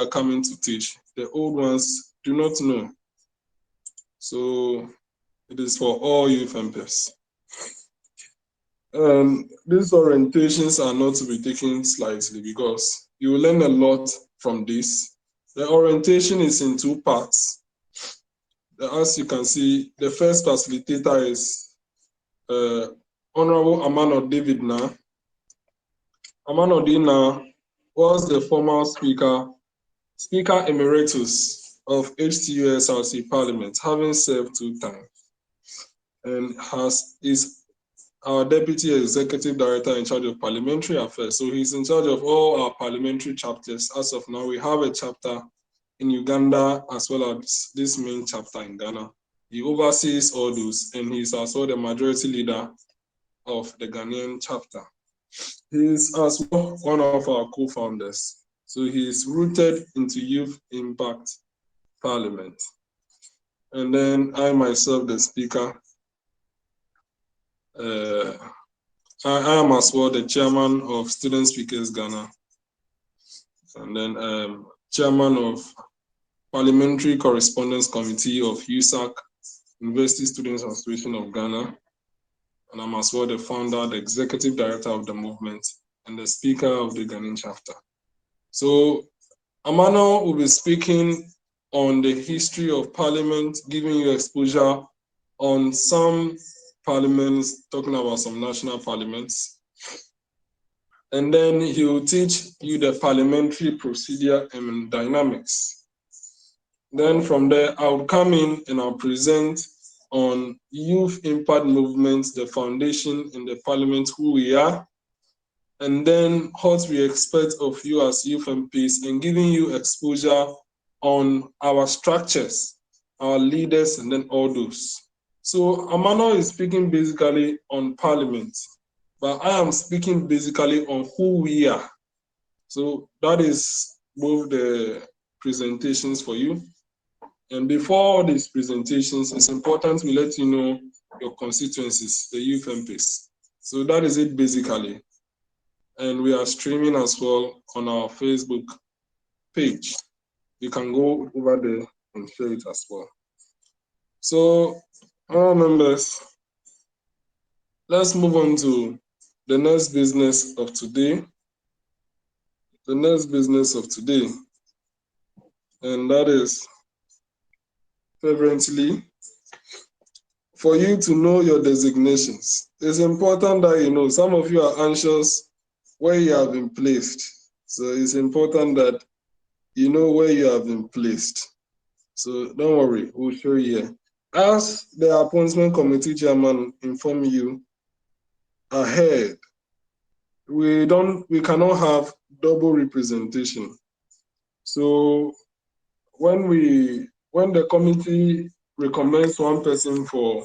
are coming to teach. The old ones do not know. So it is for all youth MPs. These orientations are not to be taken slightly because you will learn a lot from this. The orientation is in two parts. As you can see, the first facilitator is Honorable Amano David Na. Amano Dina was the former Speaker Emeritus of HTUSRC Parliament, having served 2 times, and is our Deputy Executive Director in charge of Parliamentary Affairs. So he's in charge of all our parliamentary chapters. As of now, we have a chapter in Uganda as well as this main chapter in Ghana. He oversees all those, and he's also the majority leader of the Ghanaian chapter. He's as well one of our co-founders. So he's rooted into Youth Impact Parliament. And then I myself, the speaker, I am as well the chairman of Student Speakers Ghana, and then chairman of Parliamentary Correspondence Committee of USAC, University Students Association of Ghana, and I'm as well the founder, the executive director of the movement, and the speaker of the Ghanaian chapter. So Amano will be speaking on the history of Parliament, giving you exposure on some parliaments, talking about some national parliaments. And then he will teach you the parliamentary procedure and dynamics. Then from there, I'll come in and I'll present on youth impact movements, the foundation in the parliament, who we are, and then what we expect of you as youth MPs, and giving you exposure on our structures, our leaders, and then all those. So Amano is speaking basically on Parliament, but I am speaking basically on who we are. So that is both the presentations for you. And before these presentations, it's important to let you know your constituencies, the Youth MPs. So that is it basically. And we are streaming as well on our Facebook page. You can go over there and share it as well. So, our members, let's move on to the next business of today. The next business of today, and that is fervently for you to know your designations. It's important that you know. Some of you are anxious where you have been placed. So it's important that you know where you have been placed. So don't worry, we'll show you here. As the appointment committee chairman informed you ahead, we cannot have double representation. So when the committee recommends one person for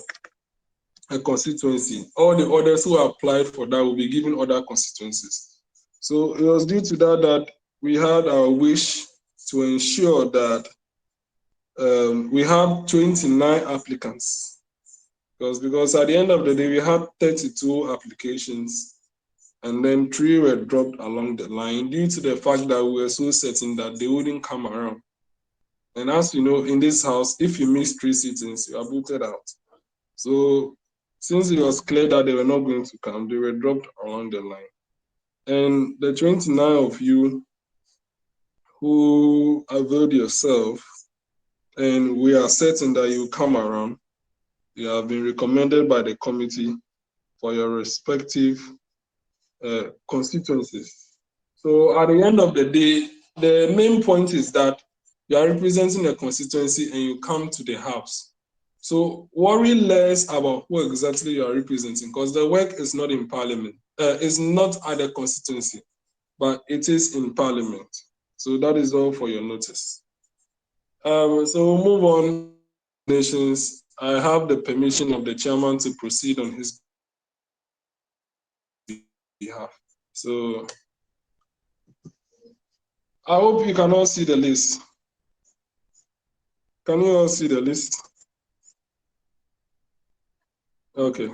a constituency, all the others who applied for that will be given other constituencies. So it was due to that we had our wish to ensure that we have 29 applicants, because at the end of the day, we had 32 applications, and then 3 were dropped along the line due to the fact that we were so certain that they wouldn't come around. And as you know, in this house, if you miss 3 sittings, you are booted out. So since it was clear that they were not going to come, they were dropped along the line. And the 29 of you who availed yourself, and we are certain that you come around, you have been recommended by the committee for your respective constituencies. So at the end of the day, the main point is that you are representing a constituency and you come to the house. So worry less about who exactly you are representing, because the work is not in Parliament. It's not at the constituency, but it is in Parliament. So that is all for your notice. So we'll move on. Nations. I have the permission of the chairman to proceed on his behalf. So I hope you can all see the list. Can you all see the list? Okay.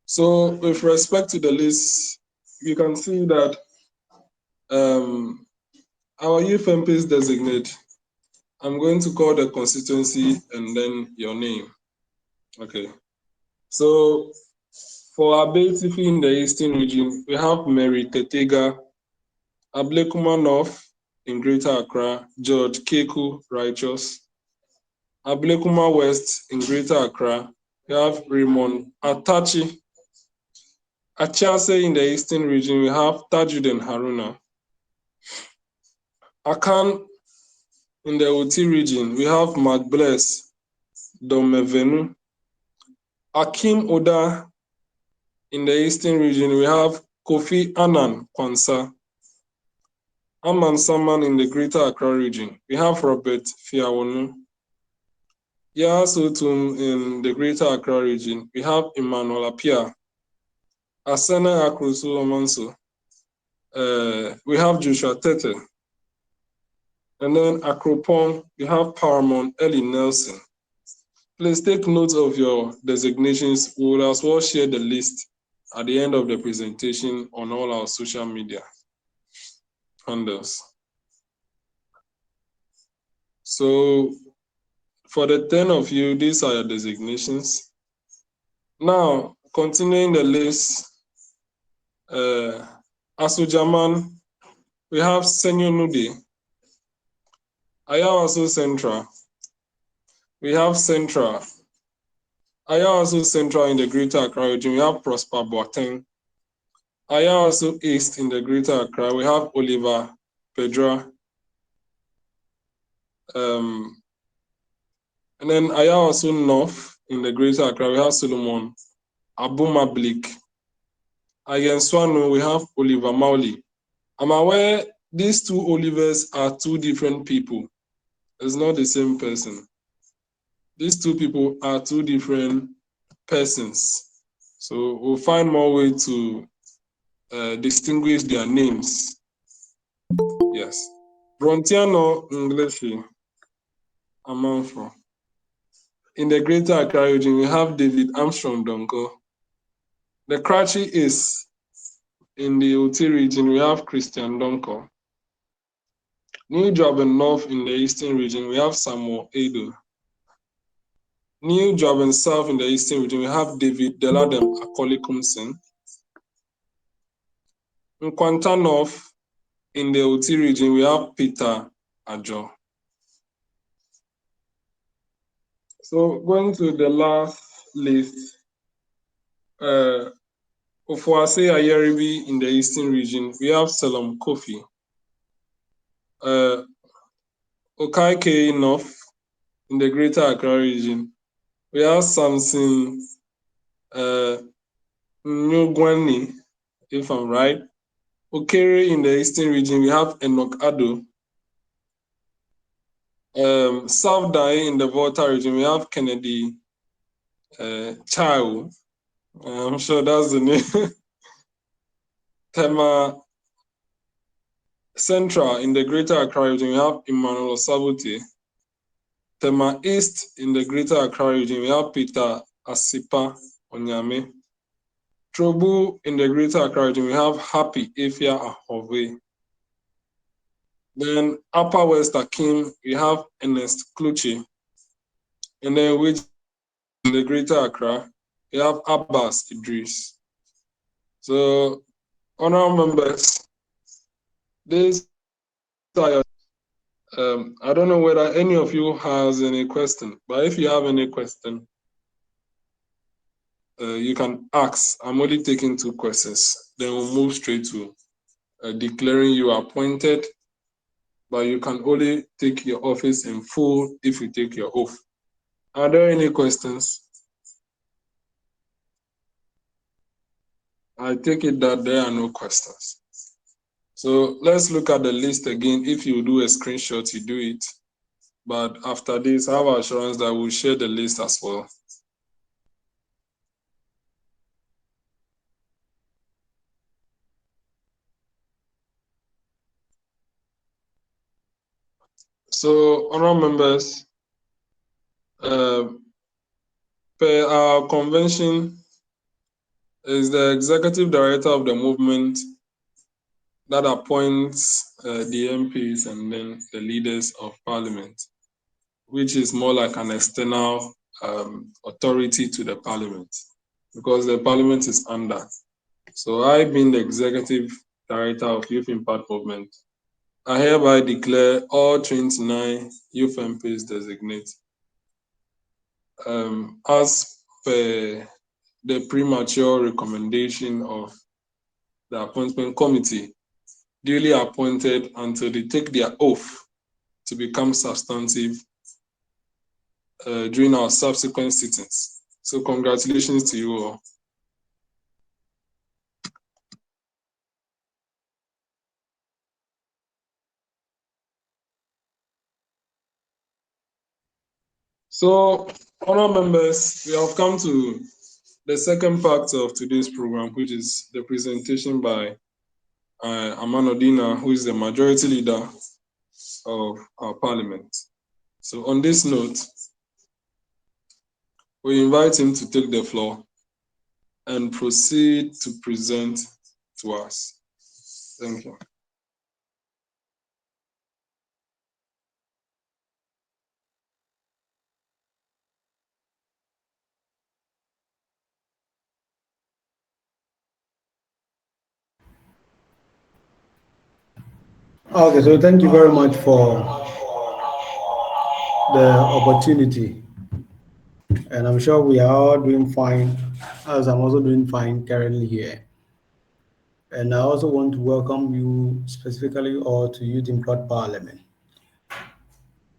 So with respect to the list, you can see that Our Youth MPs designate, I'm going to call the constituency and then your name. Okay. So for Abetifi in the Eastern region, we have Mary Tetega, Ablekuma North in Greater Accra, George Keku Righteous. Ablekuma West in Greater Accra, we have Raymond Atachi. Achase in the Eastern region, we have Tajuddin Haruna. Akan in the Oti region, we have Mark Bless Domevenu. Akim Oda in the Eastern region, we have Kofi Annan Kwansa. Aman Saman in the Greater Accra region, we have Robert Fiawonu. Yasotum in the Greater Accra region, we have Emmanuel Apia. Asena Akrusu Omanso, we have Joshua Tete. And then Akropong, we have Paramount Ellie Nelson. Please take note of your designations. We will as well share the list at the end of the presentation on all our social media handles. So for the 10 of you, these are your designations. Now, continuing the list, Asujaman, we have Senyo Nudi. Ayawaso Central, we have Central. Ayawaso Central in the Greater Accra region, we have Prosper Boateng. Ayawaso East in the Greater Accra, we have Oliver Pedra. And then Ayawaso North in the Greater Accra, we have Solomon Abumablik. Ayenswano, we have Oliver Mauli. I'm aware these two Olivers are two different people. It's not the same person. These two people are two different persons. So we'll find more way to distinguish their names. Yes. Brontiano English Amanfo. In the Greater Accra region, we have David Armstrong Donko. The Kratchi is in the Oti region, we have Christian Donko. New Joburg North in the Eastern region, we have Samuel Edo. New Joburg South in the Eastern region, we have David Deladem Akoli Kumsen. In Kwanta North in the Oti region, we have Peter Ajo. So going to the last list, Ofuase Ayeribi in the Eastern region, we have Salom Kofi. Okaike North in the Greater Accra region, we have Samson Nyogwani, if I'm right. Okere in the Eastern region, we have Enoch Ado. South Dai in the Volta region, we have Kennedy Chao. I'm sure that's the name. Tema Central in the Greater Accra region, we have Emmanuel Sabote. Tema East in the Greater Accra region, we have Peter Asipa Onyame. Trobu in the Greater Accra region, we have Happy Efia Ahove. Then Upper West Akim, we have Ernest Kluche. And then which in the Greater Accra, we have Abbas Idris. So, honorable members, this I don't know whether any of you has any question, but if you have any question, you can ask. I'm only taking 2 questions. Then we'll move straight to declaring you appointed, but you can only take your office in full if you take your oath. Are there any questions? I take it that there are no questions. So let's look at the list again. If you do a screenshot, you do it. But after this, I have assurance that we'll share the list as well. So, honorable members, per our convention, is the executive director of the movement that appoints the MPs and then the leaders of parliament, which is more like an external authority to the parliament, because the parliament is under. So I, being the executive director of Youth Impact Movement, I hereby declare all 29 Youth MPs designate as per the premature recommendation of the appointment committee, duly appointed until they take their oath to become substantive during our subsequent sittings. So congratulations to you all. So, honourable members, we have come to the second part of today's program, which is the presentation by Amanodina, who is the majority leader of our parliament. So on this note, we invite him to take the floor and proceed to present to us. Thank you. Okay, so thank you very much for the opportunity. And I'm sure we are all doing fine, as I'm also doing fine currently here. And I also want to welcome you specifically all to Youth Impact Parliament.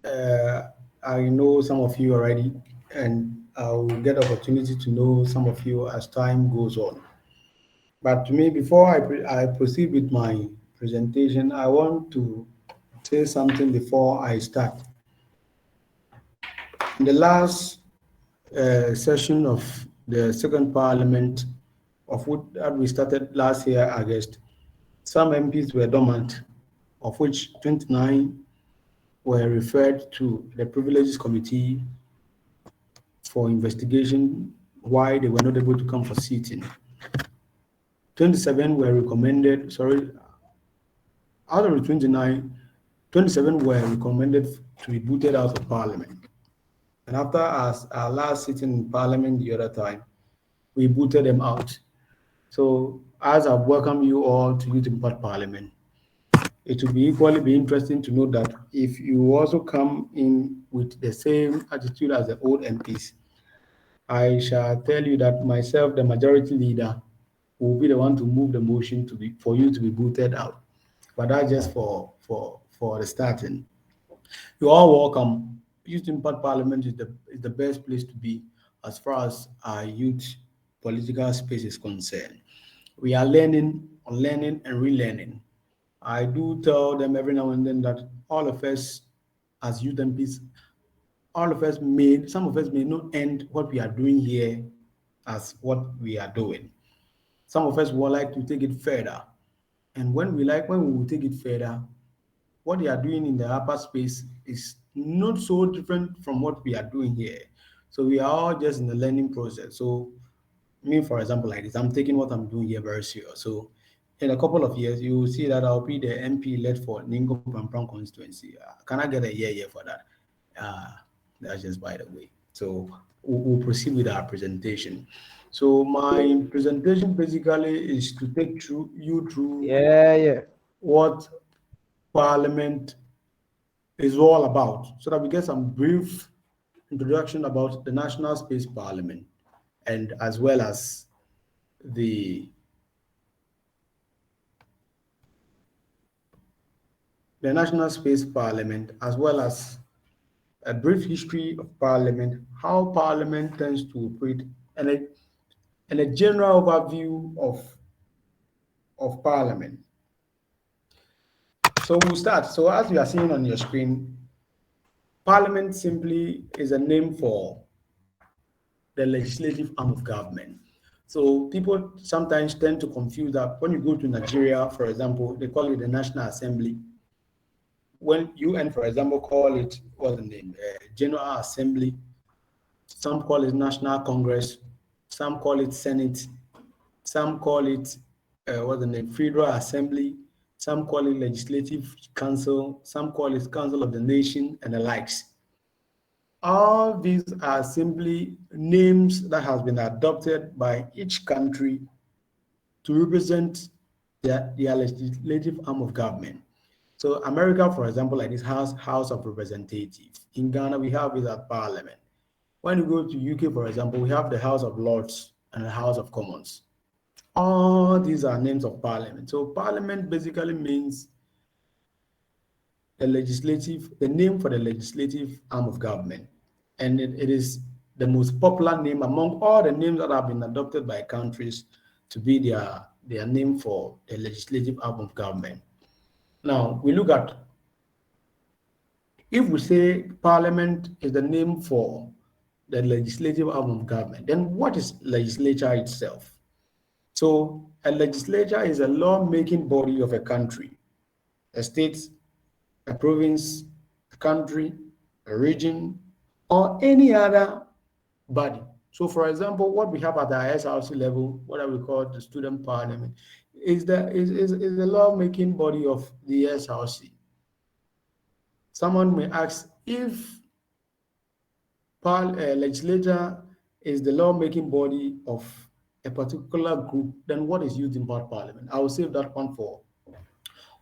Uh, I know some of you already, and I will get opportunity to know some of you as time goes on. But to me, before I proceed with my presentation, I want to say something before I start. In the last session of the second parliament, of which that we started last year, August, some MPs were dormant, of which 29 were referred to the Privileges Committee for investigation why they were not able to come for seating. 27 were recommended, sorry, out of the 29, 27 were recommended to be booted out of parliament. And after our last sitting in parliament the other time, we booted them out. So as I welcome you all to Youth Impact Parliament, it will be equally be interesting to know that if you also come in with the same attitude as the old MPs, I shall tell you that myself, the majority leader, will be the one to move the motion to be for you to be booted out. But that's just for the starting. You're all welcome. Youth Impact Parliament is the best place to be as far as our youth political space is concerned. We are learning, unlearning, and relearning. I do tell them every now and then that all of us, as youth MPs, some of us may not end what we are doing here as what we are doing. Some of us would like to take it further. And when we will take it further, what they are doing in the upper space is not so different from what we are doing here. So we are all just in the learning process. So me, for example, like this, I'm taking what I'm doing here very serious. So in a couple of years, you will see that I'll be the MP led for Ningo Pampram constituency. Can I get a year for that? Uh, that's just by the way. So we'll proceed with our presentation. So my presentation basically is to take you through Yeah. what Parliament is all about, so that we get some brief introduction about the National Space Parliament, and as well as the National Space Parliament, as well as a brief history of Parliament, how Parliament tends to operate, and a general overview of Parliament. So we'll start. So as you are seeing on your screen, Parliament simply is a name for the legislative arm of government. So people sometimes tend to confuse that when you go to Nigeria, for example, they call it the National Assembly. When UN, for example, call it what's the name, General Assembly. Some call it National Congress. Some call it Senate. Some call it what's the name, Federal Assembly. some call it Legislative Council, some call it Council of the Nation, and the likes. All these are simply names that has been adopted by each country to represent their legislative arm of government. So America, for example, like this House of Representatives. In Ghana, we have it at Parliament. When you go to UK, for example, we have the House of Lords and the House of Commons. All these are names of Parliament. So Parliament basically means the name for the legislative arm of government. And it is the most popular name among all the names that have been adopted by countries to be their name for the legislative arm of government. Now, we look at, if we say Parliament is the name for the legislative arm of government, then what is legislature itself? So, a legislature is a law-making body of a country, a state, a province, a country, a region, or any other body. So, for example, what we have at the SRC level, what we call the student parliament, is the law-making body of the SRC. Someone may ask, if legislature is the law-making body of a particular group, then what is Youth Impact Parliament? I will save that one for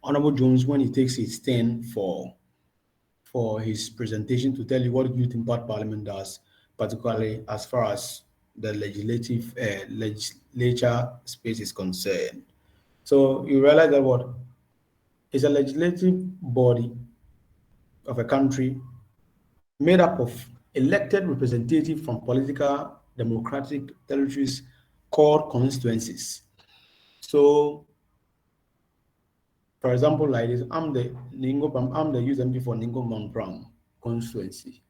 Honorable Jones when he takes his turn for his presentation to tell you what Youth Impact Parliament does, particularly as far as the legislature space is concerned. So you realize that what is a legislative body of a country made up of elected representatives from political democratic territories called constituencies. So, for example, like this, I'm the Youth MP for Ningo Mampram constituency.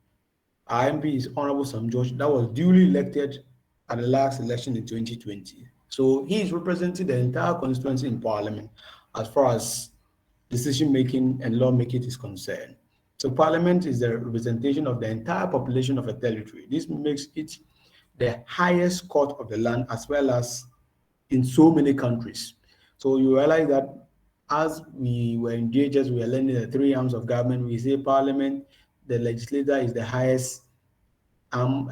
Our MP is Honorable Sam George, that was duly elected at the last election in 2020. So he is representing the entire constituency in Parliament as far as decision making and law making is concerned. So Parliament is the representation of the entire population of a territory. This makes it the highest court of the land, as well as in so many countries. So you realize that as we were engaged, as we were learning the three arms of government, we say Parliament, the legislature is the highest arm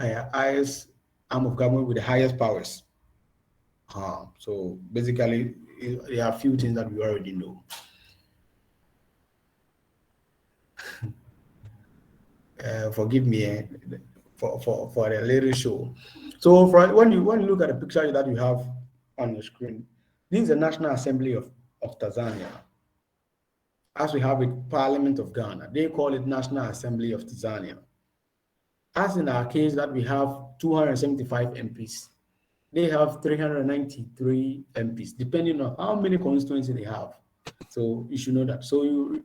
of government with the highest powers. So basically, there are a few things that we already know. Forgive me for the little show. So when you look at the picture that you have on the screen, this is the National Assembly of Tanzania. As we have it, Parliament of Ghana, they call it National Assembly of Tanzania. As in our case that we have 275 MPs, they have 393 MPs, depending on how many constituencies they have. So you should know that. So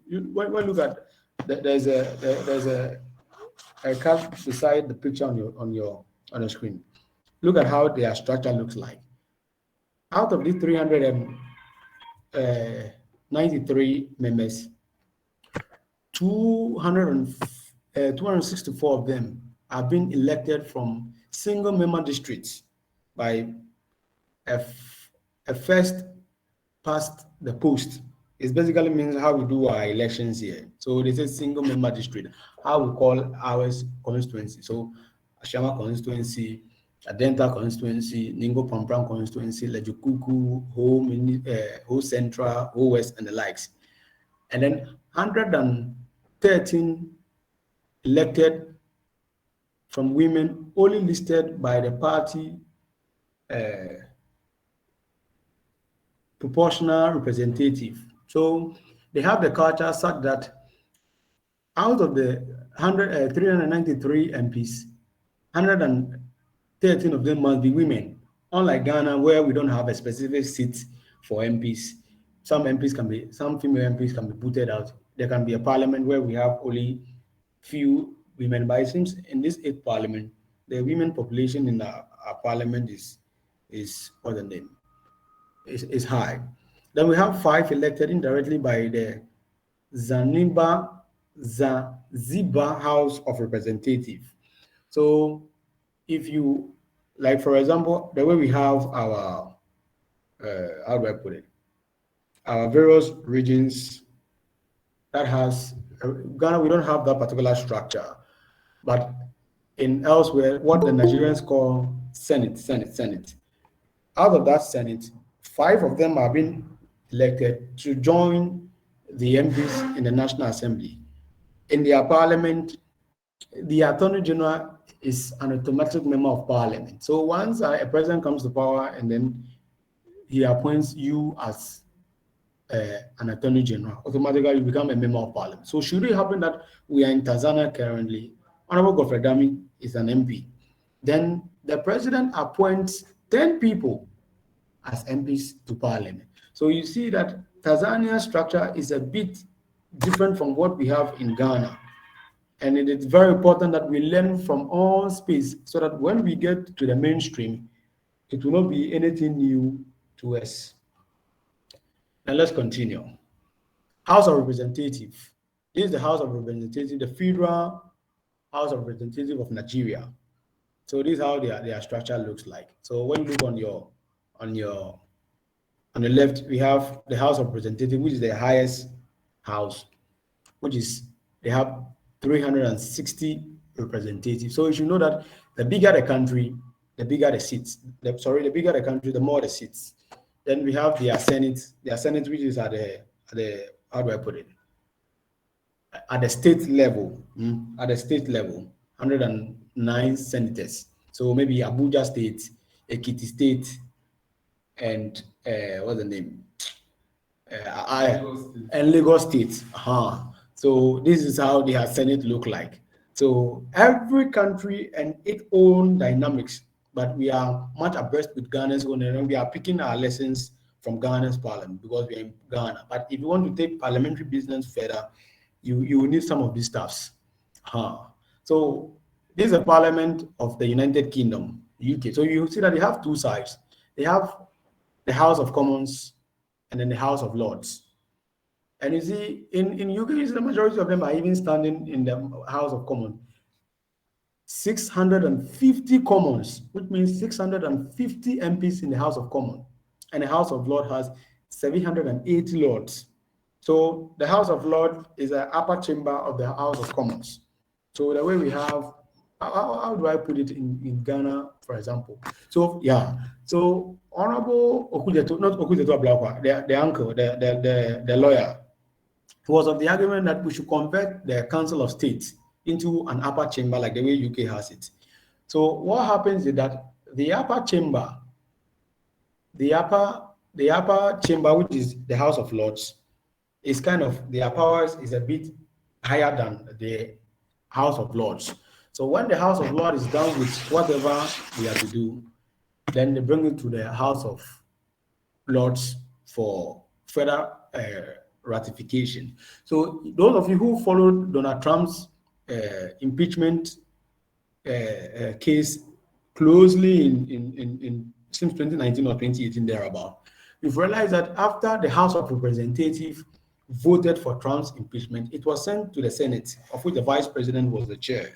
when you look at there's a card beside the picture on your screen. Look at how their structure looks like. Out of these 393 members, 264 of them have been elected from single member districts by a first past the post. It basically means how we do our elections here. So this is single member district, how we call ours constituency. So Ashama constituency, Adenta constituency, Ningo Pampram constituency, Lejukuku, Ho Central, Ho West, and the likes. And then 113 elected from women, only listed by the party proportional representative. So they have the culture such that out of the 393 MPs, 113 of them must be women. Unlike Ghana, where we don't have a specific seat for MPs, some female MPs can be booted out. There can be a parliament where we have only few women, but it seems in this 8th parliament, the women population in our parliament is what's the name? Is high. Then we have 5 elected indirectly by the Zanzibar House of Representatives. So if you, like for example, the way we have our, how do I put it? various regions that has Ghana. We don't have that particular structure, but in elsewhere, what the Nigerians call Senate. Out of that Senate, five of them are being elected to join the MPs in the National Assembly. In their parliament, the Attorney General is an automatic member of parliament. So once a president comes to power and then he appoints you as an attorney general, automatically you become a member of parliament. So should it happen that we are in Tanzania currently, Honorable Godfrey Dami is an MP, then the president appoints 10 people as MPs to parliament. So you see that Tanzania's structure is a bit different from what we have in Ghana. And it is very important that we learn from all space so that when we get to the mainstream, it will not be anything new to us. Now let's continue. House of Representative. This is the House of Representative, the Federal House of Representative of Nigeria. So this is how their structure looks like. So when you look on your on the left, we have the House of Representative, which is the highest house, which is they have 360 representatives. So you should know that the bigger the country, the bigger the seats. The bigger the country, the more the seats. Then we have their Senate, which is at the how do I put it? At the state level, at the state level, 109 senators. So maybe Abuja State, Ekiti State, and what's the name? And Lagos State. So this is how their Senate look like. So every country and its own dynamics, but we are much abreast with Ghana's own, and we are picking our lessons from Ghana's parliament because we are in Ghana. But if you want to take parliamentary business further, you will need some of these stuffs. So this is a parliament of the United Kingdom, UK. So you see that they have two sides. They have the House of Commons and then the House of Lords. And you see, in UK, you see the majority of them are even standing in the House of Commons. 650 commons, which means 650 MPs in the House of Commons. And the House of Lords has 780 lords. So the House of Lords is the upper chamber of the House of Commons. So the way we have, how do I put it in Ghana, for example? So so Honorable Okujeto, not Okujeto Ablakwa, the uncle, the lawyer, was of the argument that we should convert the Council of State into an upper chamber like the way UK has it. So what happens is that the upper chamber, which is the House of Lords, is kind of their powers is a bit higher than the House of Lords. So when the House of Lords is done with whatever they have to do, then they bring it to the House of Lords for further ratification. So those of you who followed Donald Trump's impeachment case closely in since 2019 or 2018 thereabout, you've realized that after the House of Representatives voted for Trump's impeachment, it was sent to the Senate, of which the vice president was the chair.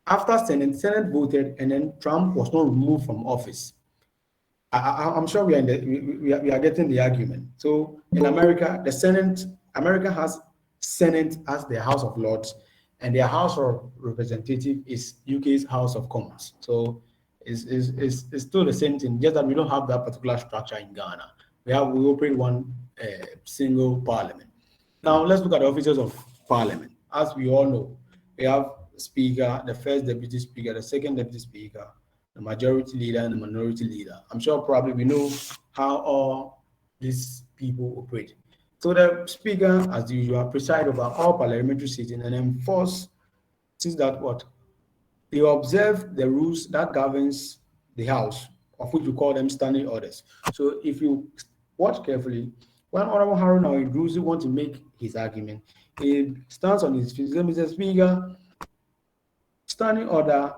After Senate voted, and then Trump was not removed from office. I'm sure we are getting the argument. So in America, America has Senate as the House of Lords, and their House of Representatives is UK's House of Commons. So it's still the same thing, just that we don't have that particular structure in Ghana. We operate one single parliament. Now let's look at the officers of parliament. As we all know, we have Speaker, the first Deputy Speaker, the second Deputy Speaker, the Majority Leader, and the Minority Leader. I'm sure probably we know how all these people operate. So the Speaker, as usual, preside over all parliamentary sitting and enforce since that what they observe the rules that governs the House, of which we call them standing orders. So if you watch carefully, when Honorable Haruna or Idrusi want to make his argument, he stands on his feet. Mr. Speaker, standing order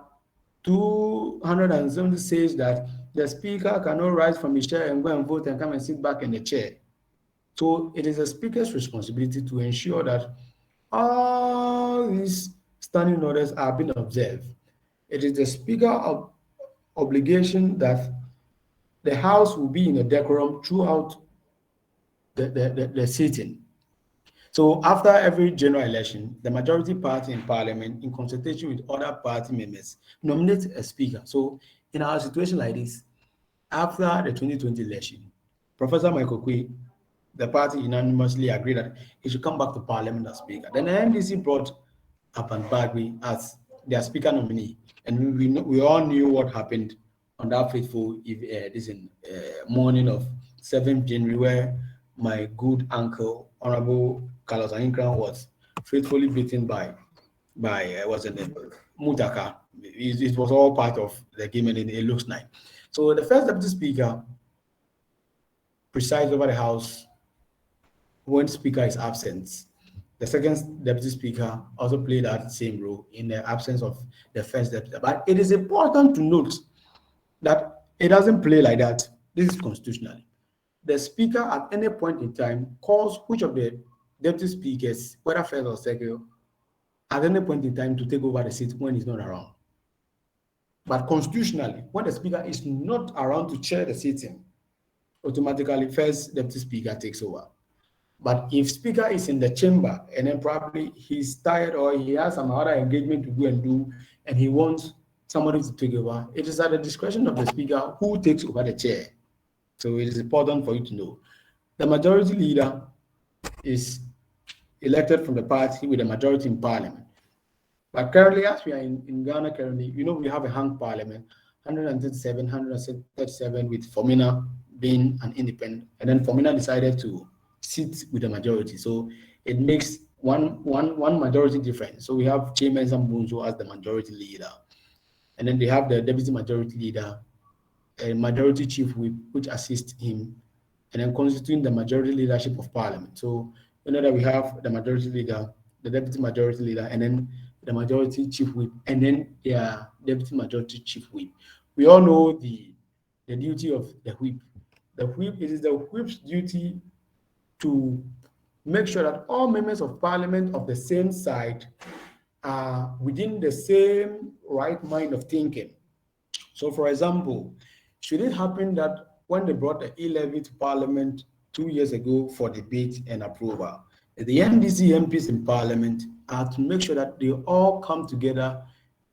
270 says that the Speaker cannot rise from his chair and go and vote and come and sit back in the chair. So it is the Speaker's responsibility to ensure that all these standing orders are being observed. It is the Speaker's obligation that the House will be in a decorum throughout the sitting. So after every general election, the majority party in parliament, in consultation with other party members, nominates a speaker. So in our situation like this, after the 2020 election, Professor Michael Kwe, the party unanimously agreed that he should come back to parliament as speaker. Then the NDC brought Apan Bagui as their speaker nominee, and we all knew what happened on that fateful morning of 7th January, where my good uncle, Honorable Carlos Ahinkran, was faithfully beaten by what's the name, Mutaka. It was all part of the game, and it looks nice. So the first deputy speaker presides over the house when speaker is absent. The second deputy speaker also played that same role in the absence of the first deputy. But it is important to note that it doesn't play like that. This is constitutional. The speaker at any point in time calls which of the deputy speakers, whether first or second, at any point in time to take over the seat when he's not around. But constitutionally, when the speaker is not around to chair the sitting, automatically first deputy speaker takes over. But if speaker is in the chamber and then probably he's tired or he has some other engagement to go and do, and he wants somebody to take over, it is at the discretion of the speaker who takes over the chair. So it is important for you to know. The majority leader is elected from the party with a majority in parliament. But currently, as we are in Ghana currently, we have a hung parliament, 137, 137 with Fomina being an independent. And then Fomina decided to sit with the majority. So it makes one majority difference. So we have Chairman Zambunzo as the majority leader. And then they have the deputy majority leader, a majority chief whip, which assists him, and then constituting the majority leadership of parliament. So that we have the majority leader, the deputy majority leader, and then the majority chief whip, and then their deputy majority chief whip. We all know the duty of the whip. The whip, it is the whip's duty to make sure that all members of parliament of the same side are within the same right mind of thinking. So, for example, should it happen that when they brought the e-levy to parliament 2 years ago for debate and approval, the NDC MPs in parliament are to make sure that they all come together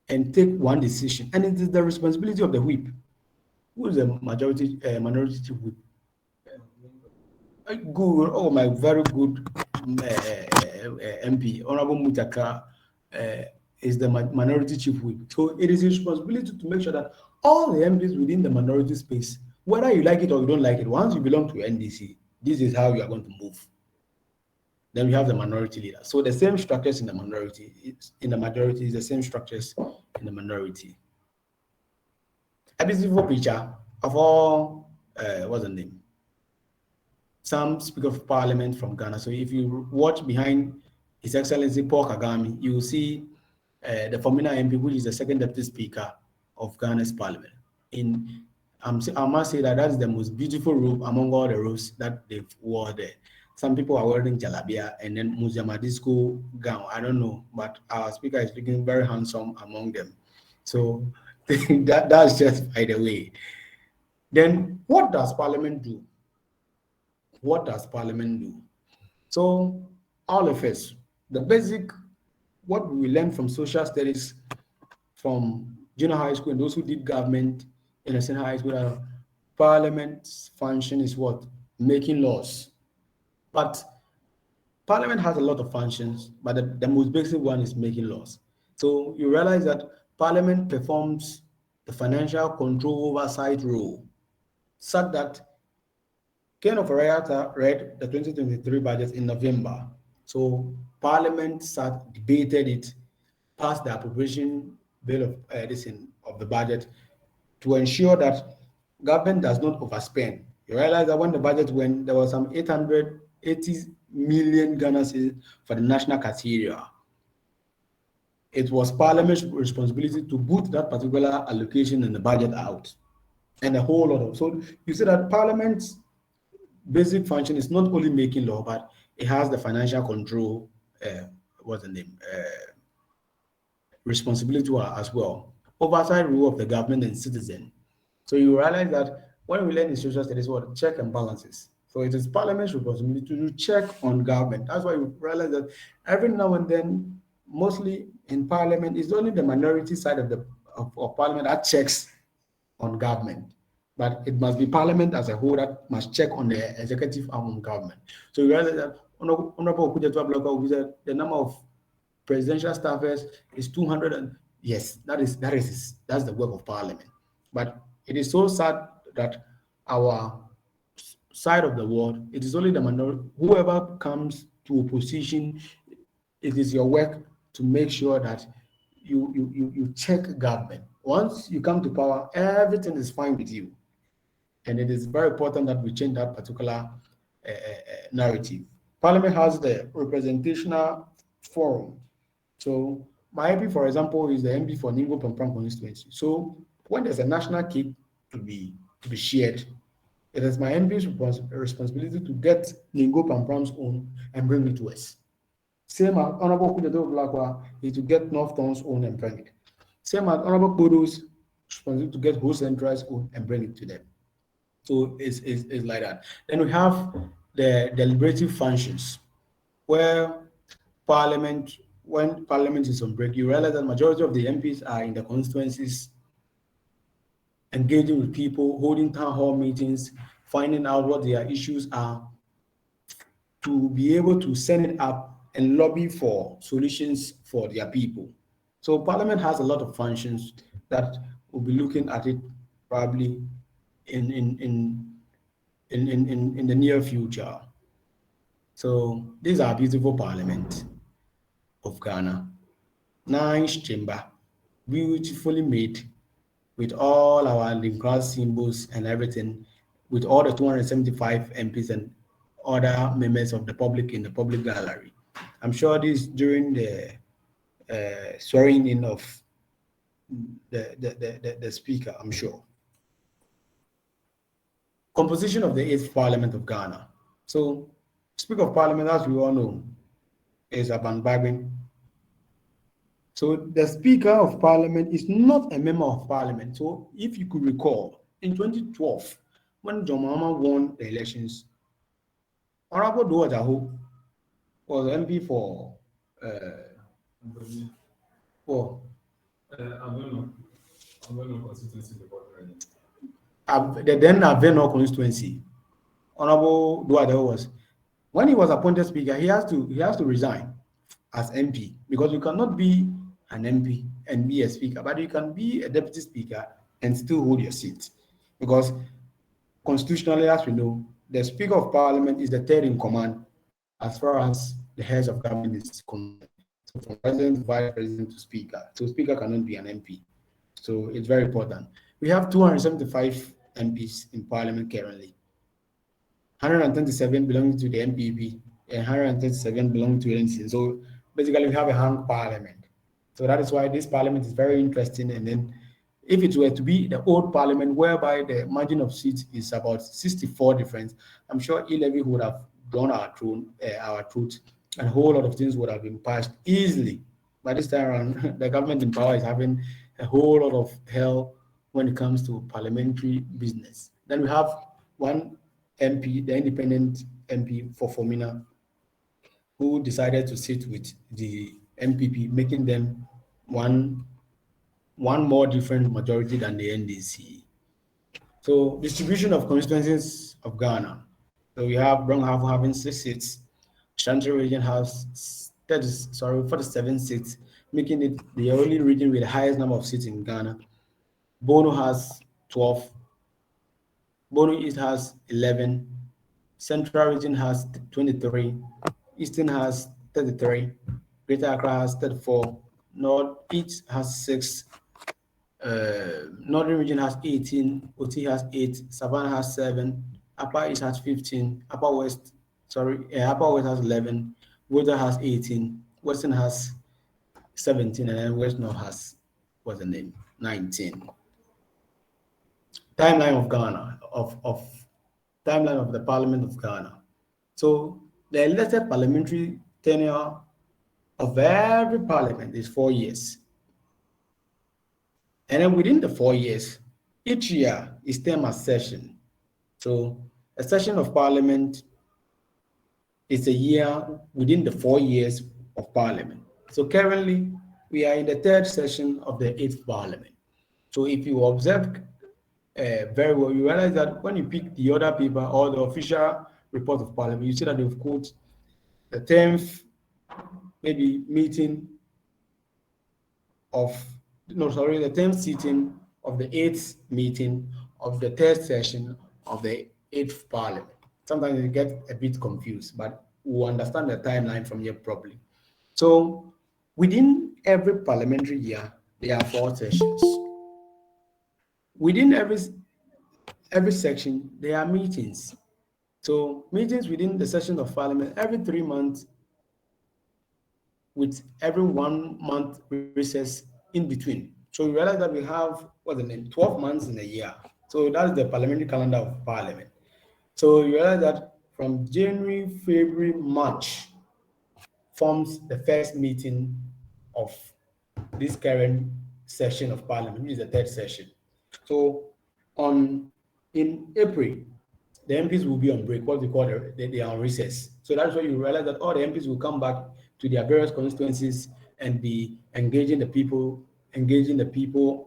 and take one decision. And it is the responsibility of the whip. Who is the minority chief whip? Good, oh my very good MP, Honorable Mutaka, is the minority chief whip. So it is his responsibility to make sure that all the MPs within the minority space, whether you like it or you don't like it, once you belong to NDC, this is how you are going to move. Then we have the minority leader. So the same structures in the minority, in the majority, is the same structures in the minority. A beautiful picture of all, what's the name? Some Speaker of Parliament from Ghana. So if you watch behind His Excellency Paul Kagame, you will see the Fomina MP, which is the second deputy speaker of Ghana's parliament. I must say that that's the most beautiful robe among all the robes that they've wore there. Some people are wearing jalabia and then Muziamadisco gown. I don't know, but our speaker is looking very handsome among them. So that's just by the way. Then what does Parliament do? What does Parliament do? So all of us, the basic, what we learned from social studies, from junior high school, and those who did government in a senior high school, Parliament's function is what? Making laws. But Parliament has a lot of functions, but the most basic one is making laws. So you realize that Parliament performs the financial control oversight role, such that Ken of Arayata read the 2023 budget in November. So Parliament sat, debated it, passed the appropriation bill of the budget to ensure that government does not overspend. You realize that when the budget went, there was some 880 million Ghana cedis for the national cathedral. It was Parliament's responsibility to put that particular allocation in the budget out, and a whole lot of. So you see that Parliament's basic function is not only making law, but it has the financial control, responsibility as well. Oversight rule of the government and citizen. So you realize that when we learn in social studies, what check and balances. So it is Parliament's responsibility to check on government. That's why you realize that every now and then, mostly in Parliament, it's only the minority side of Parliament that checks on government. But it must be Parliament as a whole that must check on the executive arm of government. So you realize that Honorable Okujetua Bloka said the number of presidential staffers is 200, and yes, that's the work of Parliament. But it is so sad that our side of the world, it is only the minority. Whoever comes to opposition, it is your work to make sure that you check government. Once you come to power, everything is fine with you. And it is very important that we change that particular narrative. Parliament has the representational forum. So my MP, for example, is the MP for Ningo Pampram constituency. So when there's a national cake to be shared, it is my MP's responsibility to get Ningo Pampram's own and bring it to us. Same as Honorable Kudedo Blakwa is to get Northtown's own and bring it. Same as Honorable Kudo's responsibility to get Whole Central's own and bring it to them. So it's like that. Then we have the deliberative functions, where Parliament, when Parliament is on break, you realize that majority of the MPs are in the constituencies, engaging with people, holding town hall meetings, finding out what their issues are, to be able to send it up and lobby for solutions for their people. So Parliament has a lot of functions that we'll be looking at it probably in the near future. So this is our beautiful Parliament of Ghana. Nice chamber, beautifully made, with all our cross symbols and everything, with all the 275 MPs and other members of the public in the public gallery. I'm sure this during the swearing in of the speaker, I'm sure. Composition of the 8th Parliament of Ghana. So, Speaker of Parliament, as we all know, is Aban Bagwin. So, the Speaker of Parliament is not a member of Parliament. So, if you could recall, in 2012, when John Mahama won the elections, Honorable Doa Jaho was MP for the then Aveno constituency. Honorable Doa Jaho was, when he was appointed Speaker, he has to resign as MP, because you cannot be an MP and be a Speaker, but you can be a Deputy Speaker and still hold your seat, because constitutionally, as we know, the Speaker of Parliament is the third in command as far as the heads of government is concerned. So from President to Vice President to Speaker. So Speaker cannot be an MP. So it's very important. We have 275 MPs in Parliament currently. 127 belonging to the MPP and 137 belonging to NC. So basically, we have a hung Parliament. So that is why this Parliament is very interesting. And then if it were to be the old Parliament, whereby the margin of seats is about 64 difference, I'm sure E-Levy would have drawn our truth, and a whole lot of things would have been passed easily. By this time around, the government in power is having a whole lot of hell when it comes to parliamentary business. Then we have one MP, the independent MP for Fomina, who decided to sit with the MPP, making them one more different majority than the NDC. So distribution of constituencies of Ghana. So we have Brong having 6 seats. Shanti region has 47 seats, making it the only region with the highest number of seats in Ghana. Bono has 12. Bono East has 11. Central region has 23. Eastern has 33. Greater Accra has 34. North East has 6. Northern region has 18. OT has 8. Savannah has 7. Upper East has 15. Upper West has 11. Western has 18. Western has 17, and then West North has, what's the name? 19. Timeline of Ghana, of timeline of the Parliament of Ghana. So the elected parliamentary tenure of every parliament is 4 years. And then within the 4 years, each year is term as session. So A session of parliament is a year within the 4 years of parliament. So currently, we are in the third session of the eighth parliament. So if you observe very well, you realize that when you pick the other paper or the official report of parliament, you see that they've quote the 10th maybe meeting of no sorry the 10th sitting of the 8th meeting of the third session of the 8th parliament. Sometimes you get a bit confused, but we'll understand the timeline from here properly. So within every parliamentary year, there are 4 sessions. Within every section, there are meetings. So meetings within the session of parliament every 3 months, with every 1 month recess in between. So you realize that we have what's the name 12 months in a year. So that's the parliamentary calendar of parliament. So you realize that from January, February, March forms the first meeting of this current session of parliament, which is the third session. So on in April, the MPs will be on break, what we call they are on recess. So that's why you realize that all the MPs will come back to their various constituencies and be engaging the people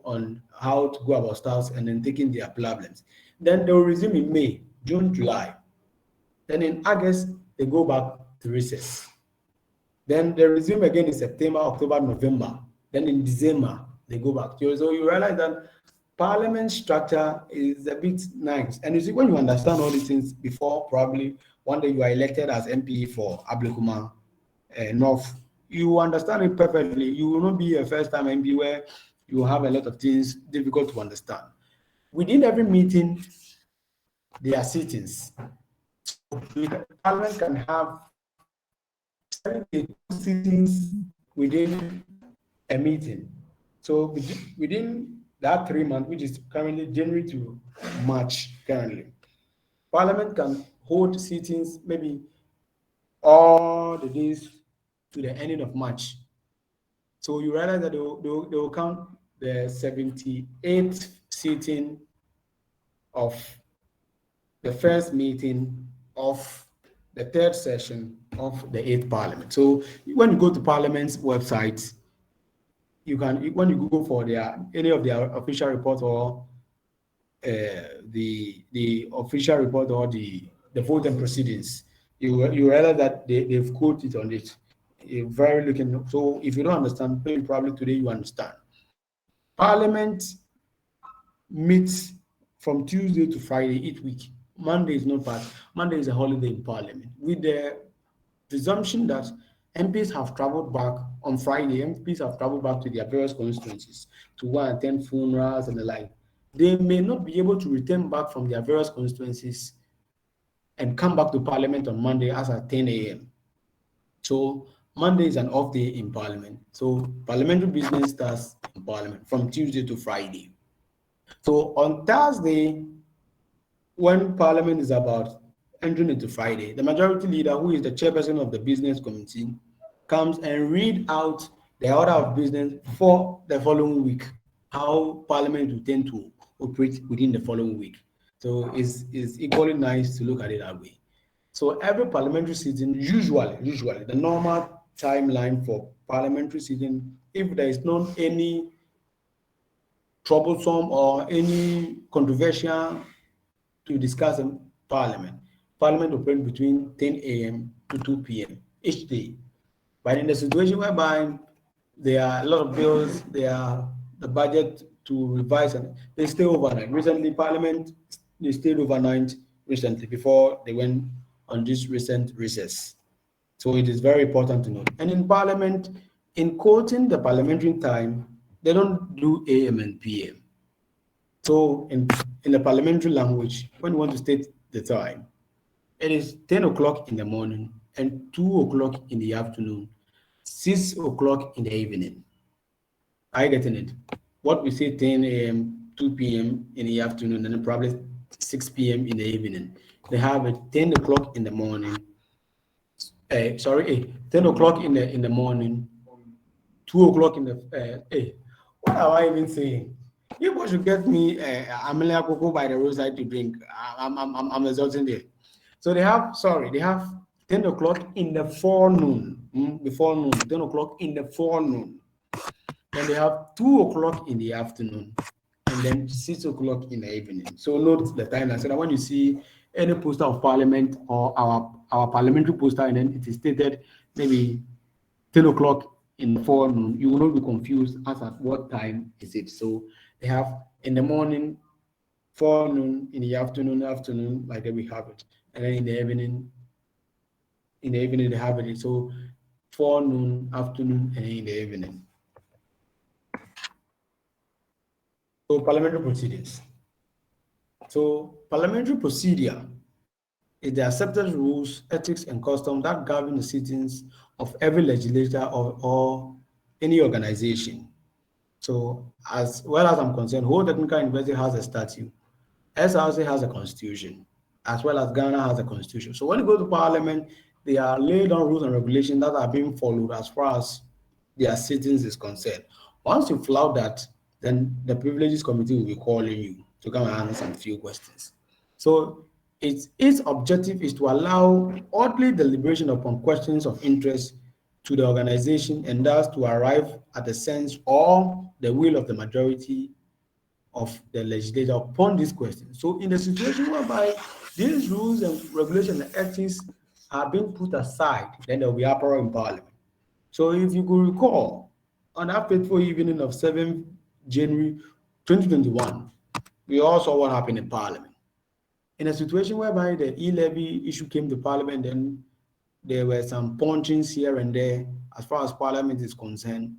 on how to go about stuff and then taking their problems. Then they will resume in May, June, July. Then in August, they go back to recess. Then they resume again in September, October, November. Then in December, they go back. So you realize that parliament structure is a bit nice. And you see, when you understand all these things before, probably one day you are elected as MP for Ablekuma North, you understand it perfectly. You will not be a first-time MP where you have a lot of things difficult to understand. Within every meeting, there are sittings. So Parliament can have 72 sittings within a meeting. So within that 3 months, which is currently January to March currently, Parliament can hold sittings maybe all the days to the ending of March. So you realize that they will count the 78th sitting of the first meeting of the third session of the eighth parliament. So when you go to Parliament's website, you can when you go for any of their official report or the official report or the voting proceedings, you realize that they've quoted on it. Very looking. So if you don't understand, maybe probably today you understand. Parliament meets from Tuesday to Friday each week. Monday is not part. Monday is a holiday in Parliament, with the presumption that MPs have traveled back on Friday. MPs have traveled back to their various constituencies to go and attend funerals and the like. They may not be able to return back from their various constituencies and come back to Parliament on Monday as at 10 a.m. So Monday is an off day in Parliament. So parliamentary business starts in Parliament from Tuesday to Friday. So on Thursday, when Parliament is about entering into Friday, the majority leader, who is the chairperson of the business committee, comes and read out the order of business for the following week, how Parliament will tend to operate within the following week. So it's equally nice to look at it that way. So every parliamentary sitting, usually the normal timeline for parliamentary sitting, if there is not any troublesome or any controversial to discuss in Parliament. Parliament operates between 10 a.m. to 2 p.m. each day. But in the situation whereby there are a lot of bills, there are the budget to revise, and they stay overnight. Recently, Parliament, they stayed overnight recently before they went on this recent recess. So it is very important to note. And in Parliament, in quoting the parliamentary time, they don't do AM and PM. So in the parliamentary language, when you want to state the time, it is 10 o'clock in the morning and 2 o'clock in the afternoon, 6 o'clock in the evening. Are you getting it? What we say 10 a.m., 2 p.m. in the afternoon, and then probably 6 p.m. in the evening. They have it 10 o'clock in the morning. 10 o'clock in the morning, 2 o'clock in the what am I even saying? People should get me Amelia Coco by the roadside to drink. I'm exulting there. So they have 10 o'clock in the forenoon, before noon, 10 o'clock in the forenoon. Then they have 2 o'clock in the afternoon, and then 6 o'clock in the evening. So note the time. So that when you see any poster of parliament or our parliamentary poster, and then it is stated maybe 10 o'clock in the forenoon, you will not be confused as at what time is it. So they have in the morning, forenoon, in the afternoon, like that we have it. And then in the evening they have it. So forenoon, afternoon, and in the evening. So parliamentary proceedings. So parliamentary procedure is the accepted rules, ethics, and customs that govern the sittings of every legislature or any organization. So as well as I'm concerned, whole technical university has a statute. SRC has a constitution, as well as Ghana has a constitution. So when you go to parliament, they are laid down rules and regulations that are being followed as far as their sittings is concerned. Once you flout that, then the privileges committee will be calling you to come and answer some few questions. So its objective is to allow orderly deliberation upon questions of interest to the organization and thus to arrive at the sense or the will of the majority of the legislature upon this question. So in the situation whereby these rules and regulations and ethics are being put aside, then there will be uproar in parliament. So if you could recall, on that fateful evening of 7th January 2021, we all saw what happened in parliament. In a situation whereby the e-levy issue came to parliament, then there were some punchings here and there as far as parliament is concerned.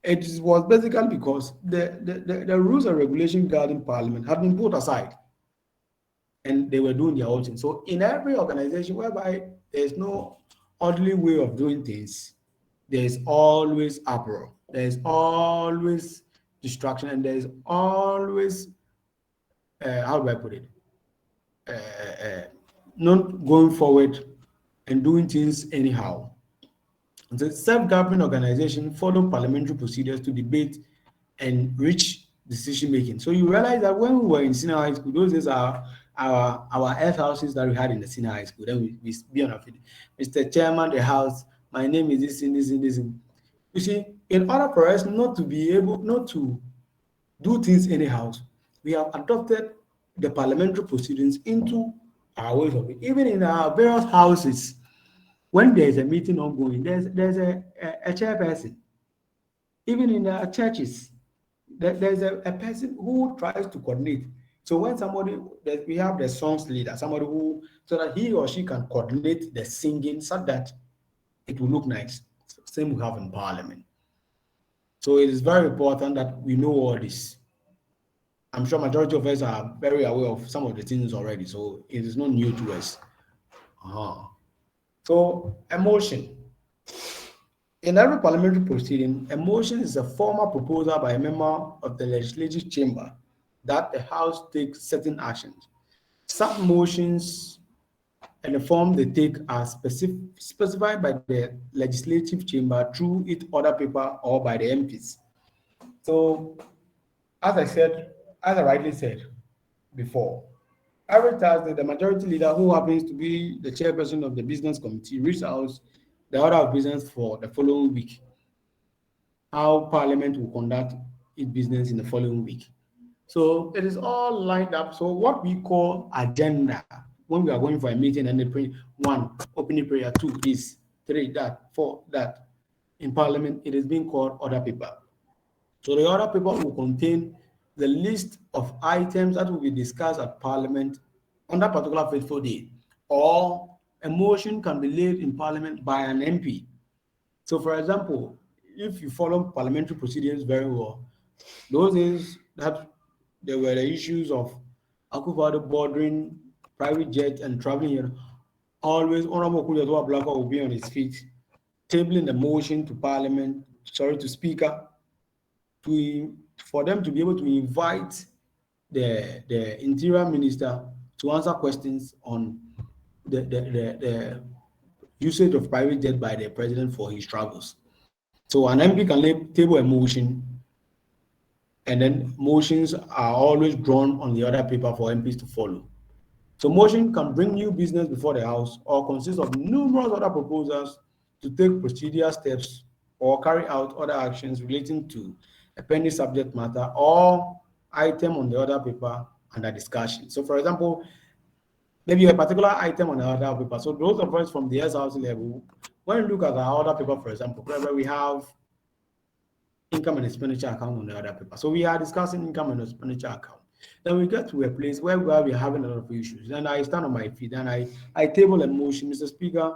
It was basically because the rules and regulations guarding parliament had been put aside and they were doing their own thing. So in every organization whereby there's no orderly way of doing things, there's always uproar, there's always distraction, and there's always how do I put it? Not going forward and doing things anyhow. The self-governing organization follow parliamentary procedures to debate and reach decision making. So you realize that when we were in senior high school, those days are our health houses that we had in the senior high school. Then we be on a feed. Mr. Chairman, the house, my name is this and this and this. You see, in order for us not to be able not to do things anyhow, we have adopted the parliamentary proceedings into our ways of it. Even in our various houses, when there's a meeting ongoing, there's a chairperson. Even in our churches, there's a person who tries to coordinate. So when we have the songs leader, somebody who, so that he or she can coordinate the singing so that it will look nice. Same we have in parliament. So it is very important that we know all this. I'm sure majority of us are very aware of some of the things already, so it is not new to us. So emotion. In every parliamentary proceeding, a motion is a formal proposal by a member of the legislative chamber that the House takes certain actions. Some motions and the form they take are specified by the legislative chamber through its order paper or by the MPs. So, as I rightly said before, every Thursday, the majority leader, who happens to be the chairperson of the business committee, reads out the order of business for the following week, how Parliament will conduct its business in the following week. So it is all lined up. So what we call agenda, when we are going for a meeting and they print one, opening prayer, two, this, three, that, four, that. In Parliament, it is being called order paper. So the order paper will contain the list of items that will be discussed at Parliament on that particular fateful day, or a motion can be laid in Parliament by an MP. So, for example, if you follow parliamentary procedures very well, those days that there were the issues of Akufo-Addo bordering private jet and traveling here, always Honorable Kuliatoa Blanco will be on his feet, tabling the motion to Parliament, sorry, to Speaker, for them to be able to invite the Interior Minister to answer questions on the usage of private jet by the President for his travels. So an MP can table a motion and then motions are always drawn on the other paper for MPs to follow. So motion can bring new business before the House or consist of numerous other proposals to take procedural steps or carry out other actions relating to a pending subject matter or item on the other paper under discussion. So for example, maybe a particular item on the other paper. So those of us from the SRC level, when we look at our other paper, for example, where we have income and expenditure account on the other paper. So we are discussing income and expenditure account. Then we get to a place where we are having a lot of issues. Then I stand on my feet and I table a motion, Mr. Speaker,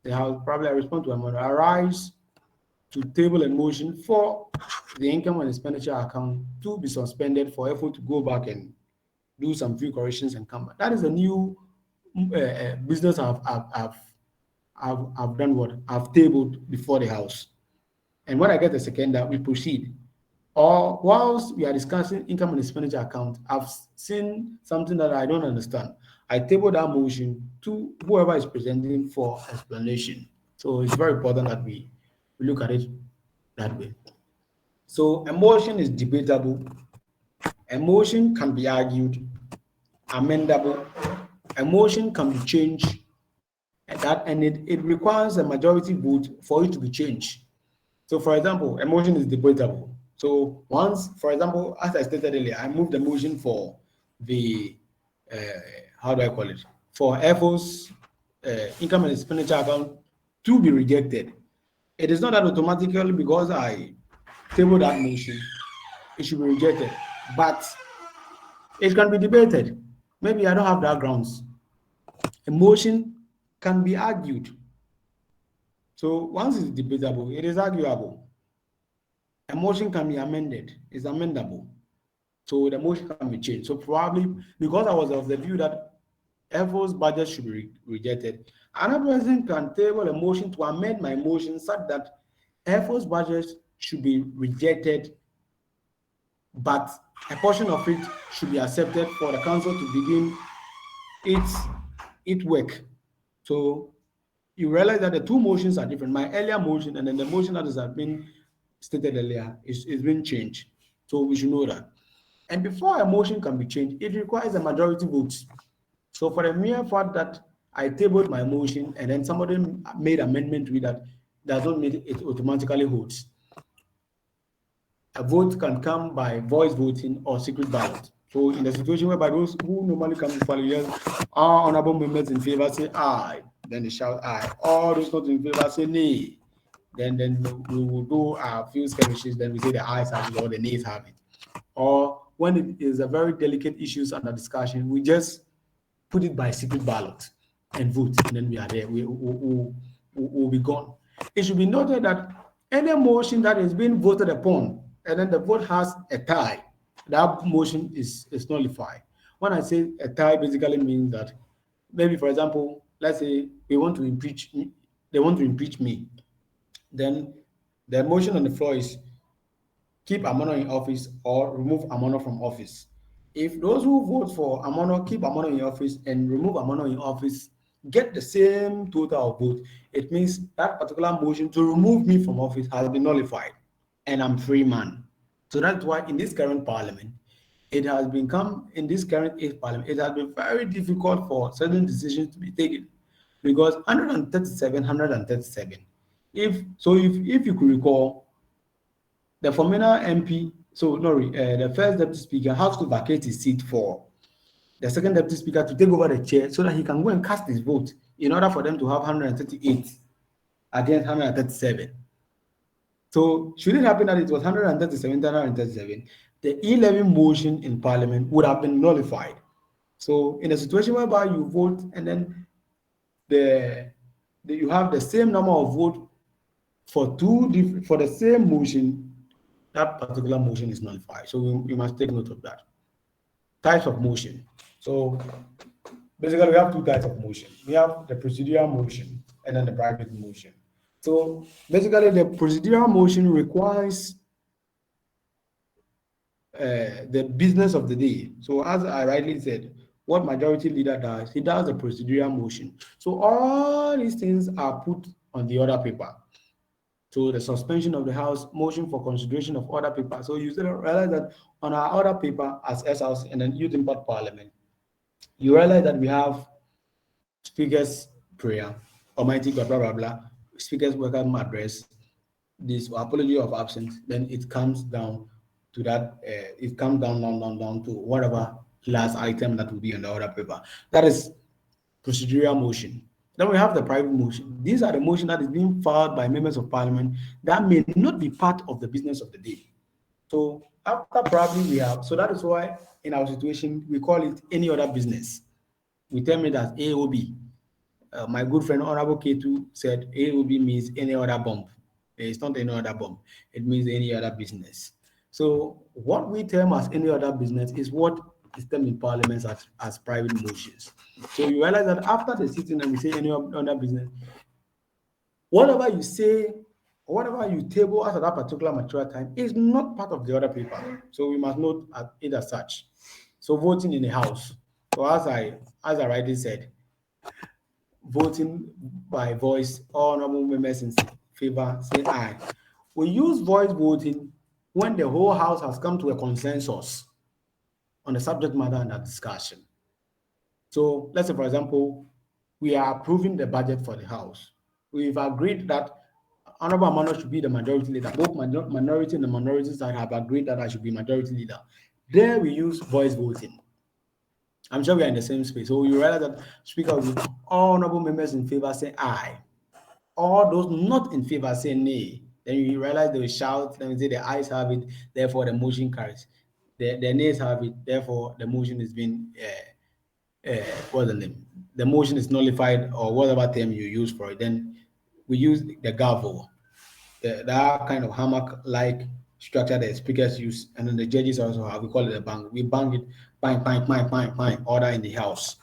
the House, probably I respond to a motion. I rise to table a motion for the income and expenditure account to be suspended for effort to go back and do some few corrections and come back. That is a new business I've done what I've tabled before the House. And when I get the second, that we proceed. Or whilst we are discussing income and expenditure account, I've seen something that I don't understand. I table that motion to whoever is presenting for explanation. So it's very important that we look at it that way. So a motion is debatable. A motion can be argued, amendable. A motion can be changed, and it requires a majority vote for it to be changed. So, for example, a motion is debatable. So, once, for example, as I stated earlier, I moved the motion for the uh, how do I call it, for FO's income and expenditure account to be rejected. It is not that automatically because I table that motion, it should be rejected, but it can be debated. Maybe I don't have that grounds. A motion can be argued. So once it's debatable, it is arguable. A motion can be amended, it's amendable. So the motion can be changed. So probably because I was of the view that FO's budget should be rejected, another person can table a motion to amend my motion such that FO's budget should be rejected, but a portion of it should be accepted for the council to begin its work. So you realize that the two motions are different. My earlier motion and then the motion that has been stated earlier is being changed. So we should know that. And before a motion can be changed, it requires a majority vote. So for the mere fact that I tabled my motion and then somebody made amendment to it, that does not mean it automatically holds. A vote can come by voice voting or secret ballot. So in the situation whereby those who normally come to yes, all honorable members in favor say aye, then they shout aye. All those not in favor say nay. Then we will do a few skirmishes, then we say the ayes have it or the nays have it. Or when it is a very delicate issues under discussion, we just put it by secret ballot and vote, and then we are there. We'll be gone. It should be noted that any motion that is being voted upon and then the vote has a tie, that motion is nullified. When I say a tie, basically means that maybe, for example, let's say they want to impeach me. Then the motion on the floor is keep Amono in office or remove Amono from office. If those who vote for Amono keep Amono in office and remove Amono in office get the same total of vote, it means that particular motion to remove me from office has been nullified and I'm free man. So that's why in this current parliament, it has become, in this current eighth parliament, it has been very difficult for certain decisions to be taken because 137. If you could recall, the former MP, the first deputy speaker has to vacate his seat for the second deputy speaker to take over the chair so that he can go and cast his vote in order for them to have 138 against 137. So should it happen that it was 137 to 137, the 11 motion in parliament would have been nullified. So in a situation whereby you vote and then you have the same number of votes for the same motion, that particular motion is nullified. So we must take note of that. Types of motion. So basically, we have two types of motion. We have the procedural motion and then the private motion. So basically, the procedural motion requires the business of the day. So as I rightly said, what majority leader does, he does the procedural motion. So all these things are put on the other paper. So the suspension of the House, motion for consideration of other paper. So you still realize that on our other paper as S House and then Youth Impact Parliament, you realize that we have Speaker's prayer, Almighty God, blah blah blah, Speaker's welcome address, this apology of absence, then it comes down to that, it comes down to whatever last item that will be on the other paper. That is procedural motion. Then we have the private motion. These are the motion that is being filed by members of parliament that may not be part of the business of the day. So after probably we have, so that is why in our situation we call it any other business. We term it as AOB. My good friend Honorable K2 said AOB means any other bump. It's not any other bump. It means any other business. So what we term as any other business is what is termed in parliament as private motions. So you realize that after the sitting and we say any other business, whatever you say, or whatever you table at that particular material time is not part of the other paper. So we must note it as such. So voting in the house. So as I rightly said, voting by voice, all honorable members in favor say aye. We use voice voting when the whole house has come to a consensus on the subject matter under discussion. So let's say, for example, we are approving the budget for the house. We've agreed that Honorable Amano should be the majority leader. Both minority and the minority side have agreed that I should be majority leader. There we use voice voting. I'm sure we are in the same space. So you realize that Speaker will all honorable members in favor say aye. All those not in favor say nay. Then you realize they will shout, then we say the ayes have it, therefore the motion carries. The nays have it, therefore the motion is being what's the name? The motion is nullified or whatever term you use for it. Then we use the gavel, that kind of hammock-like structure that speakers use, and then the judges also have. We call it a bang. We bang it, bang, bang, bang, bang, bang, order in the house.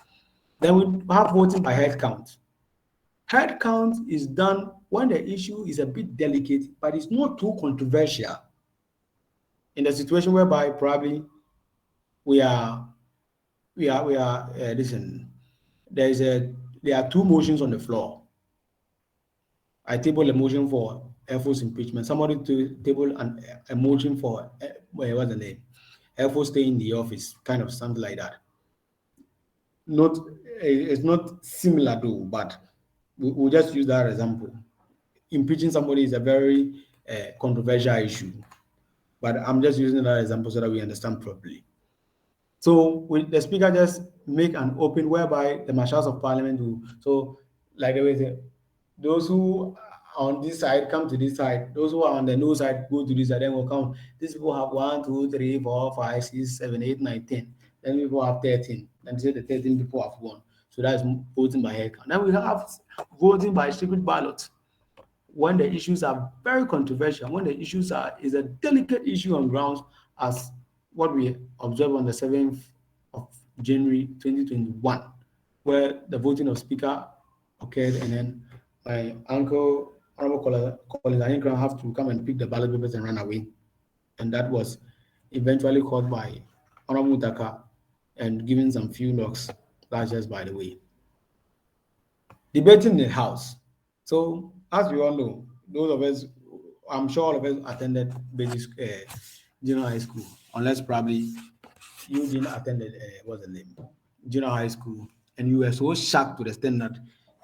Then we have voting by head count. Head count is done when the issue is a bit delicate, but it's not too controversial. In the situation whereby probably we are, listen, there is there are two motions on the floor. I table a motion for Airforce impeachment. Somebody to table a motion for what's the name? Airforce stay in the office, kind of something like that. Not it's not similar though, but we'll just use that example. Impeaching somebody is a very controversial issue, but I'm just using that example so that we understand properly. So the speaker just make an open whereby the marshals of parliament will, so like the way say, those who are on this side come to this side, those who are on the no side go to this side, then will count. These people have 1, 2, 3, 4, 5, 6, 7, 8, 9, 10. Then people have 13. Then say the 13 people have won. So that's voting by head count. Then we have voting by secret ballot when the issues are very controversial, when the issues is a delicate issue on grounds as what we observed on the 7th of January 2021, where the voting of speaker occurred, and then my uncle, Honorable Collins Ahinkran, have to come and pick the ballot papers and run away. And that was eventually caught by Honorable Mutaka and given some few knocks, just by the way. Debating in the House. So, as we all know, those of us, I'm sure all of us attended basic junior high school, unless probably you didn't attend what's the name, junior high school, and you were so shocked to the extent that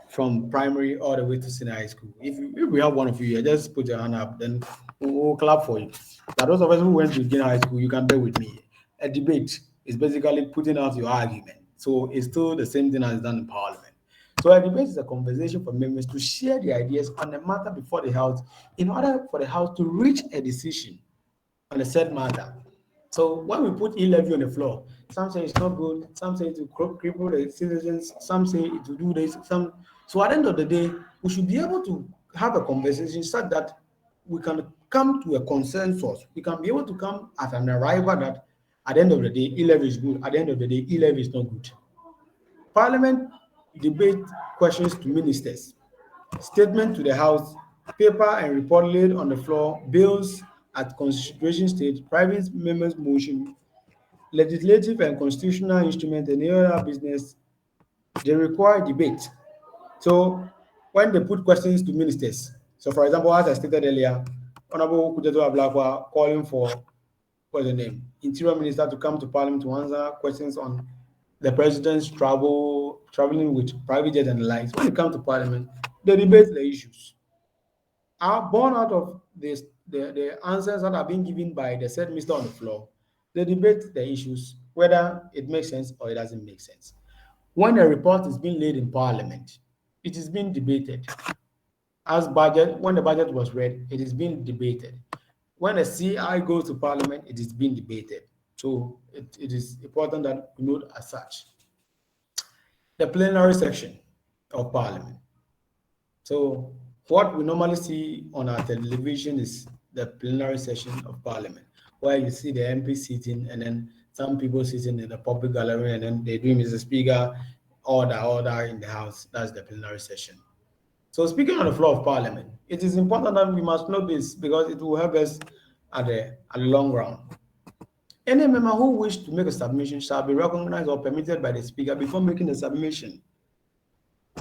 from primary all the way to senior high school. If we have one of you here, just put your hand up, then we'll clap for you. Now, those of us who went to junior high school, you can bear with me. A debate is basically putting out your argument. So it's still the same thing as done in parliament. So a debate is a conversation for members to share their ideas on the matter before the House in order for the House to reach a decision on a said matter. So when we put e-levy on the floor, some say it's not good, some say it will cripple the citizens, some say it will do this, some. So at the end of the day, we should be able to have a conversation such that we can come to a consensus. We can be able to come at an arrival that at the end of the day, e-levy is good. At the end of the day, e-levy is not good. Parliament debate questions to ministers, statement to the House, paper and report laid on the floor, bills at consideration stage, private members' motion, legislative and constitutional instrument, and any other business, they require debate. So when they put questions to ministers, So, for example, as I stated earlier, Honorable Kujato Ablakwa calling for what's the name? Interior Minister to come to Parliament to answer questions on the president's traveling with private jet and the likes. When it comes to Parliament, they debate the issues. Are born out of this the answers that are being given by the said minister on the floor. They debate the issues, whether it makes sense or it doesn't make sense. When a report is being laid in Parliament, it is being debated. When the budget was read, it is being debated. When a CI goes to Parliament, it is being debated. So it is important that we note as such. The plenary section of Parliament. So what we normally see on our television is the plenary session of Parliament, where you see the MP sitting and then some people sitting in the public gallery and then they do Mr. Speaker, order in the House. That's the plenary session. So speaking on the floor of Parliament, it is important that we must know this because it will help us at the long run. Any member who wishes to make a submission shall be recognized or permitted by the Speaker before making the submission.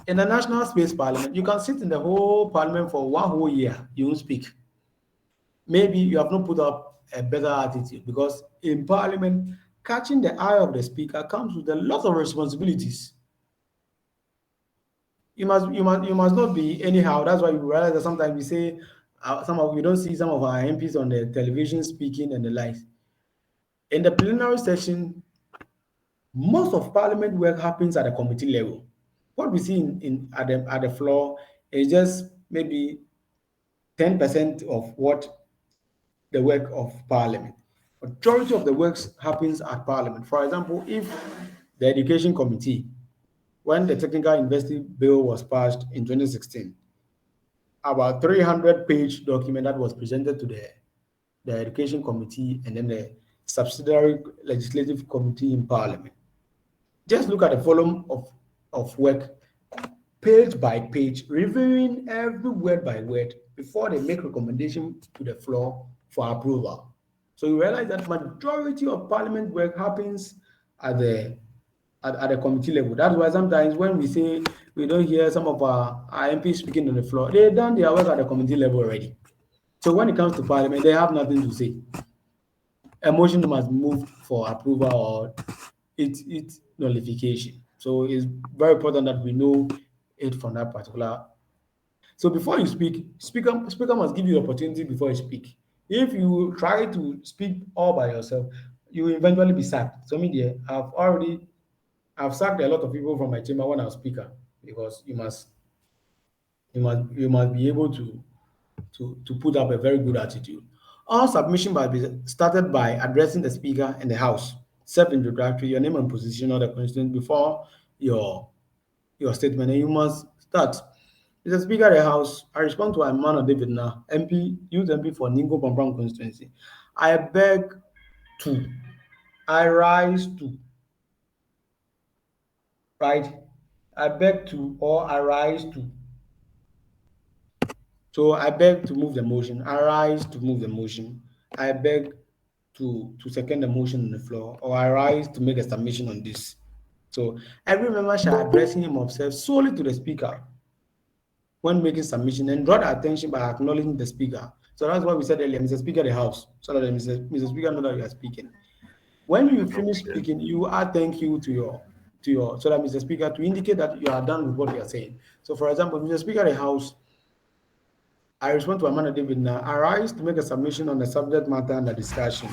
In the National Space Parliament, you can sit in the whole Parliament for one whole year, you won't speak. Maybe you have not put up a better attitude because in Parliament, catching the eye of the Speaker comes with a lot of responsibilities. You must not be anyhow. That's why you realize that sometimes we say we don't see some of our MPs on the television speaking and the likes. In the plenary session, most of Parliament work happens at the committee level. What we see at the floor is just maybe 10% of what the work of Parliament. Majority of the works happens at Parliament. For example, if the Education Committee, when the Technical University Bill was passed in 2016, about 300-page document that was presented to the Education Committee and then the subsidiary legislative committee in Parliament. Just look at the volume of work, page by page, reviewing every word by word before they make recommendation to the floor for approval. So you realize that majority of Parliament work happens at the committee level. That's why sometimes when we say we don't hear some of our MPs speaking on the floor, they've done their work at the committee level already. So when it comes to Parliament, they have nothing to say. A motion must move for approval or its nullification. So it's very important that we know it from that particular. So before you speak, speaker must give you the opportunity before you speak. If you try to speak all by yourself, you will eventually be sacked. So me there, I've sacked a lot of people from my chamber when I was speaker because you must be able to put up a very good attitude. All submission must be started by addressing the speaker and the house. Self-introductory, your name and position or the constituent before your statement, and you must start. Mr. Speaker of the House, I respond to Amano David now, MP, Youth MP for Ningo Pampang constituency. I beg to, I rise to, right? I beg to or I rise to. So I beg to move the motion. I rise to move the motion. I beg to second the motion on the floor, or I rise to make a submission on this. So every member shall address him himself solely to the speaker when making submission and draw the attention by acknowledging the speaker. So that's why we said earlier, Mr. Speaker of the House, so that Mr. Speaker know that you are speaking. When you finish speaking, you add thank you to your so that Mr. Speaker to indicate that you are done with what you are saying. So for example, Mr. Speaker of the House, I respond to Amanda David now. I rise to make a submission on the subject matter under discussion.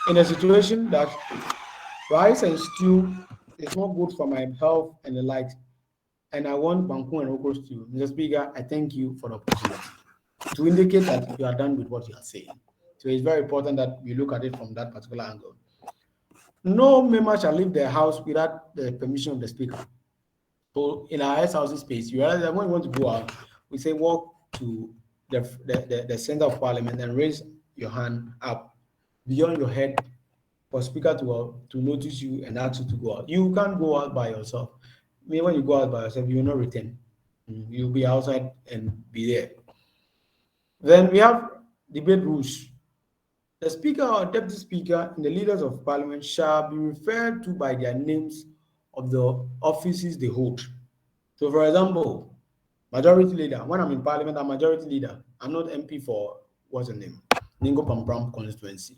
In a situation that rice and stew is not good for my health and the like, and I want banku and okra stew, Mr. Speaker, I thank you for the opportunity to indicate that you are done with what you are saying. So it's very important that we look at it from that particular angle. No member shall leave the house without the permission of the speaker. So in our housing space, you realize that when you want to go out, we say walk to the center of Parliament and raise your hand up beyond your head for speaker to notice you and ask you to go out. You can't go out by yourself. I mean, when you go out by yourself, you will not return. You'll be outside and be there. Then we have debate rules. The speaker or deputy speaker and the leaders of parliament shall be referred to by their names of the offices they hold. So, for example, Majority leader. When I'm in parliament, I'm majority leader. I'm not MP for what's the name? Ningo Pampram constituency.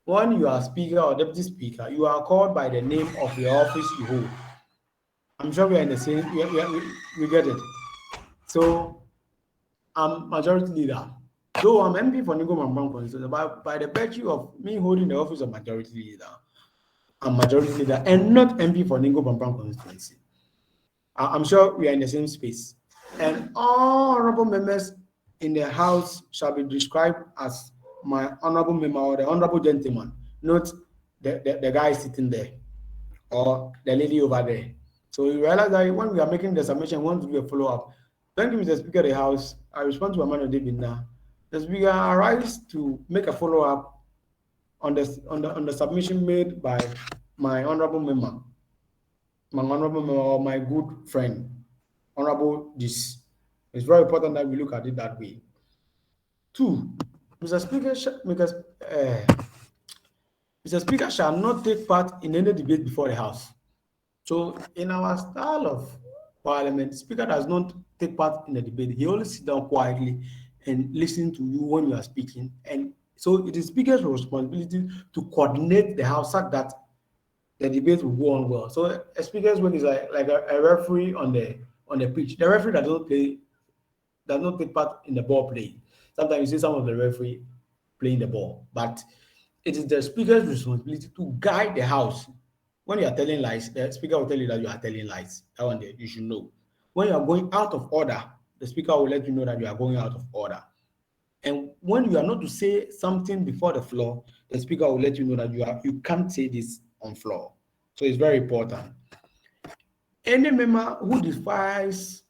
When you are speaker or deputy speaker, you are called by the name of the office you hold. I'm sure we are in the same, we get it. So I'm majority leader. Though I'm MP for Ningo Pampram constituency, but by the virtue of me holding the office of majority leader, I'm majority leader and not MP for Ningo Pampram constituency. I'm sure we are in the same space. And all honorable members in the House shall be described as my honorable member or the honorable gentleman, not the guy sitting there or the lady over there. So you realize that when we are making the submission, we want to do a follow up. Thank you, Mr. Speaker of the House. I respond to Amanda David now. The Speaker arrives to make a follow up on the submission made by my honorable member, or my good friend, Honorable this. It's very important that we look at it that way. Two, Mr. Speaker, Mr. Speaker shall not take part in any debate before the House. So, in our style of parliament, the Speaker does not take part in the debate. He only sits down quietly and listen to you when you are speaking. And so, it is Speaker's responsibility to coordinate the House so that the debate will go on well. So, a Speaker's work is like a referee on the pitch. The referee does not take part in the ball play. Sometimes you see some of the referee playing the ball, but it is the speaker's responsibility to guide the house. When you are telling lies, the speaker will tell you that you are telling lies. That one you should know. When you are going out of order, the speaker will let you know that you are going out of order. And when you are not to say something before the floor, the speaker will let you know that you can't say this on floor. So it's very important. Any member who defies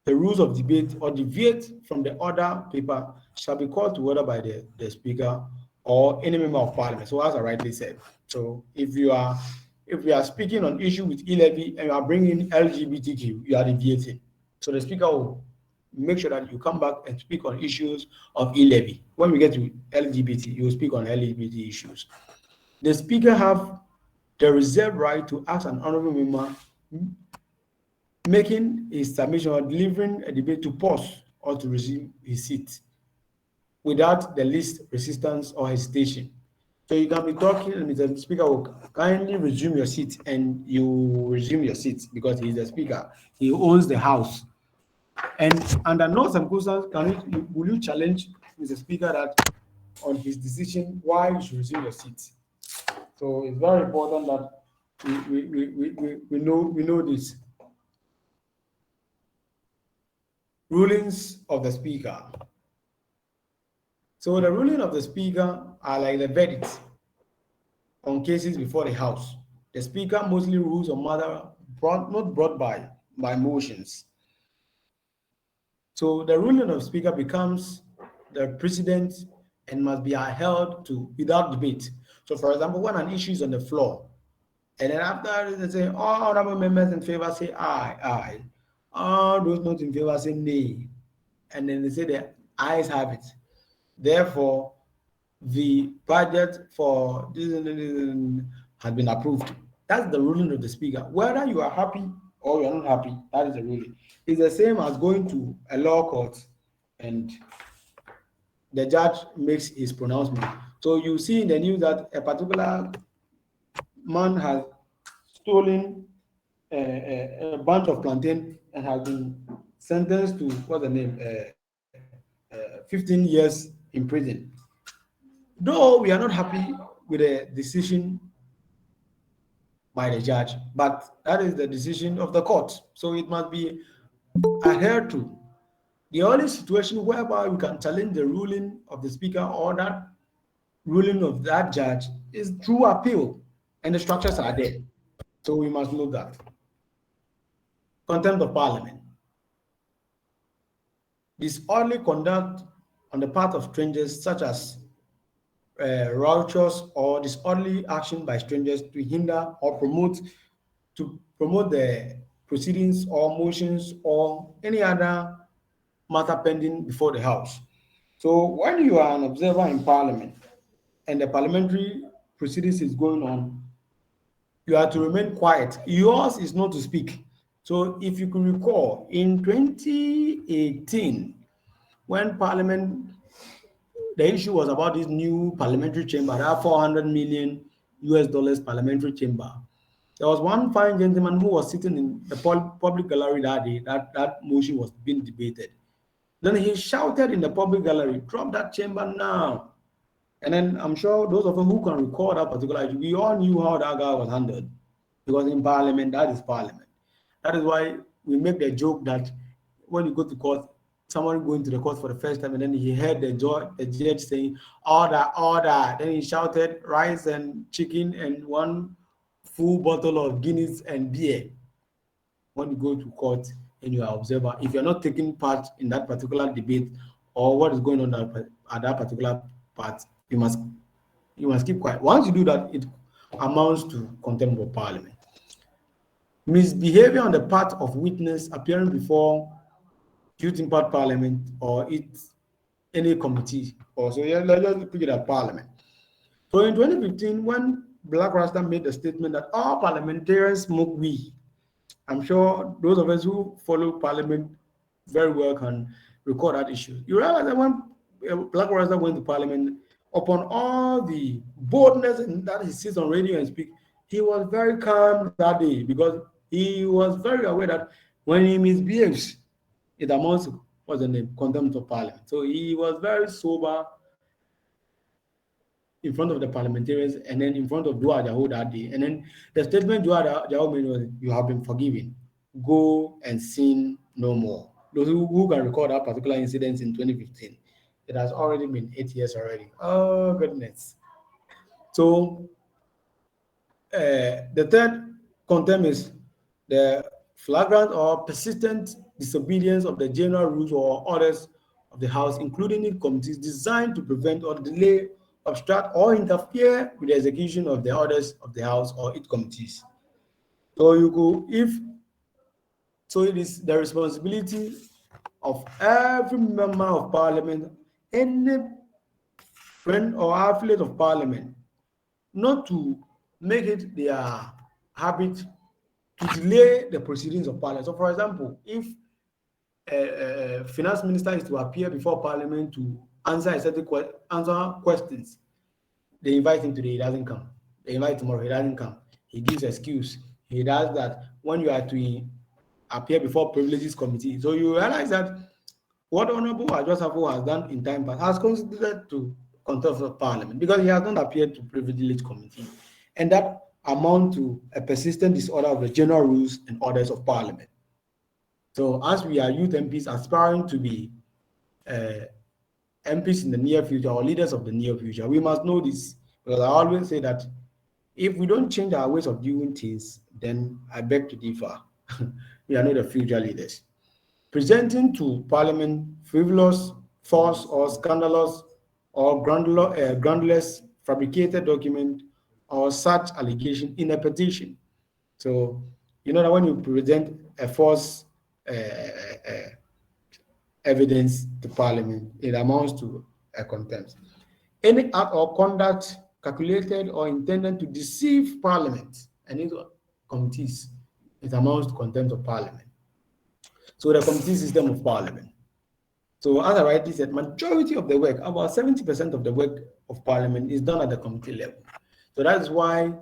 the rules of debate or deviate from the order paper shall be called to order by the speaker or any member of parliament. So as I rightly said, so if you are speaking on issue with e-levy and you are bringing LGBTQ, you are deviating. So the speaker will make sure that you come back and speak on issues of e-levy. When we get to LGBT, you will speak on LGBT issues. The speaker have the reserved right to ask an honorable member making a submission or delivering a debate to pause or to resume his seat without the least resistance or hesitation. So you can be talking and the speaker will kindly resume your seat and you resume your seat because he is the speaker. He owns the house. And under no circumstances will you challenge Mr. Speaker that on his decision why you should resume your seat. So it's very important that we know this. Rulings of the speaker. So the ruling of the speaker are like the verdict on cases before the house. The speaker mostly rules on matters not brought by motions. So the ruling of the speaker becomes the precedent and must be held to without debate. So for example, when an issue is on the floor, and then after they say all honorable members in favor say aye. All those not in favor say nay. And then they say the ayes have it. Therefore, the budget for this has been approved. That's the ruling of the speaker. Whether you are happy or you are not happy, that is the ruling. It's the same as going to a law court and the judge makes his pronouncement. So you see in the news that a particular man has stolen a bunch of plantain and has been sentenced to what's the name, 15 years in prison. Though we are not happy with the decision by the judge, but that is the decision of the court, so it must be adhered to. The only situation whereby we can challenge the ruling of the speaker or that ruling of that judge is through appeal, and the structures are there. So we must know that. Contempt of parliament. Disorderly conduct on the part of strangers, such as raucous or disorderly action by strangers to hinder or promote the proceedings or motions or any other matter pending before the house. So when you are an observer in parliament and the parliamentary proceedings is going on, you have to remain quiet. Yours is not to speak. So if you could recall, in 2018, when Parliament, the issue was about this new parliamentary chamber, that 400 million US dollars parliamentary chamber. There was one fine gentleman who was sitting in the public gallery that day, that motion was being debated. Then he shouted in the public gallery, drop that chamber now. And then I'm sure those of us who can recall that particular issue, we all knew how that guy was handled. Because in parliament, that is parliament. That is why we make the joke that when you go to court, someone going to the court for the first time, and then he heard the judge saying, order, order. Then he shouted rice and chicken and one full bottle of Guinness and beer. When you go to court and you are observer, if you're not taking part in that particular debate or what is going on at that particular part, you must keep quiet. Once you do that, it amounts to contempt of parliament. Misbehavior on the part of witness appearing before Youth Impact Parliament or any committee. Also, yeah, let's just pick it at Parliament. So in 2015, when Black Rasta made the statement that all parliamentarians smoke weed, I'm sure those of us who follow Parliament very well can record that issue. You realize that when Black Rasta went to Parliament, upon all the boldness that he sits on radio and speak, he was very calm that day because he was very aware that when he misbehaves, it amounts to what's the name? Contempt of Parliament. So he was very sober in front of the parliamentarians and then in front of Dua Jaho that day. And then the statement Dua Jaho made was, you have been forgiven. Go and sin no more. Those who can recall that particular incident in 2015, it has already been 8 years already. Oh, goodness. So the third contempt is the flagrant or persistent disobedience of the general rules or orders of the House, including in committees designed to prevent or delay, obstruct, or interfere with the execution of the orders of the House or its committees. So it is the responsibility of every member of Parliament, any friend or affiliate of Parliament, not to make it their habit to delay the proceedings of Parliament. So, for example, if a finance minister is to appear before Parliament to answer questions, they invite him today, he doesn't come. They invite tomorrow, he doesn't come. He gives excuse. He does that when you are to appear before privileges committee. So you realize that what Honorable Ajosafo has done in time past has constituted to contempt of Parliament because he has not appeared to privilege committee, and that amount to a persistent disorder of the general rules and orders of Parliament. So as we are youth MPs aspiring to be MPs in the near future or leaders of the near future, we must know this because I always say that if we don't change our ways of doing things, then I beg to differ. We are not the future leaders. Presenting to Parliament frivolous, false, or scandalous, or groundless fabricated document or such allegation in a petition. So, you know that when you present a false evidence to Parliament, it amounts to a contempt. Any act or conduct calculated or intended to deceive Parliament and its committees, it amounts to contempt of Parliament. So the committee system of Parliament. So as I rightly said, majority of the work, about 70% of the work of Parliament is done at the committee level. So that's why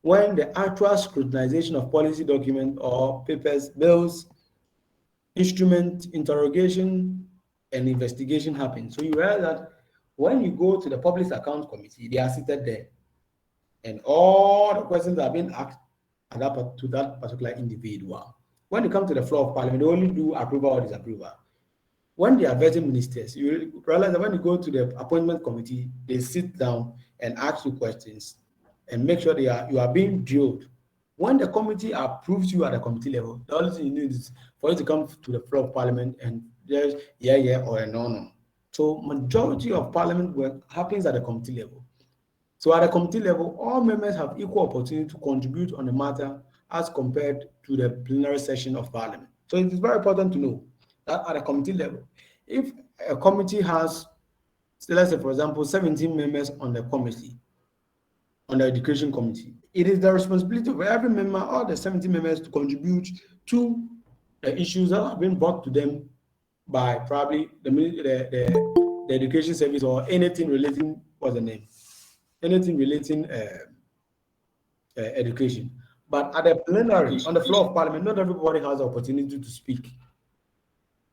when the actual scrutinization of policy documents or papers, bills, instrument, interrogation, and investigation happens. So you realize that when you go to the Public Accounts Committee, they are seated there. And all the questions are being asked to that particular individual. When you come to the floor of Parliament, they only do approval or disapproval. When they are vetting ministers, you realize that when you go to the appointment committee, they sit down and ask you questions and make sure you are being drilled. When the committee approves you at the committee level, the only thing you need is for you to come to the floor of Parliament and just yeah or a no. So majority of Parliament work happens at the committee level. So at the committee level, all members have equal opportunity to contribute on the matter as compared to the plenary session of Parliament. So it is very important to know that at a committee level, if a committee has, let's say for example, 17 members on the committee, on the education committee, it is the responsibility of every member, all the 17 members, to contribute to issues that have been brought to them by probably the education service or anything relating, what's the name? Anything relating education. But at the plenary, on the floor of parliament, not everybody has the opportunity to speak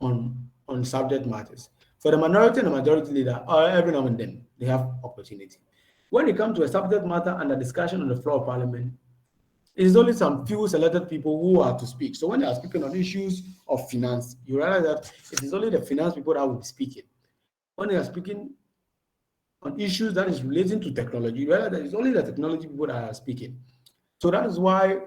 on subject matters. For the minority and the majority leader, every now and then they have opportunity. When it comes to a subject matter and a discussion on the floor of parliament, it is only some few selected people who are to speak. So when they are speaking on issues of finance, you realize that it is only the finance people that will be speaking. When they are speaking on issues that is relating to technology, you realize that it's only the technology people that are speaking. So that is why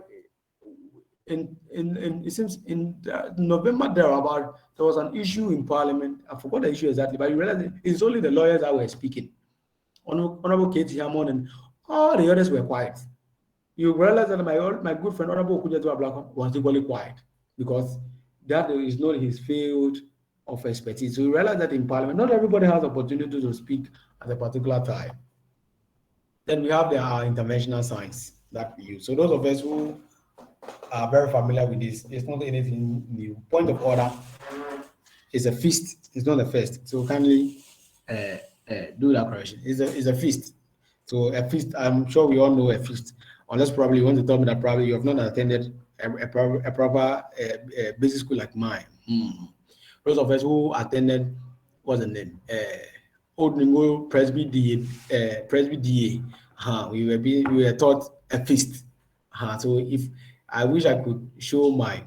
it seems in November thereabout, there was an issue in Parliament. I forgot the issue exactly, but you realize it's only the lawyers that were speaking. Honorable Katie Hammond and all the others were quiet. You realize that my good friend Honorable Okujetu Ablakwa was equally quiet because that is not his field of expertise. So you realize that in Parliament, not everybody has opportunity to speak at a particular time. Then we have the interventional science that we use. So those of us who are very familiar with this, it's not anything new. Point of order is a feast, it's not a first. So kindly do that correction. It's a feast. So a feast, I'm sure we all know a feast, unless probably you want to tell me that probably you have not attended a proper basic school like mine. Those of us who attended, what's the name? Old Ningo Presby DA. We were taught a feast. So if I wish I could show my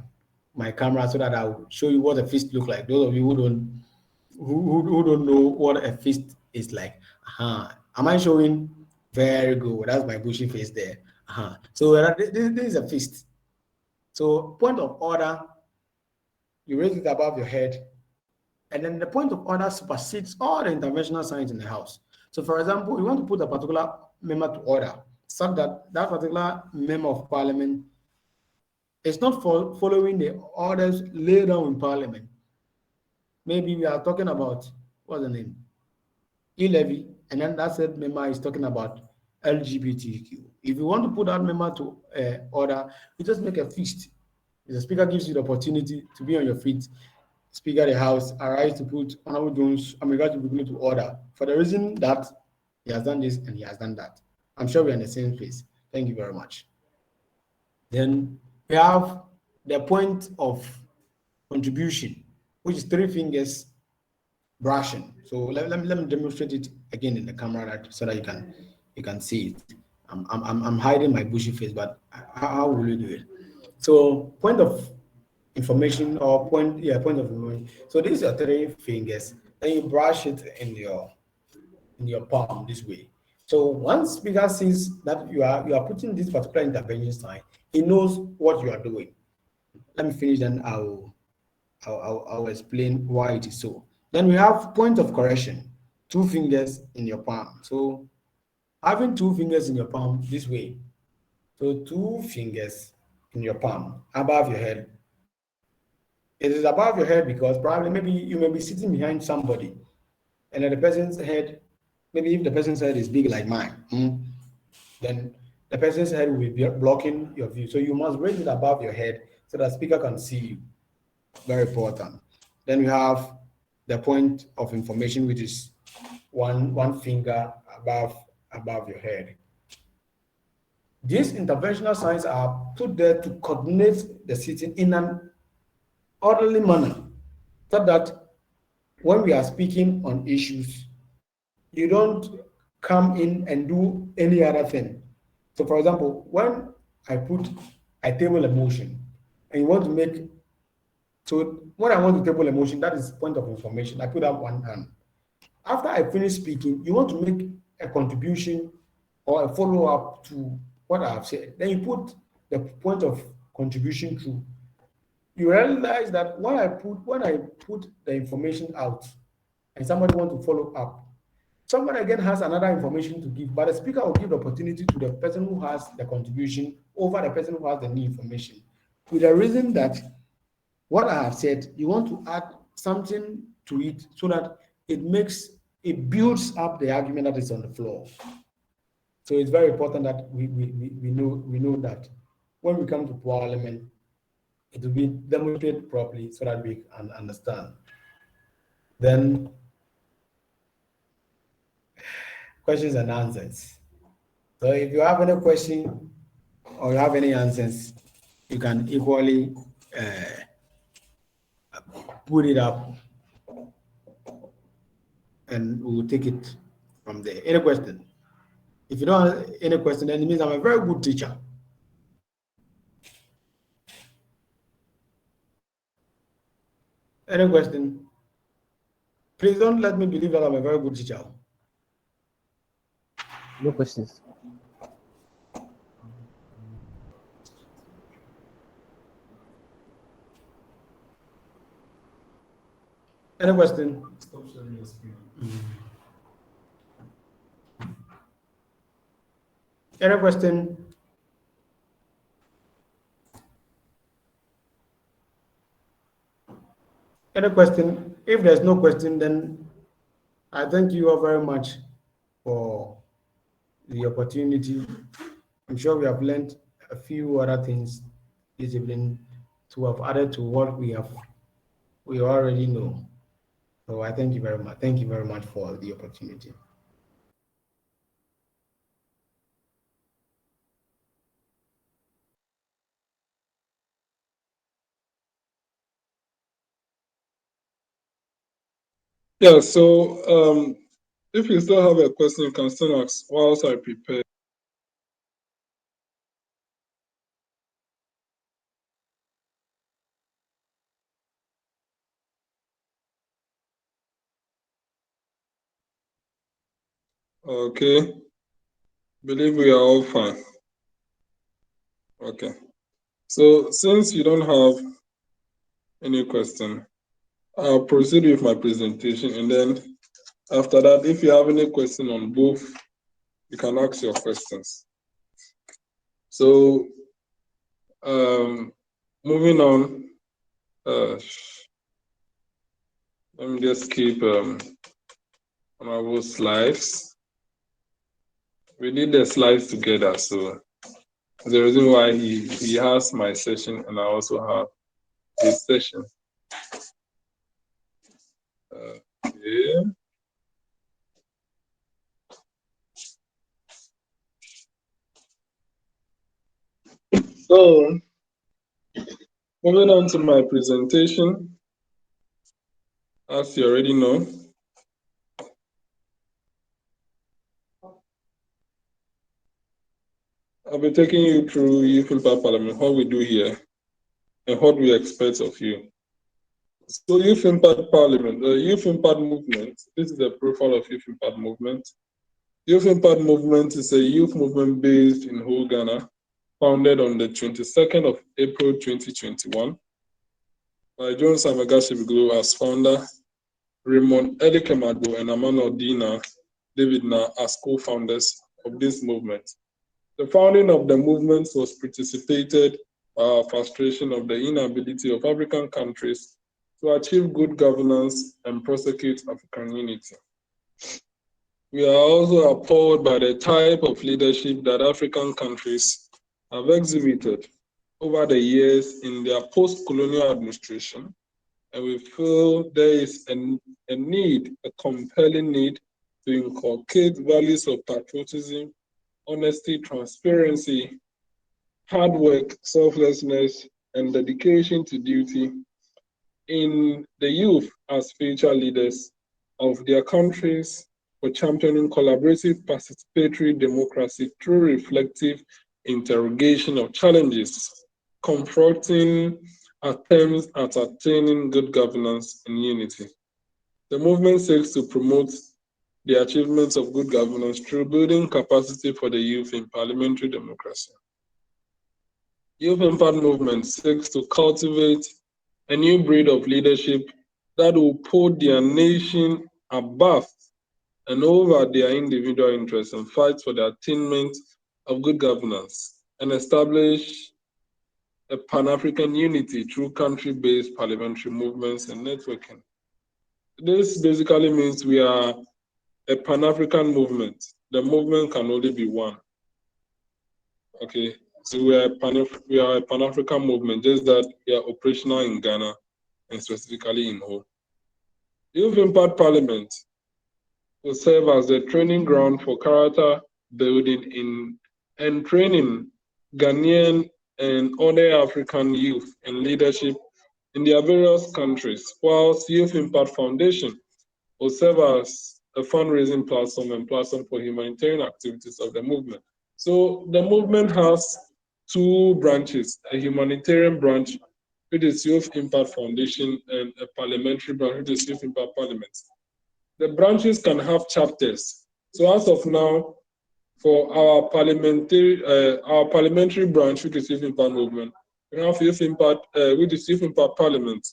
camera so that I would show you what a feast look like. Those of you who don't know what a feast is like. Am I showing? Very good. That's my bushy face there. So this is a feast. So point of order, you raise it above your head, and then the point of order supersedes all the interventional signs in the house. So for example, you want to put a particular member to order, so that that particular member of parliament is not following the orders laid down in parliament. Maybe we are talking about, what's the name? E-levy, and then that said member is talking about LGBTQ. If you want to put that member to order, you just make a feast. If the speaker gives you the opportunity to be on your feet, Speaker of the House, arise to put Honorable Jones America to be to order for the reason that he has done this and he has done that. I'm sure we're in the same place. Thank you very much. Then we have the point of contribution, which is 3 fingers brushing. So let me demonstrate it again in the camera so that you can see it. I'm hiding my bushy face, but how will you do it? So point of information or point of information. So these are 3 fingers, and you brush it in your palm this way. So once speaker sees that you are putting this particular intervention sign, he knows what you are doing. Let me finish, then I'll explain why it is so. Then we have point of correction, 2 fingers in your palm. So having 2 fingers in your palm this way, so 2 fingers in your palm above your head. It is above your head because probably maybe you may be sitting behind somebody, and then the person's head, maybe if the person's head is big like mine, then the person's head will be blocking your view. So you must raise it above your head so that speaker can see you. Very important. Then we have the point of information, which is one finger above your head. These interventional signs are put there to coordinate the sitting in an orderly manner, so that when we are speaking on issues, you don't come in and do any other thing. So for example, when I table a motion and you want to make, so when I want to table a motion, that is point of information. I put up one hand. After I finish speaking, you want to make a contribution or a follow-up to what I have said. Then you put the point of contribution through. You realize that when I put the information out and somebody wants to follow up, somebody again has another information to give, but the speaker will give the opportunity to the person who has the contribution over the person who has the new information, with the reason that what I have said, you want to add something to it so that it builds up the argument that is on the floor. So it's very important that we know that when we come to parliament, it will be demonstrated properly so that we can understand. Then questions and answers. So if you have any question or you have any answers, you can equally put it up and we will take it from there. Any question? If you don't have any question, then it means I'm a very good teacher. Any question? Please don't let me believe that I'm a very good teacher. No questions. Any question? Stop sharing your screen. Any question? Any question? If there's no question, then I thank you all very much for the opportunity. I'm sure we have learned a few other things this evening to have added to what we already know. So I thank you very much. Thank you very much for the opportunity. Yeah, so if you still have a question, you can still ask whilst I prepare. Okay, believe we are all fine. Okay, so since you don't have any question, I'll proceed with my presentation, and then after that, if you have any question on both, you can ask your questions. So moving on, let me just keep on our slides. We did the slides together, so the reason why he has my session and I also have his session. Okay. So moving on to my presentation, as you already know, I'll be taking you through Youth Impact Parliament, what we do here, and what we expect of you. So Youth Impact Parliament, the Youth Impact Movement, this is the profile of Youth Impact Movement. Youth Impact Movement is a youth movement based in whole Ghana, founded on the 22nd of April 2021 by John Samagashibiglo as founder, Raymond Edikemado and Amano Dina David Na as co-founders of this movement. The founding of the movement was precipitated by our frustration of the inability of African countries to achieve good governance and prosecute African unity. We are also appalled by the type of leadership that African countries have exhibited over the years in their post-colonial administration, and we feel there is a need, a compelling need, to inculcate values of patriotism, honesty, transparency, hard work, selflessness, and dedication to duty in the youth as future leaders of their countries, for championing collaborative participatory democracy through reflective interrogation of challenges, confronting attempts at attaining good governance and unity. The movement seeks to promote the achievements of good governance through building capacity for the youth in parliamentary democracy. Youth Impact Movement seeks to cultivate a new breed of leadership that will put their nation above and over their individual interests and fight for the attainment of good governance and establish a Pan-African unity through country-based parliamentary movements and networking. This basically means we are a Pan-African movement. The movement can only be one. Okay, So we are a Pan-African movement, just that we are operational in Ghana and specifically in Ho. Youth Impact Parliament will serve as the training ground for character building and training Ghanaian and other African youth in leadership in their various countries, whilst Youth Impact Foundation will serve as a fundraising platform and platform for humanitarian activities of the movement. So the movement has two branches, a humanitarian branch, which is Youth Impact Foundation, and a parliamentary branch, which is Youth Impact Parliament. The branches can have chapters. So as of now, for our parliamentary branch, which is Youth Impact Movement, we have Youth Impact, which is Youth Impact Parliament.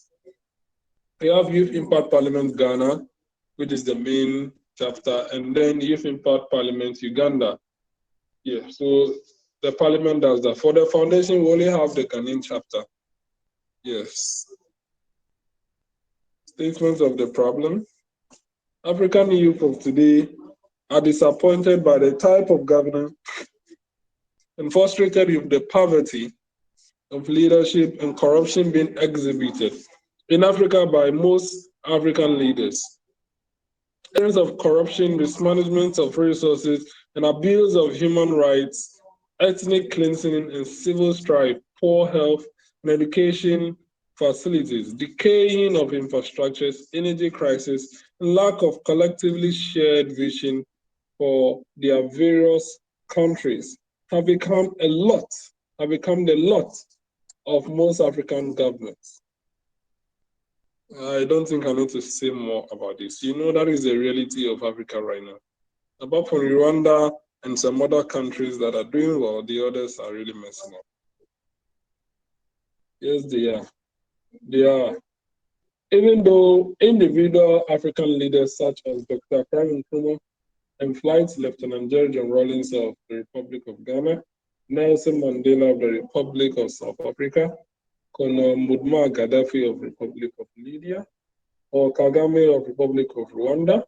We have Youth Impact Parliament Ghana, which is the main chapter, and then Youth Impact Parliament Uganda. Yeah, so the parliament does that. For the foundation, we only have the Ghanaian chapter. Yes. Statements of the problem. African youth of today are disappointed by the type of governance and frustrated with the poverty of leadership and corruption being exhibited in Africa by most African leaders. Areas of corruption, mismanagement of resources, and abuse of human rights, ethnic cleansing and civil strife, poor health and education facilities, decaying of infrastructures, energy crisis, and lack of collectively shared vision for their various countries have become the lot of most African governments. I don't think I need to say more about this. You know, that is the reality of Africa right now. Apart from Rwanda and some other countries that are doing well, the others are really messing up. Yes, they are. They are. Even though individual African leaders such as Dr. Kwame Nkrumah and Flight Lieutenant General Rawlings of the Republic of Ghana, Nelson Mandela of the Republic of South Africa, Colonel Muammar Gaddafi of Republic of Libya, or Kagame of Republic of Rwanda,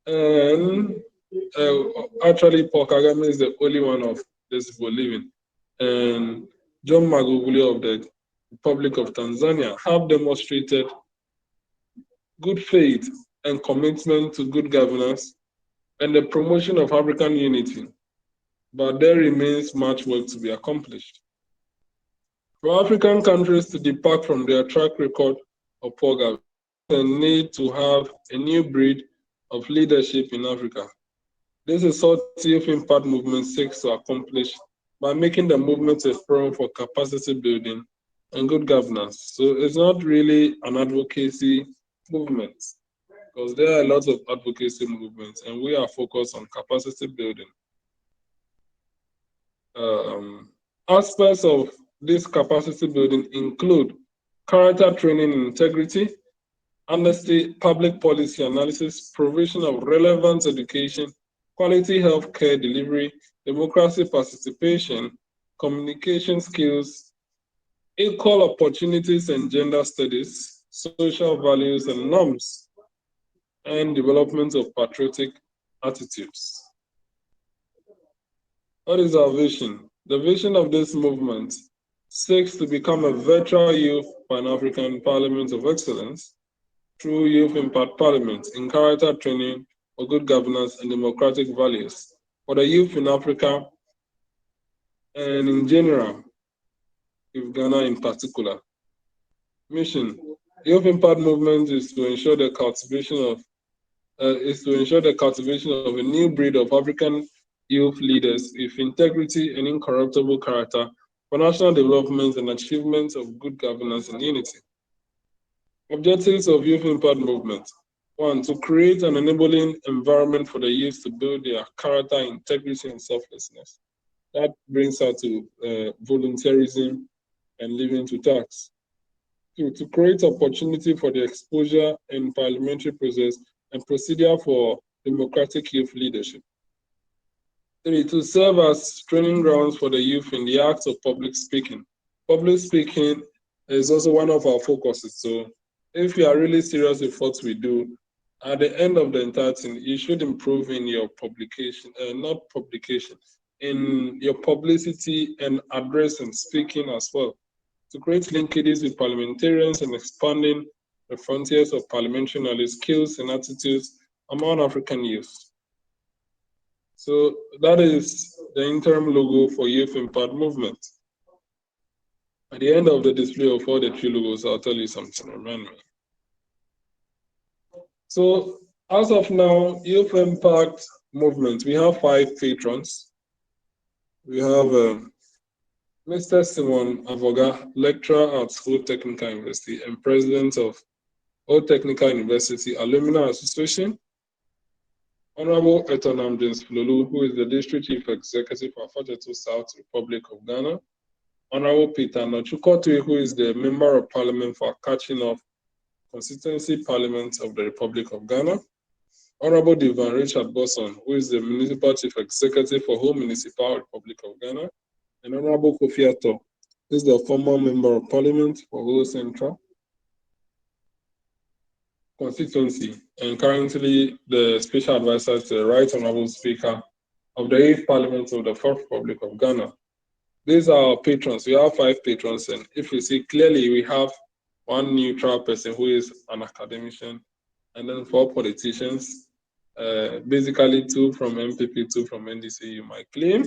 and actually Paul Kagame is the only one of these people living, and John Magufuli of the Republic of Tanzania have demonstrated good faith and commitment to good governance and the promotion of African unity, but there remains much work to be accomplished. For African countries to depart from their track record of poor governance, they need to have a new breed of leadership in Africa. This is what Youth Impact Movement seeks to accomplish by making the movement a forum for capacity building and good governance. So it's not really an advocacy movement, because there are a lot of advocacy movements, and we are focused on capacity building. Aspects of this capacity building include character training and integrity, honesty, public policy analysis, provision of relevant education, quality healthcare delivery, democracy participation, communication skills, equal opportunities and gender studies, social values and norms, and development of patriotic attitudes. What is our vision? The vision of this movement seeks to become a virtual youth Pan-African Parliament of Excellence through Youth Impact Parliament in character training for good governance and democratic values for the youth in Africa and in general, with Ghana in particular. Mission: Youth Impact Movement is to ensure the cultivation of a new breed of African youth leaders with integrity and incorruptible character for national development and achievement of good governance and unity. Objectives of Youth Impact Movement: 1, to create an enabling environment for the youth to build their character, integrity, and selflessness. That brings us to volunteerism and living to task. 2, to create opportunity for the exposure and parliamentary process and procedure for democratic youth leadership. 3, to serve as training grounds for the youth in the act of public speaking. Public speaking is also one of our focuses. So if you are really serious with what we do, at the end of the entire thing, you should improve in your publication, in your publicity and address and speaking as well, to create linkages with parliamentarians and expanding the frontiers of parliamentary knowledge, skills, and attitudes among African youth. So that is the interim logo for Youth Impact Movement. At the end of the display of all the 3 logos, I'll tell you something, remind me. So as of now, Youth Impact Movement, we have 5 patrons. We have Mr. Simon Avoga, lecturer at Old Technical University and president of Old Technical University Alumni Association. Honorable Etonam James Flolu, who is the district chief executive of Afajeto South Republic of Ghana. Honorable Peter Nochukotwe, who is the member of parliament for Catching of Constituency Parliament of the Republic of Ghana. Honorable Divan Richard Bosson, who is the municipal chief executive for Home Municipal Republic of Ghana. And Honorable Kofi Ato, who is the former member of parliament for Ho Central Constituency and currently the special advisor to the Right Honorable Speaker of the 8th Parliament of the 4th Republic of Ghana. These are our patrons. We have 5 patrons, and if you see clearly, we have 1 neutral person who is an academician, and then 4 politicians, basically 2 from MPP, 2 from NDC, you might claim,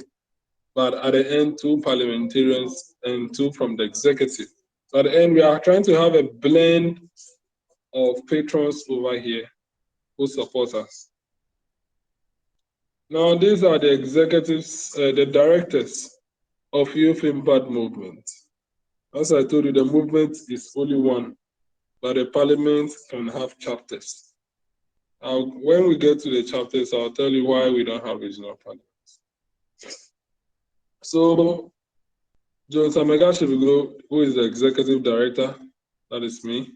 but at the end, 2 parliamentarians and 2 from the executive. So at the end, we are trying to have a blend of patrons over here who support us. Now, these are the executives, the directors of Youth Impact Movement. As I told you, the movement is only one, but the parliament can have chapters. When we get to the chapters, I'll tell you why we don't have regional parliaments. So, John Samega Shivigo, who is the executive director, that is me.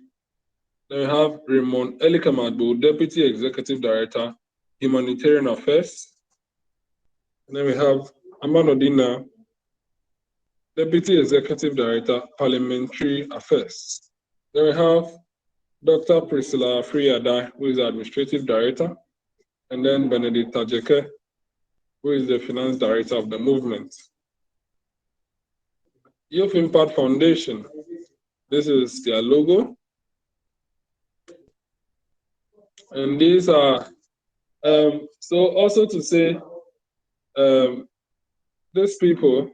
Then we have Raymond Elikamadbo, Deputy Executive Director, Humanitarian Affairs. And then we have Aman Odina, Deputy Executive Director, Parliamentary Affairs. Then we have Dr. Priscilla Friada, who is the Administrative Director. And then Benedict Tajeke, who is the Finance Director of the movement. Youth Impact Foundation, this is their logo. And these are, so also to say, these people,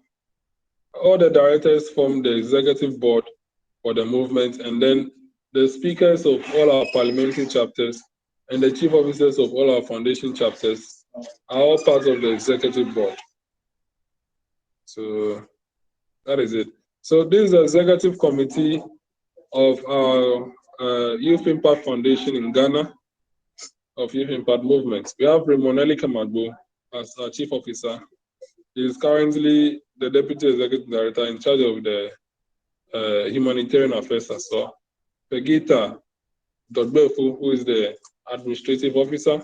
all the directors form the executive board for the movement, and then the speakers of all our parliamentary chapters and the chief officers of all our foundation chapters are all part of the executive board. So that is it. So this is the executive committee of our Youth Impact Foundation in Ghana, of Youth Impact Movement. We have Ramonelli Kamadbo as our chief officer. He is currently the deputy executive director in charge of the humanitarian affairs as well. Pegita Dodbefu, who is the administrative officer.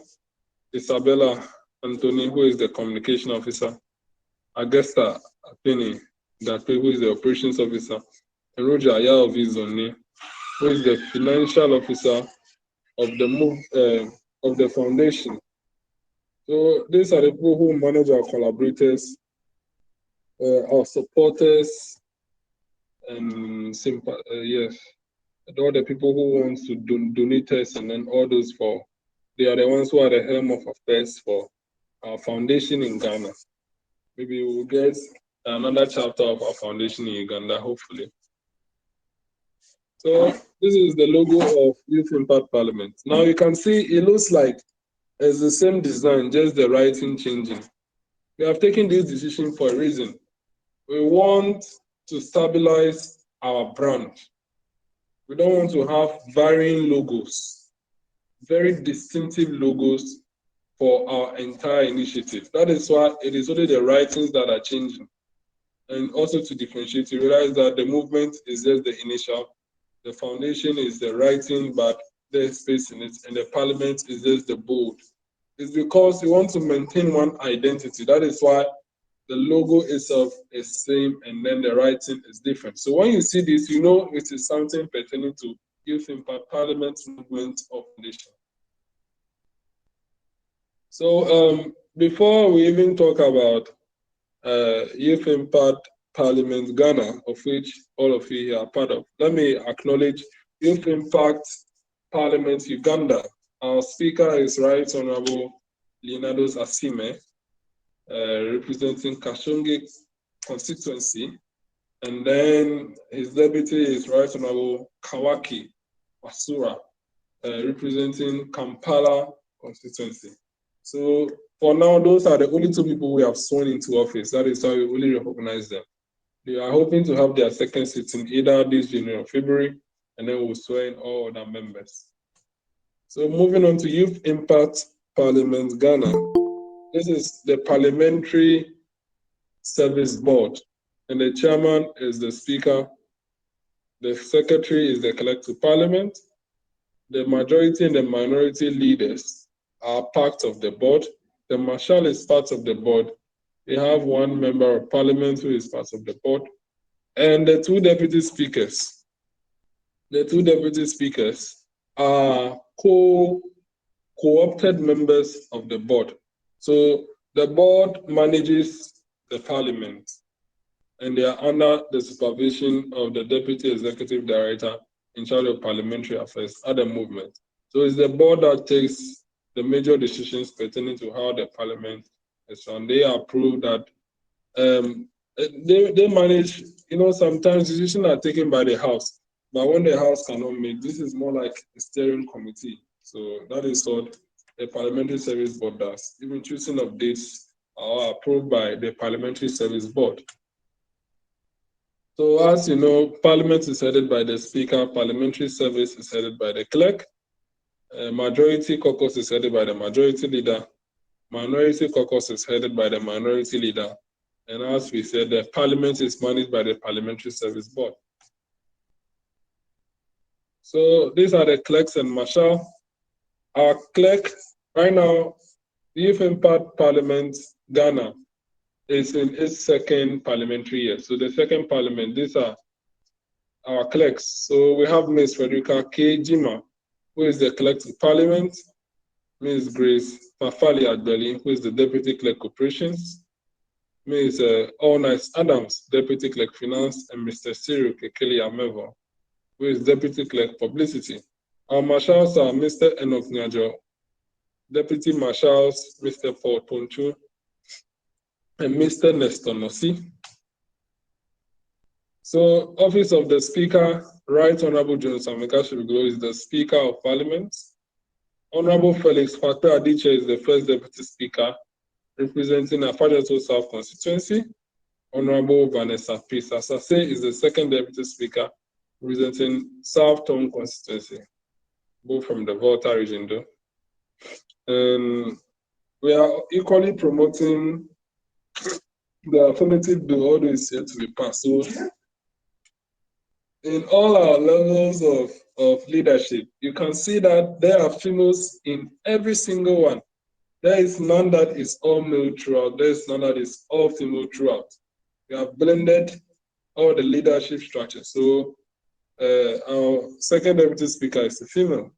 Isabella Anthony, who is the communication officer. Augusta Apeni Dape, who is the operations officer. And Roger Ayaovizoni, who is the financial officer of the foundation. So these are the people who manage our collaborators, our supporters, and yes, all the people who want to donate us, and then all those they are the ones who are the helm of affairs for our foundation in Ghana. Maybe we'll get another chapter of our foundation in Uganda, hopefully. So this is the logo of Youth Impact Parliament. Now you can see it looks like it's the same design, just the writing changing. We have taken this decision for a reason. We want to stabilize our brand. We don't want to have varying logos, very distinctive logos for our entire initiative. That is why it is only the writings that are changing. And also to differentiate, you realize that the movement is just the initial, the foundation is the writing, but there's space in it, and the parliament is just the bold. It's because we want to maintain one identity. That is why the logo itself is same, and then the writing is different. So when you see this, you know it is something pertaining to Youth Impact Parliament movement or foundation. So before we even talk about Youth Impact Parliament Ghana, of which all of you here are part of. Let me acknowledge Youth Impact Parliament Uganda. Our speaker is Right Honorable Leonardo Asime, representing Kashonge constituency. And then his deputy is Right Honorable Kawaki Wasura, representing Kampala constituency. So for now, those are the only two people we have sworn into office. That is how we only recognize them. They are hoping to have their second sitting either this January or February, and then we'll swear in all other members. So moving on to Youth Impact Parliament Ghana. This is the Parliamentary Service Board, and the chairman is the speaker. The secretary is the clerk to parliament. The majority and the minority leaders are part of the board. The marshal is part of the board. We have one member of parliament who is part of the board. And the two deputy speakers. The two deputy speakers are co-opted members of the board. So the board manages the parliament, and they are under the supervision of the deputy executive director in charge of parliamentary affairs at the movement. So it's the board that takes the major decisions pertaining to how the parliament is run. They approve that they manage, sometimes decisions are taken by the House, but when the House cannot make, this is more like a steering committee. So that is what the Parliamentary Service Board does. Even choosing of dates are approved by the Parliamentary Service Board. So as you know, Parliament is headed by the Speaker, Parliamentary Service is headed by the Clerk, Majority Caucus is headed by the Majority Leader, Minority Caucus is headed by the Minority Leader, and as we said, the Parliament is managed by the Parliamentary Service Board. So these are the clerks and marshal. Our clerk, right now, the Youth Impact Parliament Ghana is in its second parliamentary year. So the second parliament, these are our clerks. So we have Ms. Frederica K. Jima, who is the clerk to parliament, Ms. Grace Fafali Adbeli, who is the deputy clerk operations, Ms. All-Nice Adams, deputy clerk finance, and Mr. Cyril Kekeli Amevo, who is deputy clerk publicity. Our marshals are Mr. Enoch Nyajo, deputy marshals, Mr. Paul Ponchu, and Mr. Nestor Nossi. So, Office of the Speaker, Right Honorable John Samika Shibiglo is the Speaker of Parliament. Honorable Felix Fakpe Adiche is the First Deputy Speaker, representing Afajato South Constituency. Honorable Vanessa P. Sasase is the Second Deputy Speaker, representing South Town Constituency, both from the Volta region though. And we are equally promoting the affirmative bill, although it's yet to be passed. So in all our levels of leadership, you can see that there are females in every single one. There is none that is all male throughout. There is none that is all female throughout. We have blended all the leadership structures. So our second deputy speaker is a female.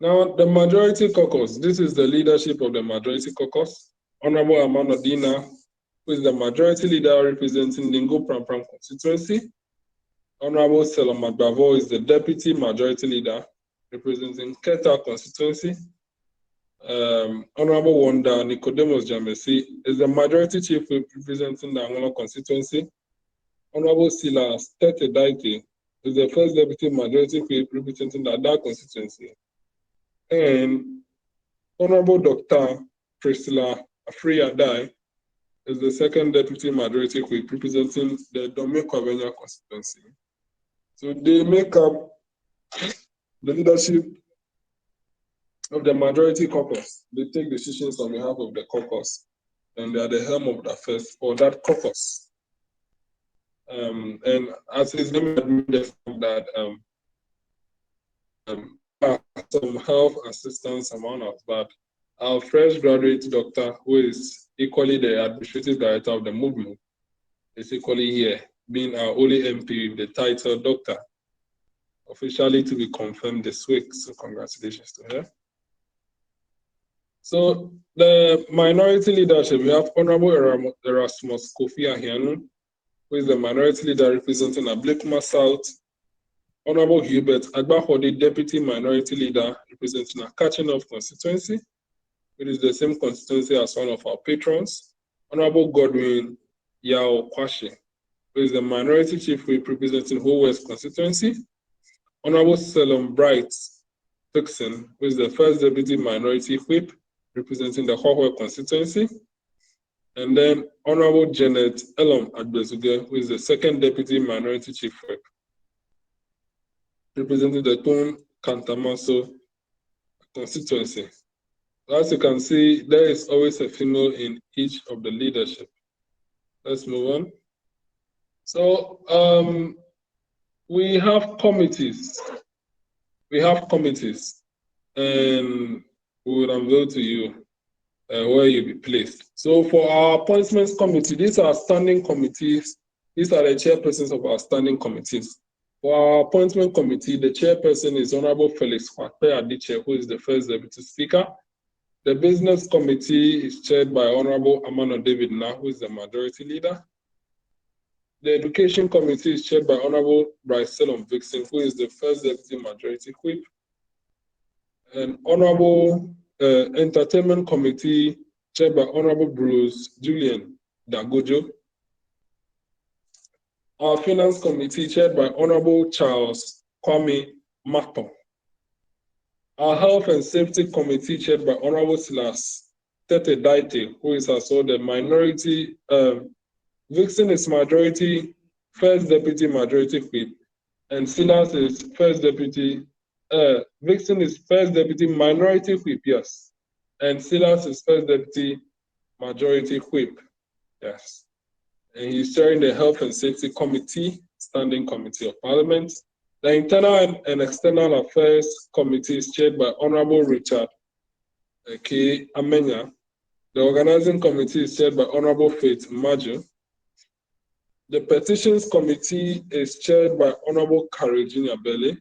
Now, the majority caucus, this is the leadership of the majority caucus. Honorable Amano Dina, who is the majority leader representing Lingo Prampram constituency. Honorable Seloma Bavo is the deputy majority leader representing Keta constituency. Honorable Wanda Nicodemus Jamesi is the majority chief representing the Angola constituency. Honorable Silas Tete Daite is the first deputy majority whip representing the Ada constituency. And Honorable Dr. Priscilla Afria Dai is the second deputy majority whip representing the Dome-Kwabenya constituency. So they make up the leadership of the majority caucus. They take decisions on behalf of the caucus, and they are the helm of the affairs for that caucus. And as his name admits, that some health assistance among us, but our fresh graduate doctor, who is equally the administrative director of the movement, is equally here, being our only MP with the title doctor, officially to be confirmed this week. So congratulations to her. So the minority leadership, we have Honorable Erasmus Kofi Ahianu, who is the minority leader representing Ablekuma South. Honorable Hubert Agbahode, deputy minority leader representing Akachinov constituency, which is the same constituency as one of our patrons. Honorable Godwin Yao Kwashi, who is the minority chief whip representing Whole West constituency. Honorable Selom Bright Dixon, who is the first deputy minority whip representing the Whole constituency. And then Honorable Janet Elom Adbezuge, who is the second deputy minority chief whip representing the Tone Kantamaso constituency. As you can see, there is always a female in each of the leadership. Let's move on. So we have committees. And we will unveil to you where you'll be placed. So for our appointments committee, these are standing committees. These are the chairpersons of our standing committees. For our appointment committee, the chairperson is Honorable Felix Kwakpe Adiche, who is the first deputy speaker. The business committee is chaired by Honorable Amano David Na, who is the majority leader. The education committee is chaired by Honorable Bryce Selom Vixen, who is the first deputy majority whip. And Honorable entertainment committee chaired by Honorable Bruce Julian Dagojo. Our finance committee chaired by Honorable Charles Kwame Mato. Our health and safety committee chaired by Honorable Silas Tete Daite, who is also the minority. Vixen is majority, first deputy majority whip, and Silas is first deputy. Vixen is first deputy minority whip, yes, and Silas is first deputy majority whip, yes. And he's chairing the Health and Safety Committee, Standing Committee of Parliament. The Internal and External Affairs Committee is chaired by Honorable Richard K. Amenya. The Organizing Committee is chaired by Honorable Faith Maju. The Petitions Committee is chaired by Honorable Karejina Bele.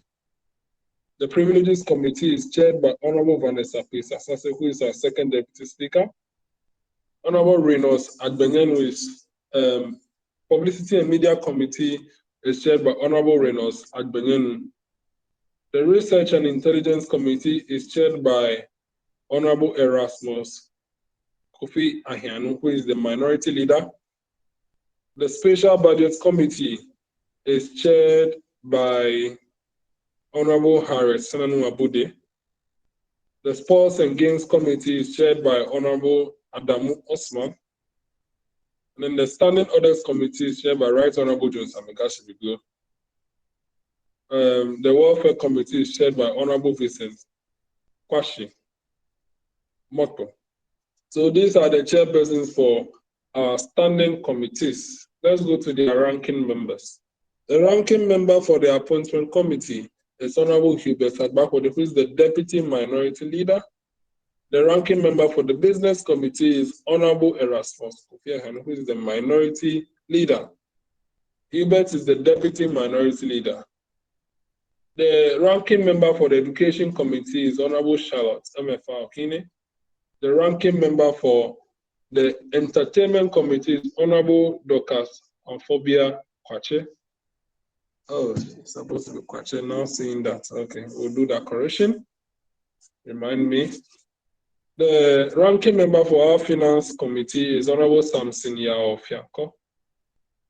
The Privileges Committee is chaired by Honorable Vanessa Pesasase, who is our second deputy speaker. Honorable Reynolds Adbenyan, who is Publicity and Media Committee, is chaired by Honorable Reynolds Adbenyan. The Research and Intelligence Committee is chaired by Honorable Erasmus Kofi Ahianu, who is the minority leader. The Special Budget Committee is chaired by Honorable Harris Senanu Abude. The Sports and Games Committee is chaired by Honorable Adamu Osman. And then the Standing Orders Committee is chaired by Right Honorable John Samegashi Biglo. The Welfare Committee is chaired by Honorable Vincent Kwashi Moto. So these are the chairpersons for our standing committees. Let's go to the ranking members. The ranking member for the appointment committee is Honorable Hubert Agbahode, who is the deputy minority leader. The ranking member for the business committee is Honorable Erasmus Kofi Ahianu, who is the minority leader. Hubert is the deputy minority leader. The ranking member for the education committee is Honorable Charlotte Emefa Okine. The ranking member for the entertainment committee is Honorable Dorcas Amphobia Kwache. Oh, it's supposed to be Kwache, now seeing that. Okay, we'll do that correction. Remind me. The ranking member for our finance committee is Honorable Samson Yao Fianko.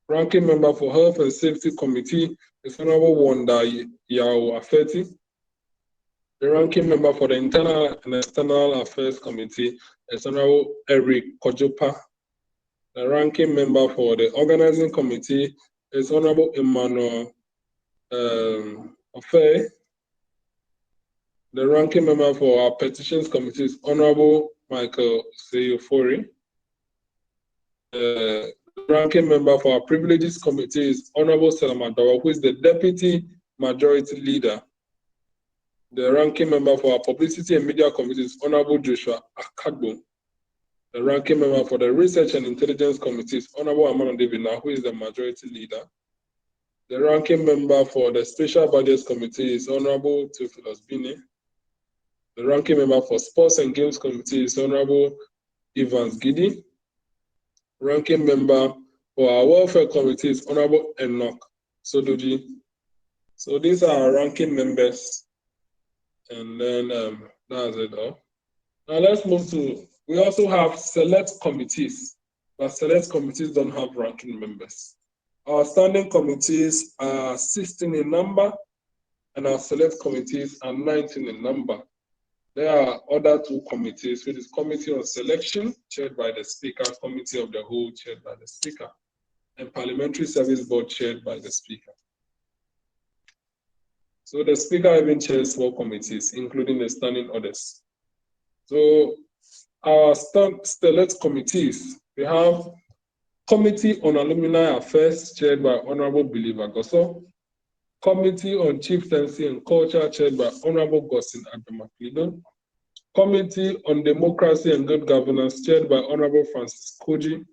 Ranking member for health and safety committee is Honorable Wanda Yao Afeti. The ranking member for the internal and external affairs committee is Honorable Eric Kojopa. The ranking member for the organizing committee is Honorable Emmanuel Ofe. The ranking member for our petitions committee is Honorable Michael Seyofori. The ranking member for our privileges committee is Honorable Salama Dawa, who is the deputy majority leader. The ranking member for our publicity and media committee is Honorable Joshua Akagbo. The ranking member for the research and intelligence committee is Honorable Amano Devina, who is the majority leader. The ranking member for the special budgets committee is Honorable Theophilus Bine. The ranking member for Sports and Games Committee is Honorable Evans Gidi. Ranking member for our Welfare Committee is Honorable Enoch Sodoji. So these are our ranking members. And then that's it all. Now let's move to, we also have select committees, but select committees don't have ranking members. Our standing committees are 16 in number, and our select committees are 19 in number. There are other two committees, which is Committee on Selection, chaired by the Speaker, Committee of the Whole, chaired by the Speaker, and Parliamentary Service Board, chaired by the Speaker. So the Speaker even chairs 4 committees, including the standing orders. So our select committees, we have Committee on Alumni Affairs, chaired by Honorable Believer Gosso. Committee on Chieftaincy and Culture, chaired by Honorable Gossin Adamaklido. Committee on Democracy and Good Governance, chaired by Honorable Francis Koji.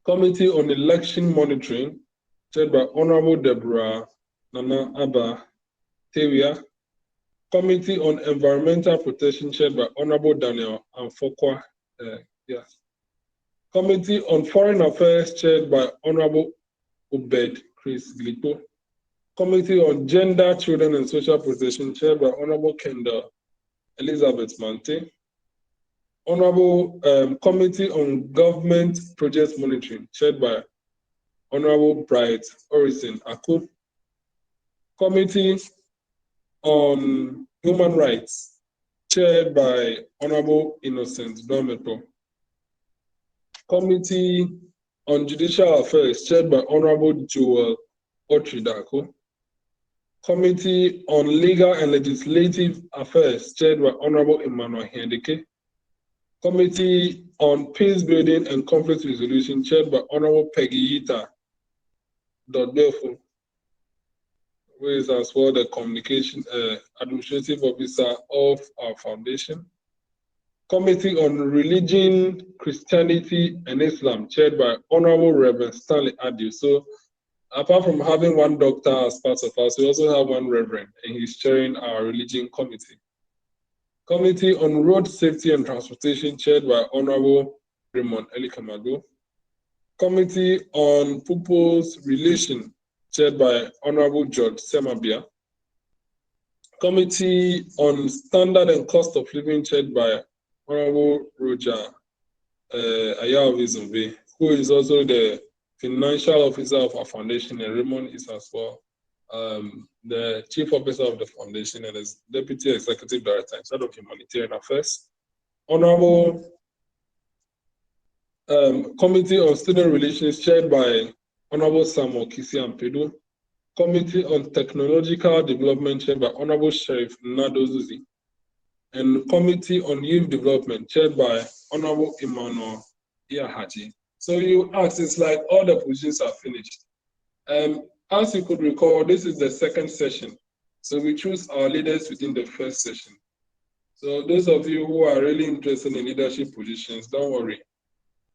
Committee on Election Monitoring, chaired by Honorable Deborah Nana Abba Tewia. Committee on Environmental Protection, chaired by Honorable Daniel Amfokwa. Yes. Committee on Foreign Affairs, chaired by Honorable Obed Chris Glipo. Committee on Gender, Children and Social Protection, chaired by Honorable Kendall Elizabeth Mante. Honorable Committee on Government Project Monitoring, chaired by Honorable Bright Orison Aku. Committee on Human Rights, chaired by Honorable Innocent Dometo. Committee on Judicial Affairs, chaired by Honorable Joel Otridako. Committee on Legal and Legislative Affairs, chaired by Honorable Emmanuel Hendike. Committee on Peace Building and Conflict Resolution, chaired by Honorable Peggy Yita Dodbefo, who is as well the Communication Administrative Officer of our foundation. Committee on Religion, Christianity, and Islam, chaired by Honorable Reverend Stanley Adio. So, apart from having one doctor as part of us, we also have one reverend, and he's chairing our religion committee. Committee on Road Safety and Transportation, chaired by Honorable Raymond Elikamado. Committee on Pupils Relation, chaired by Honorable George Semabia. Committee on Standard and Cost of Living, chaired by Honorable Roger Ayavizumbe, who is also the Financial Officer of our foundation, and Raymond is as well the Chief Officer of the foundation and is Deputy Executive Director in charge of Humanitarian Affairs. Honorable Committee on Student Relations, chaired by Honorable Samuel Kisi Ampedu. Committee on Technological Development, chaired by Honorable Sheriff Nado Zuzi. And Committee on Youth Development, chaired by Honorable Emmanuel Iahaji. So you ask, it's like all the positions are finished. As you could recall, this is the second session. So we choose our leaders within the first session. So those of you who are really interested in leadership positions, don't worry.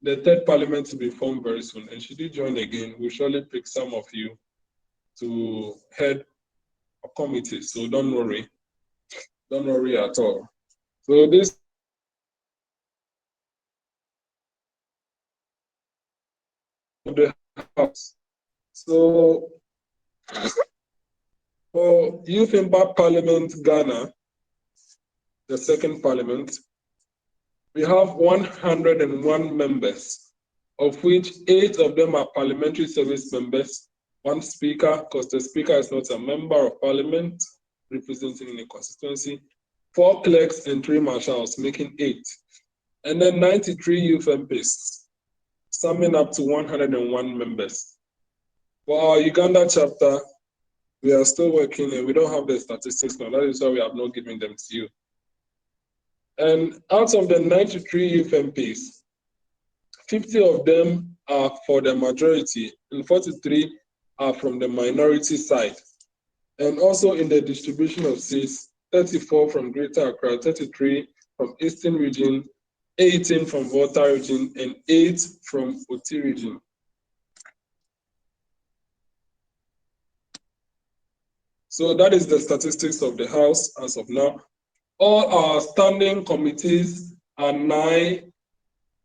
The third parliament will be formed very soon. And should you join again, we'll surely pick some of you to head a committee. So don't worry. Don't worry at all. So this the house. So for Youth Impact Parliament Ghana, the second parliament, we have 101 members, of which 8 of them are parliamentary service members, 1 speaker, because the speaker is not a member of parliament representing a constituency, 4 clerks and 3 marshals, making 8. And then 93 youth MPs, summing up to 101 members. For our Uganda chapter, we are still working and we don't have the statistics now. That is why we have not given them to you. And out of the 93 youth MPs, 50 of them are for the majority and 43 are from the minority side. And also in the distribution of seats, 34 from Greater Accra, 33 from Eastern Region, 18 from Volta Region, and 8 from Oti Region. So that is the statistics of the House as of now. All our standing committees are 9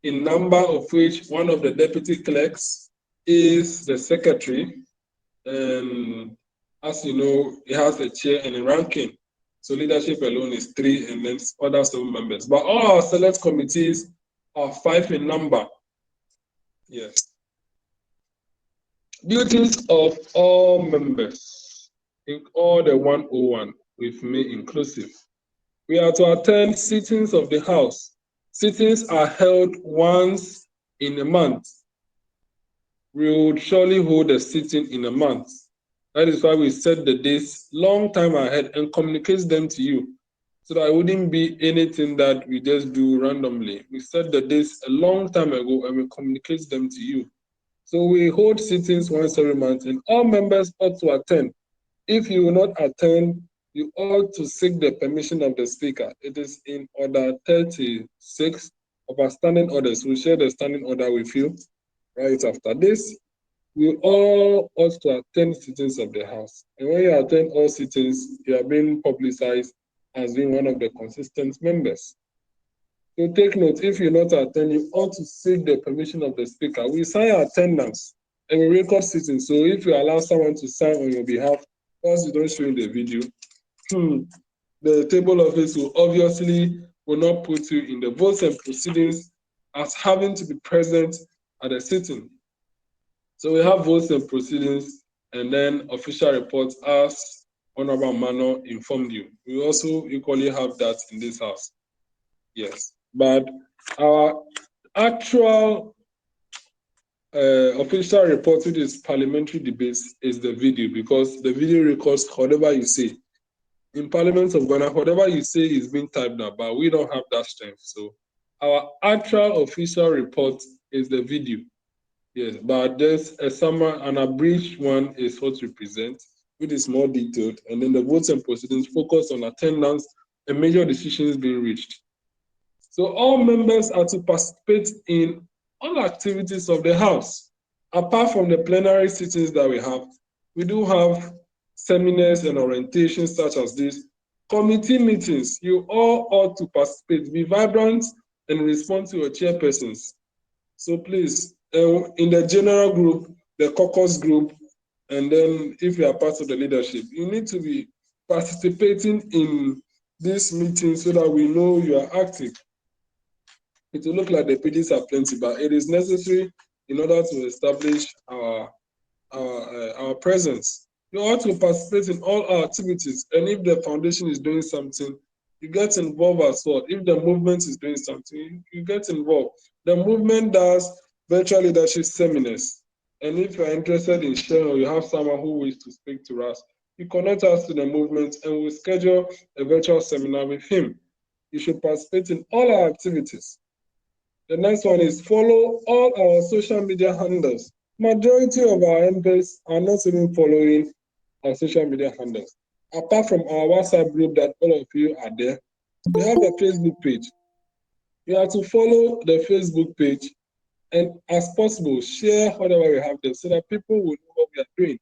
in number, of which one of the deputy clerks is the secretary. And as you know, it has a chair and a ranking. So leadership alone is 3, and then other 7 members. But all our select committees are 5 in number. Yes. Duties of all members, in all the 101, with me inclusive. We are to attend sittings of the House. Sittings are held once in a month. We would surely hold a sitting in a month. That is why we set the dates long time ahead and communicate them to you, so that it wouldn't be anything that we just do randomly. We set the dates a long time ago and we communicate them to you. So we hold sittings once every month, and all members ought to attend. If you will not attend, you ought to seek the permission of the Speaker. It is in order 36 of our standing orders. We'll share the standing order with you right after this. We all ought to attend sittings of the House. And when you attend all sittings, you are being publicized as being one of the consistent members. So take note, if you're not attending, you ought to seek the permission of the Speaker. We sign attendance and we record sittings. So if you allow someone to sign on your behalf, once you don't show in the video, the table office will obviously not put you in the votes and proceedings as having to be present at the sitting. So we have votes and proceedings, and then official reports as Honorable Mano informed you. We also equally have that in this house. Yes, but our actual official report, which is parliamentary debates, is the video, because the video records whatever you say. In Parliament of Ghana, whatever you say is being typed out, but we don't have that strength. So our actual official report is the video. Yes, but there's a summary, an abridged one is what we present, which is more detailed, and then the votes and proceedings focus on attendance and major decisions being reached. So all members are to participate in all activities of the House. Apart from the plenary sittings that we do have seminars and orientations such as this. Committee meetings, you all ought to participate, be vibrant, and respond to your chairpersons. So please, in the general group, the caucus group, and then if you are part of the leadership, you need to be participating in this meeting so that we know you are active. It will look like the pages are plenty, but it is necessary in order to establish our presence. You ought to participate in all our activities, and if the foundation is doing something, you get involved as well. If the movement is doing something, you get involved. The movement does virtual leadership seminars, and if you're interested in sharing or you have someone who wishes to speak to us, you connect us to the movement and we'll schedule a virtual seminar with him. You should participate in all our activities. The next one is follow all our social media handles. Majority of our MPs are not even following our social media handles. Apart from our WhatsApp group that all of you are there, we have a Facebook page. You have to follow the Facebook page and, as possible, share whatever we have there so that people will know what we are doing.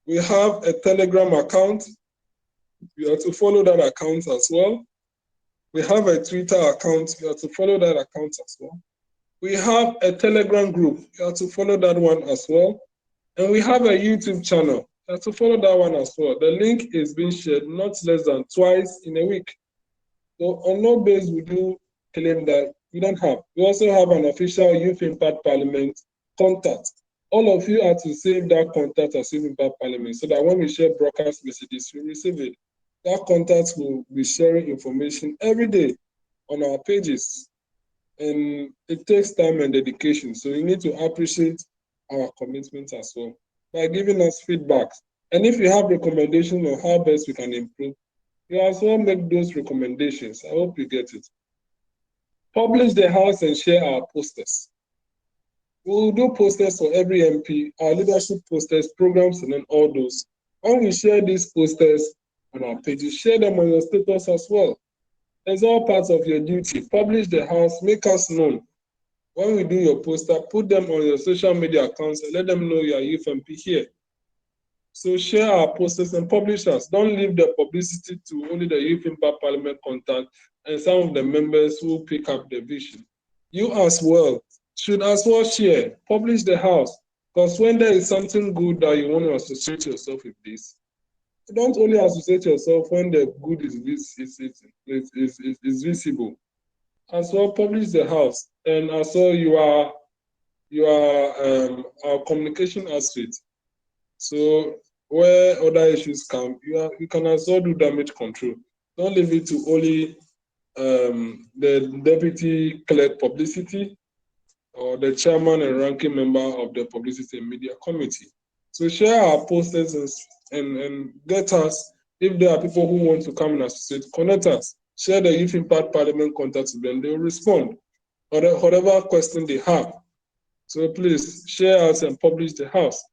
We have a Telegram account. You have to follow that account as well. We have a Twitter account. You have to follow that account as well. We have a Telegram group. You have to follow that one as well. And we have a YouTube channel. You have to follow that one as well. The link is being shared not less than twice in a week. So on no base we do claim that we don't have. We also have an official Youth Impact Parliament contact. All of you are to save that contact as Youth Impact Parliament so that when we share broadcast messages, you receive it. That contact will be sharing information every day on our pages. And it takes time and dedication. So you need to appreciate our commitment as well by giving us feedback. And if you have recommendations on how best we can improve, you as well make those recommendations. I hope you get it. Publish the house and share our posters. We will do posters for every MP, our leadership posters, programs, and then all those. When we share these posters on our pages, share them on your status as well. It's all part of your duty. Publish the house, make us known. When we do your poster, put them on your social media accounts and let them know you are Youth MP here. So share our posters and publish us. Don't leave the publicity to only the Youth Impact Parliament contact and some of the members who pick up the vision. You as well should as well share, publish the house. Because when there is something good that you want to associate yourself with this, don't only associate yourself when the good is visible. As well, publish the house, and as well, you are our communication outfit. So where other issues come, you can as well do damage control. Don't leave it to only the deputy clerk publicity or the chairman and ranking member of the publicity and media committee. So share our posters and get us, if there are people who want to come and associate, connect us. Share the Youth Impact Parliament contact to them, they will respond, or whatever question they have. So please share us and publish the house.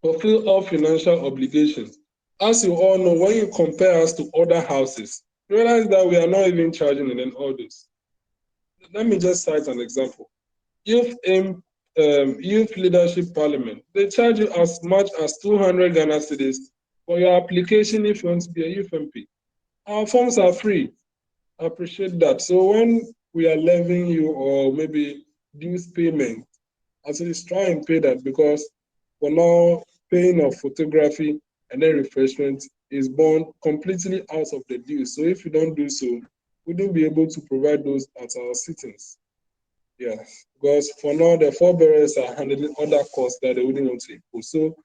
Fulfill all financial obligations. As you all know, when you compare us to other houses, you realize that we are not even charging and then all this. Let me just cite an example. Youth Leadership Parliament, they charge you as much as 200 Ghana cedis for your application if you want to be a Youth MP. Our forms are free. I appreciate that. So when we are levying you or maybe dues payment, at least try and pay that, because for now, paying of photography and then refreshment is borne completely out of the dues. So if you don't do so, we wouldn't be able to provide those at our sittings. Yes, because for now, the forebearers are handling other costs that they wouldn't want to impose. So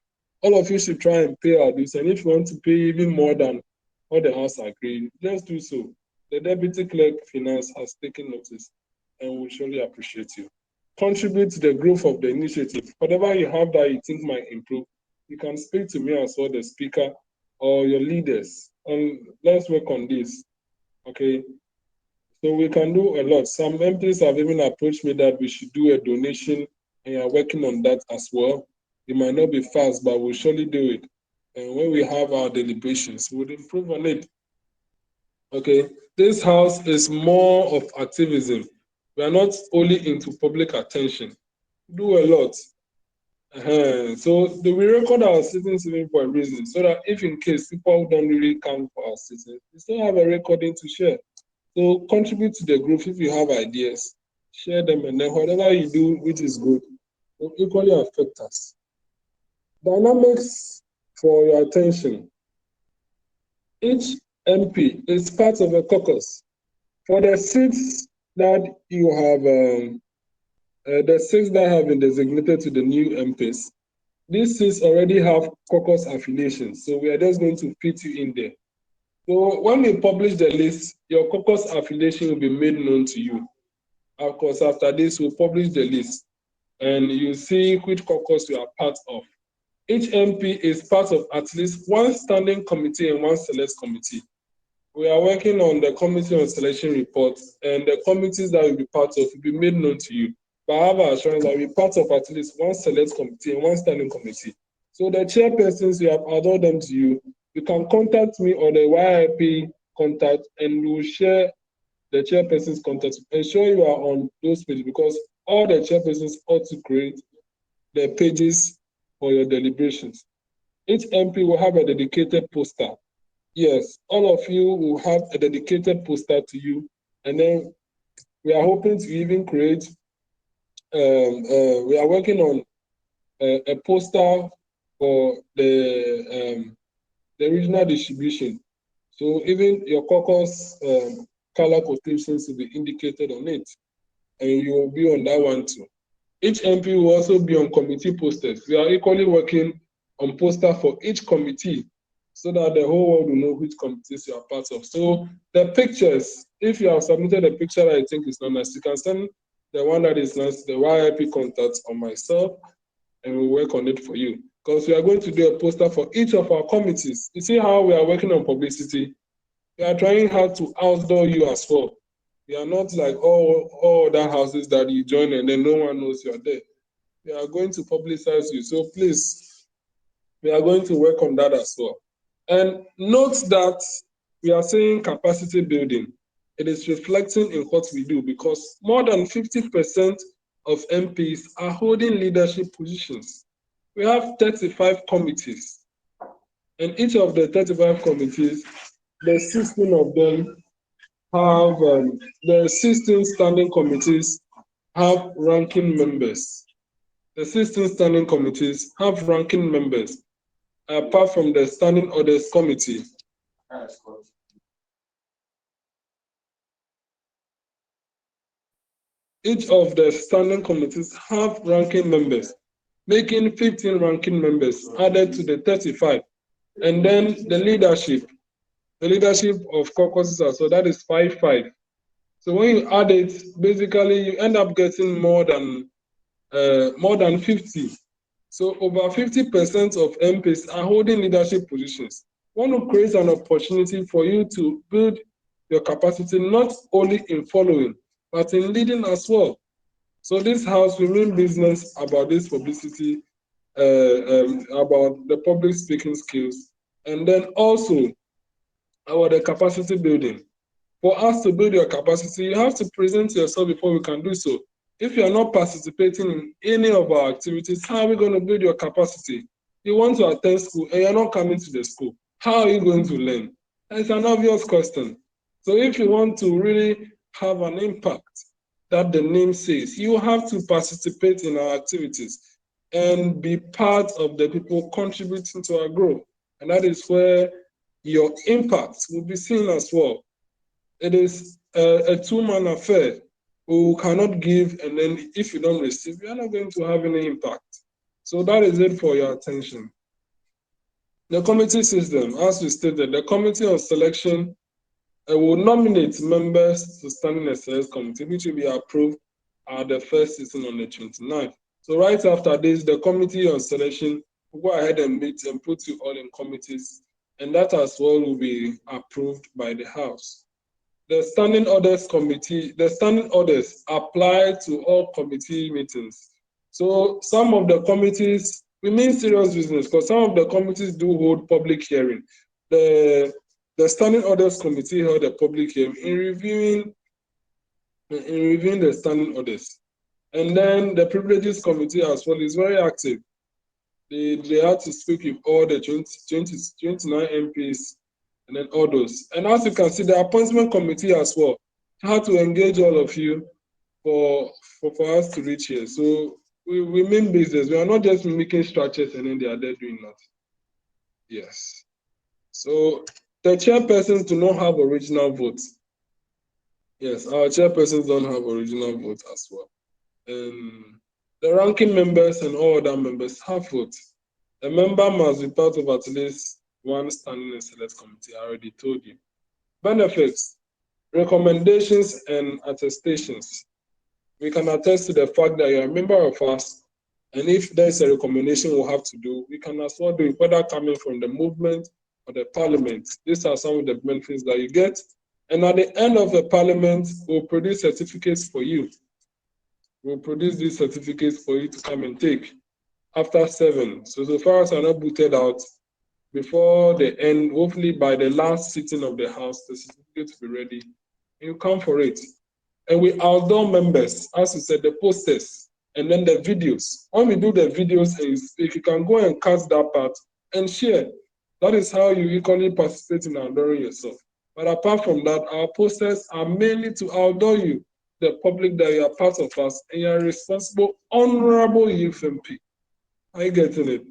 all of you should try and pay our dues. And if you want to pay even more than what the House agreed, just do so. The Deputy Clerk Finance has taken notice and will surely appreciate you. Contribute to the growth of the initiative. Whatever you have that you think might improve, you can speak to me as well, the speaker, or your leaders, and let's work on this. Okay. So we can do a lot. Some MPs have even approached me that we should do a donation, and are working on that as well. It might not be fast, but we'll surely do it. And when we have our deliberations, we'll improve on it. Okay, this house is more of activism. We are not only into public attention. We do a lot. So we record our sittings even for a reason, so that if in case people don't really come for our sittings, we still have a recording to share. So contribute to the group if you have ideas, share them, and then whatever you do which is good will equally affect us. Dynamics for your attention. Each MP is part of a caucus. For the seats that you have, the seats that have been designated to the new MPs, these seats already have caucus affiliations, so we are just going to fit you in there. So when we publish the list, your caucus affiliation will be made known to you. Of course, after this, we'll publish the list and you see which caucus you are part of. Each MP is part of at least one standing committee and one select committee. We are working on the committee on selection report, and the committees that will be part of will be made known to you. But I have assurance that we'll be part of at least one select committee and one standing committee. So the chairpersons, we have added them to you. You can contact me on the YIP contact, and we will share the chairperson's contact. Ensure you are on those pages, because all the chairpersons ought to create the pages for your deliberations. Each MP will have a dedicated poster. Yes, all of you will have a dedicated poster to you, and then we are hoping to even create. We are working on a poster for the regional distribution. So even your caucus color quotations will be indicated on it, and you will be on that one too. Each MP will also be on committee posters. We are equally working on poster for each committee, so that the whole world will know which committees you are part of. So the pictures, if you have submitted a picture that I think is not nice, you can send the one that is nice, the YIP contact on myself, and we'll work on it for you. Because we are going to do a poster for each of our committees. You see how we are working on publicity? We are trying hard to outdoor you as well. We are not like all other houses that you join and then no one knows you are there. We are going to publicize you. So please, we are going to work on that as well. And note that we are saying capacity building. It is reflecting in what we do, because more than 50% of MPs are holding leadership positions. We have 35 committees. And each of the 35 committees, the 16 of them have, the 16 standing committees have ranking members. The 16 standing committees have ranking members, apart from the standing orders committee. Each of the standing committees have ranking members, making 15 ranking members added to the 35. And then the leadership of caucuses, so that is 5-5. So when you add it, basically you end up getting more than 50. So over 50% of MPs are holding leadership positions. One will create an opportunity for you to build your capacity, not only in following, but in leading as well. So this house will mean business about this publicity, about the public speaking skills, and then also about the capacity building. For us to build your capacity, you have to present yourself before we can do so. If you are not participating in any of our activities, how are we going to build your capacity? You want to attend school and you're not coming to the school. How are you going to learn? It's an obvious question. So if you want to really have an impact that the name says, you have to participate in our activities and be part of the people contributing to our growth. And that is where your impact will be seen as well. It is a two-man affair. We cannot give, and then if you don't receive, you are not going to have any impact. So that is it for your attention. The committee system, as we stated, the committee of selection will nominate members to stand in the select committee, which will be approved at the first sitting on the 29th. So right after this, the committee of selection will go ahead and meet and put you all in committees, and that as well will be approved by the House. The standing orders committee, the standing orders apply to all committee meetings. So some of the committees, we mean serious business, because some of the committees do hold public hearing. The standing orders committee held a public hearing in reviewing the standing orders. And then the privileges committee as well is very active. They had to speak with all the 29 MPs and then all those. And as you can see, the appointment committee as well had to engage all of you for us to reach here. So we mean business. We are not just making structures and then they are there doing nothing. Yes. So the chairpersons do not have original votes. Yes, our chairpersons don't have original votes as well. And the ranking members and all other members have votes. A member must be part of at least one standing and select committee. I already told you. Benefits, recommendations, and attestations. We can attest to the fact that you're a member of us, and if there's a recommendation we'll have to do, we can as well do it, whether coming from the movement or the parliament. These are some of the benefits that you get. And at the end of the parliament, we'll produce certificates for you. We'll produce these certificates for you to come and take after 7. So far as I'm not booted out, before the end, hopefully by the last sitting of the House, the certificate will be ready. And you come for it. And we outdoor members, as we said, the posters, and then the videos. When we do the videos, if you can go and cut that part and share, that is how you equally participate in outdooring yourself. But apart from that, our posters are mainly to outdoor you, the public, that you are part of us, and you are responsible, honorable Youth MP. Are you getting it?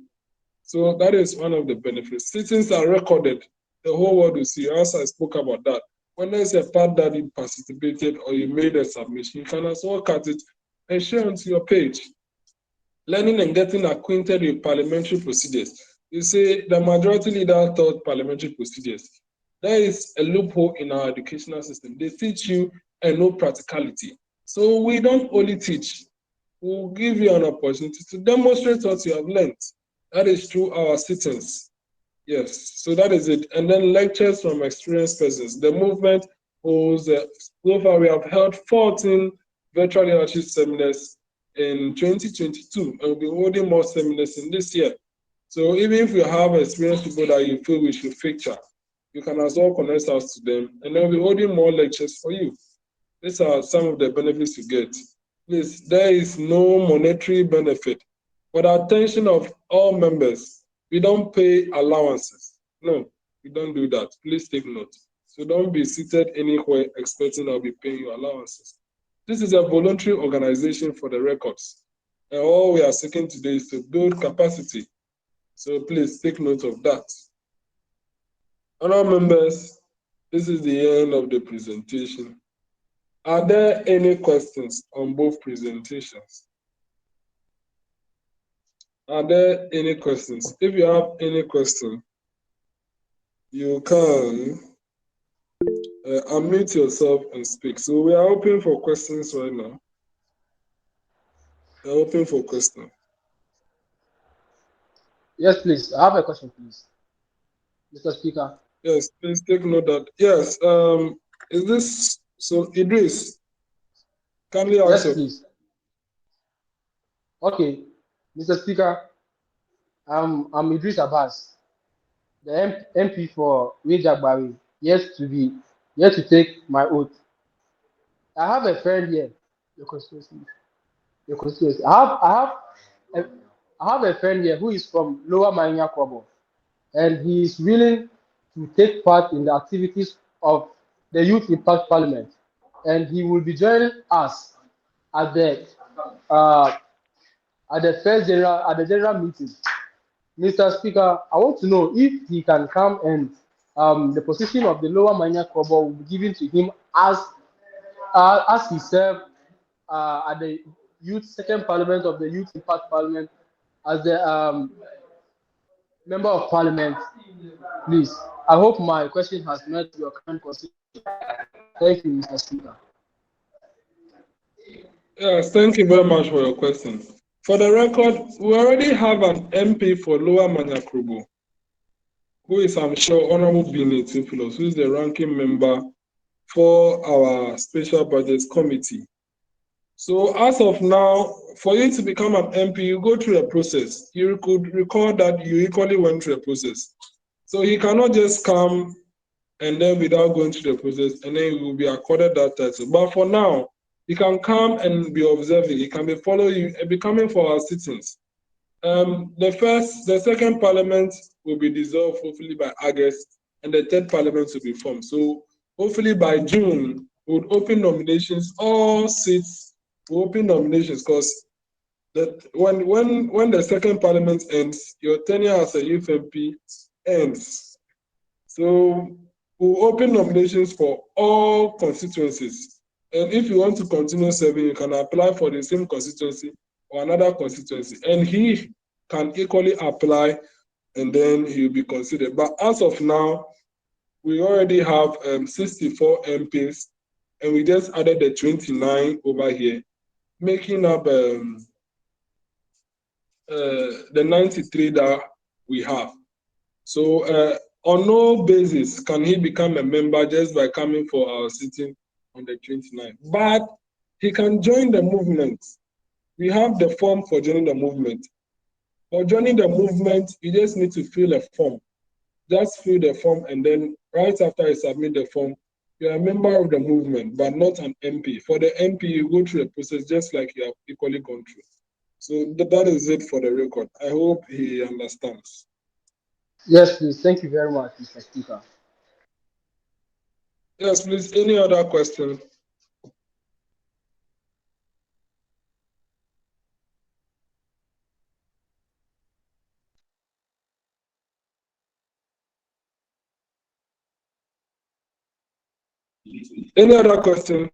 So that is one of the benefits. Sittings are recorded. The whole world will see. As I spoke about that. When there's a part that you participated or you made a submission, you can as well cut it and share onto your page. Learning and getting acquainted with parliamentary procedures. You say the majority leader taught parliamentary procedures. There is a loophole in our educational system. They teach you and no practicality. So we don't only teach. We'll give you an opportunity to demonstrate what you have learned. That is through our sittings. Yes, so that is it. And then lectures from experienced persons. The movement holds, so far we have held 14 virtual leadership seminars in 2022, and we'll be holding more seminars in this year. So even if you have experienced people that you feel we should feature, you can as well connect us to them, and then we'll be holding more lectures for you. These are some of the benefits you get. Please, there is no monetary benefit. For the attention of all members, we don't pay allowances. No, we don't do that. Please take note. So don't be seated anywhere expecting I'll be paying you allowances. This is a voluntary organization for the records. And all we are seeking today is to build capacity. So please take note of that. Honourable members, this is the end of the presentation. Are there any questions on both presentations? Are there any questions? If you have any question, you can unmute yourself and speak. So we are open for questions right now. We are open for questions. Yes, please. I have a question, please, Mr. Speaker. Yes, please take note that. Yes, is this so? Idris, kindly ask Yes, your. please. Okay, Mr. Speaker, I'm Idris Abbas, the MP for Wijagbari, yet to take my oath. I have a friend here, your constituency, your constituency. A, I have a friend here who is from Lower Manya Kobo, and he is willing to take part in the activities of the Youth Impact Parliament, and he will be joining us at the uh, at the general meeting. Mr. Speaker, I want to know if he can come and the position of the Lower Manya Kobo will be given to him as he served at the Youth Second Parliament of the Youth Impact Parliament as the Member of Parliament. Please, I hope my question has met your kind consideration. Thank you, Mr. Speaker. Yes, thank you very much for your question. For the record, we already have an MP for Lower Manyakrobo, who is, I'm sure, Honorable Bini Tupulos, who is the ranking member for our Special Budgets Committee. So as of now, for you to become an MP, you go through a process. You could recall that you equally went through a process. So he cannot just come and then without going through the process, and then he will be accorded that title. But for now, he can come and be observing. He can be following and be coming for our sittings. The second parliament will be dissolved hopefully by August, and the third parliament will be formed. So hopefully by June, we would open nominations. All seats will open nominations because that when the second parliament ends, your tenure as a youth MP ends. So we'll open nominations for all constituencies. And if you want to continue serving, you can apply for the same constituency or another constituency. And he can equally apply and then he'll be considered. But as of now, we already have 64 MPs and we just added the 29 over here, making up the 93 that we have. So on no basis can he become a member just by coming for our sitting on the 29th. But he can join the movement. We have the form for joining the movement. For joining the movement, you just need to fill a form. Just fill the form, and then right after you submit the form, you're a member of the movement, but not an MP. For the MP, you go through a process just like you have equally gone through. So that is it for the record. I hope he understands. Yes, please. Thank you very much, Mr. Speaker. Yes, please. Any other question? Any other question?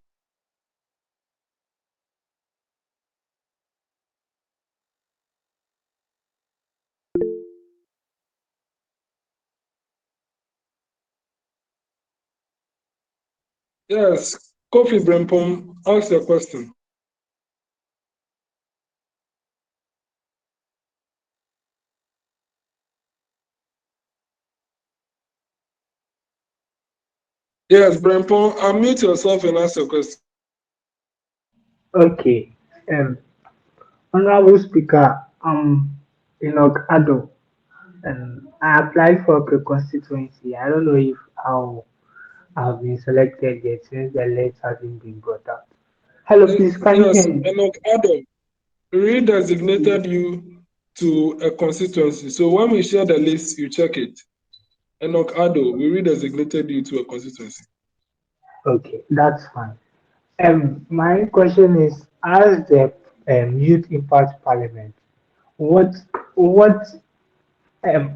Yes, Kofi Brempom, ask your question. Yes, Brempom, unmute yourself and ask your question. Okay. Um, Honorable Speaker, Enoch Addo, I applied for a constituency. I don't know if I've been selected yet since the list hasn't been brought out. Hello, please, can you Yes, hear me? Enoch Adam, we designated you to a constituency. So when we share the list, you check it. Enoch Addo, we redesignated you to a constituency. Okay, that's fine. My question is, as the Youth Impact Parliament, what what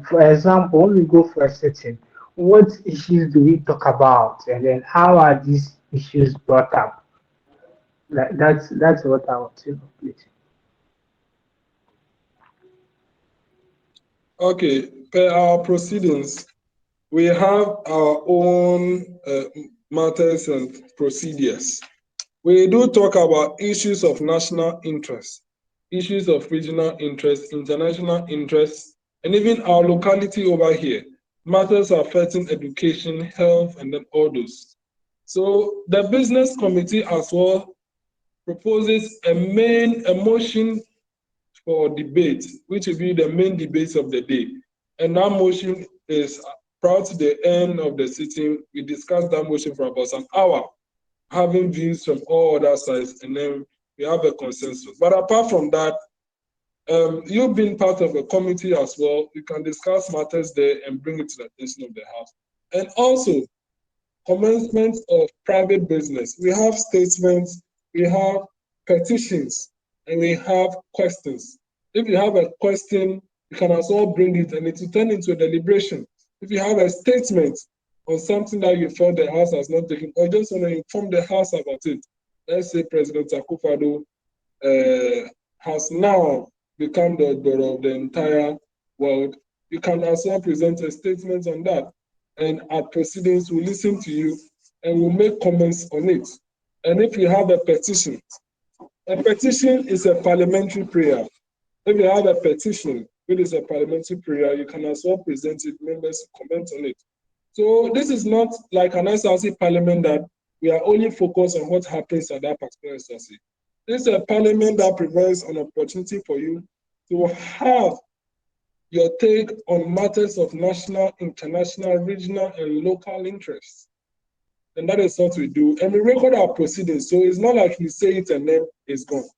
for example, when we go for a sitting, what issues do we talk about, and then how are these issues brought up? That's what I want to know, please. Okay, per our proceedings, we have our own matters and procedures. We do talk about issues of national interest, issues of regional interest, international interest, and even our locality over here, matters affecting education, health, and then all those. So the business committee as well proposes a motion for debate, which will be the main debates of the day. And that motion is prior to the end of the sitting. We discuss that motion for about an hour, having views from all other sides, and then we have a consensus. But apart from that, you being part of a committee as well, you can discuss matters there and bring it to the attention of the House. And also, commencement of private business. We have statements, we have petitions, and we have questions. If you have a question, you can as well bring it and it will turn into a deliberation. If you have a statement on something that you felt the House has not taken, or just want to inform the House about it, let's say President Akufo-Addo has now become the door of the entire world, you can as well present a statement on that. And at proceedings, we'll listen to you and we'll make comments on it. And if you have a petition is a parliamentary prayer. If you have a petition, which is a parliamentary prayer, you can as well present it, members comment on it. So this is not like an SRC parliament that we are only focused on what happens at that particular SRC. This is a parliament that provides an opportunity for you to have your take on matters of national, international, regional, and local interests. And that is what we do. And we record our proceedings. So it's not like you say it and then it's gone.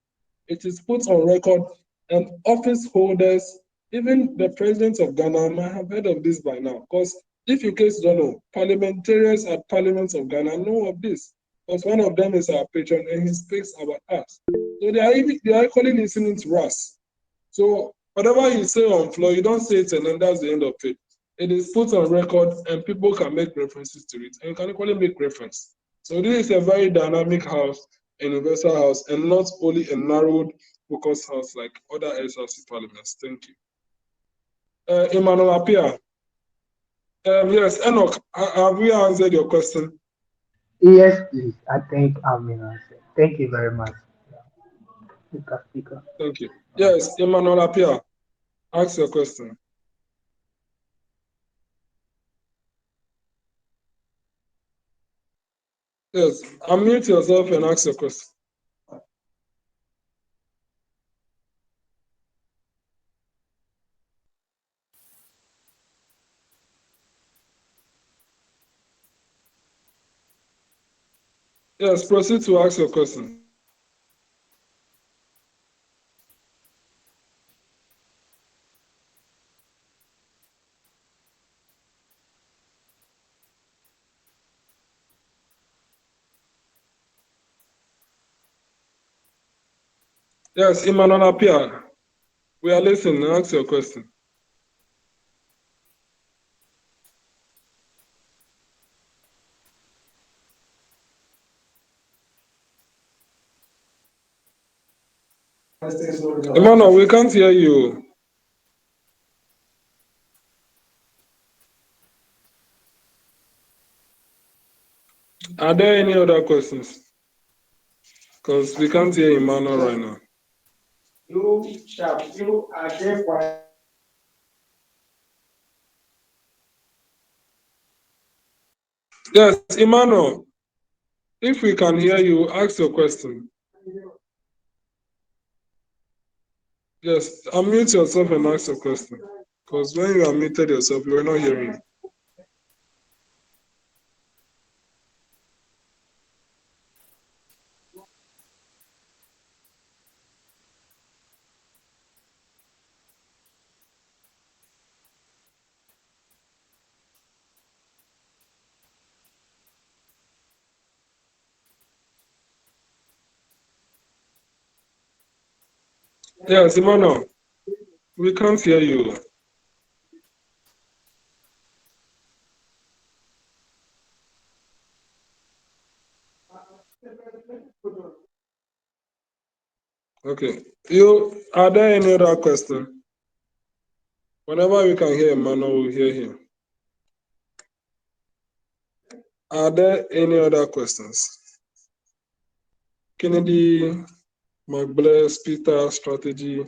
It is put on record, and office holders, even the president of Ghana, might have heard of this by now. Because if in case you don't know, parliamentarians at Parliament of Ghana know of this. Because one of them is our patron and he speaks about us. So they are equally listening to us. So whatever you say on floor, you don't say it and then that's the end of it. It is put on record and people can make references to it and you can equally make reference. So this is a very dynamic house, a universal house, and not only a narrowed focus house like other SRC parliaments. Thank you. Emmanuel Apia. Yes, Enoch, have we answered your question? Yes, please. I think I've been answered. Thank you very much, Mr. Speaker. Thank you. Yes, Emmanuel Apia, ask your question. Yes, unmute yourself and ask your question. Yes, proceed to ask your question. Yes, Emmanuel Apia, we are listening. Ask your question. Emmanuel, we can't hear you. Are there any other questions? Because we can't hear Emmanuel right now. Yes, Emmanuel, if we can hear you, ask your question. Yes, unmute yourself and ask your question. Because when you unmuted yourself, you were not hearing. Yes, Emmanuel, we can't hear you. Okay. Are there any other question? Whenever we can hear Emmanuel, we'll hear him. Are there any other questions? Kennedy, McBless, Peter, Strategy,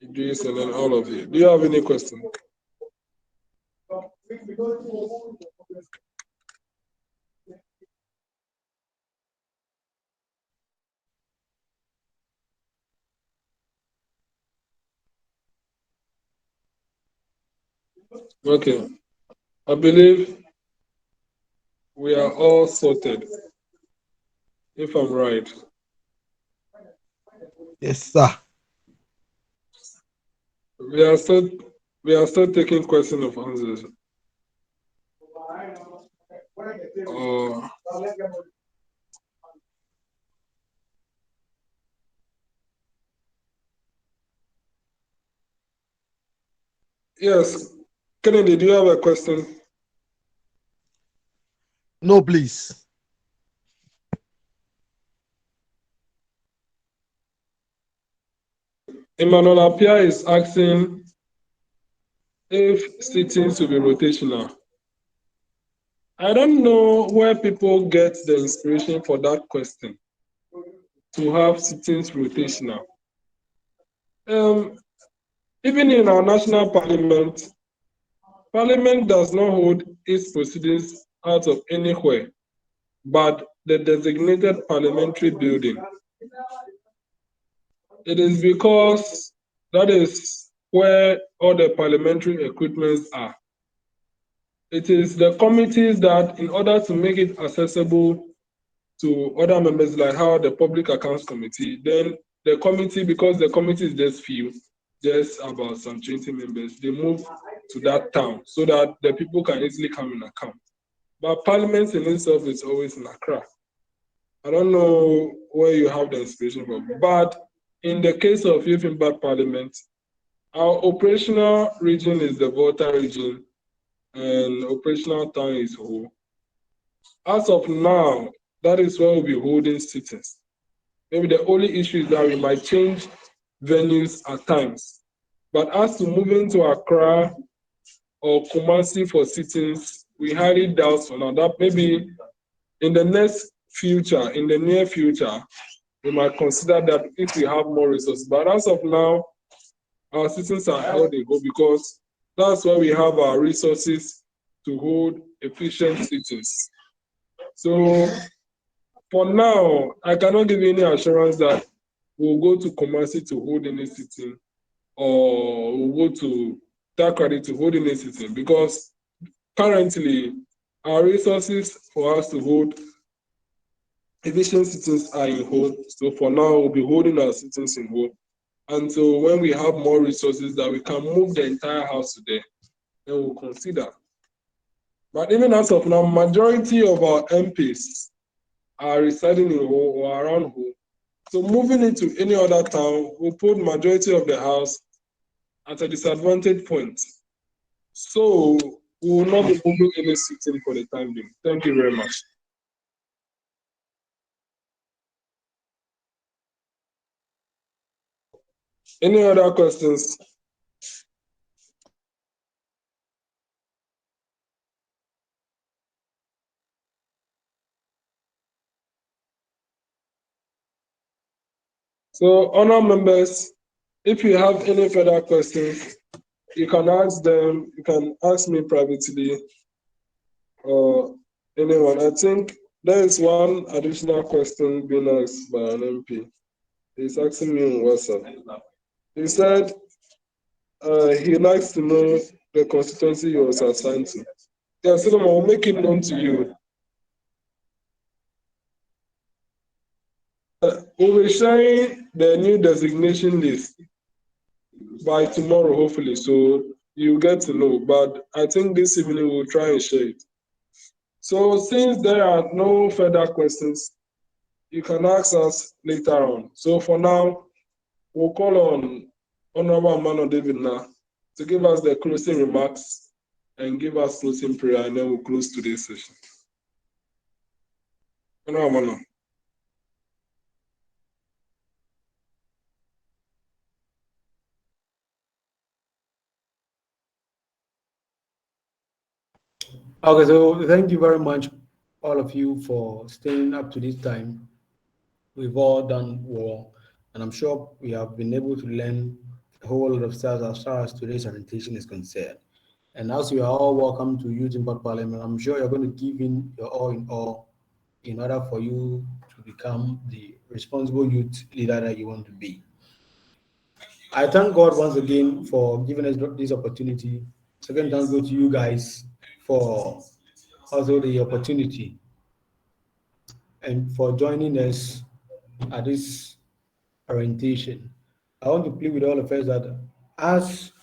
Idris, and then all of you. Do you have any question? Okay. I believe we are all sorted, if I'm right. Yes, sir. We are still taking question of answers. Yes. Kennedy, do you have a question? No, please. Emmanuel Apia is asking if sittings will be rotational. I don't know where people get the inspiration for that question, to have sittings rotational. Even in our national parliament, parliament does not hold its proceedings out of anywhere but the designated parliamentary building. It is because that is where all the parliamentary equipments are. It is the committees that, in order to make it accessible to other members, like how the Public Accounts Committee, then the committee, because the committee is just few, just about some 20 members, they move to that town so that the people can easily come in account. But Parliament in itself is always in Accra. I don't know where you have the inspiration from, but in the case of Youth MPs Parliament, our operational region is the Volta region, and operational town is Ho. As of now, that is where we'll be holding sittings. Maybe the only issue is that we might change venues at times. But as to moving to Accra or Kumasi for sittings, we highly doubt for now. That maybe in the near future, we might consider that if we have more resources. But as of now, our sittings are held in Go because that's where we have our resources to hold efficient sittings. So for now, I cannot give you any assurance that we'll go to Kumasi to hold any sitting or we'll go to Takrady to hold any sitting because currently our resources for us to hold efficient sittings are in Ho. So for now, we'll be holding our sittings in Ho until when we have more resources that we can move the entire house to there, then we'll consider. But even as of now, majority of our MPs are residing in Ho or around Ho. So moving into any other town will put majority of the house at a disadvantage point. So we will not be moving any sitting for the time being. Thank you very much. Any other questions? So, honor members, if you have any further questions, you can ask them, you can ask me privately or anyone. I think there is one additional question being asked by an MP. He's asking me on WhatsApp. He said he likes to know the constituency he was assigned to. Yeah, Solomon, I'll make it known to you. We'll be sharing the new designation list by tomorrow, hopefully, so you get to know. But I think this evening we'll try and share it. So since there are no further questions, you can ask us later on. So for now, we'll call on Honorable Mano David now to give us the closing remarks and give us closing prayer, and then we'll close today's session. Honorable Mano. Okay, so thank you very much, all of you, for staying up to this time. We've all done well, and I'm sure we have been able to learn a whole lot of stuff as far as today's orientation is concerned. And as you are all welcome to Youth Impact Parliament, I'm sure you're going to give in your all in order for you to become the responsible youth leader that you want to be. I thank God once again for giving us this opportunity. Second, thanks go to you guys for also the opportunity and for joining us at this orientation. I want to plead with all of us that as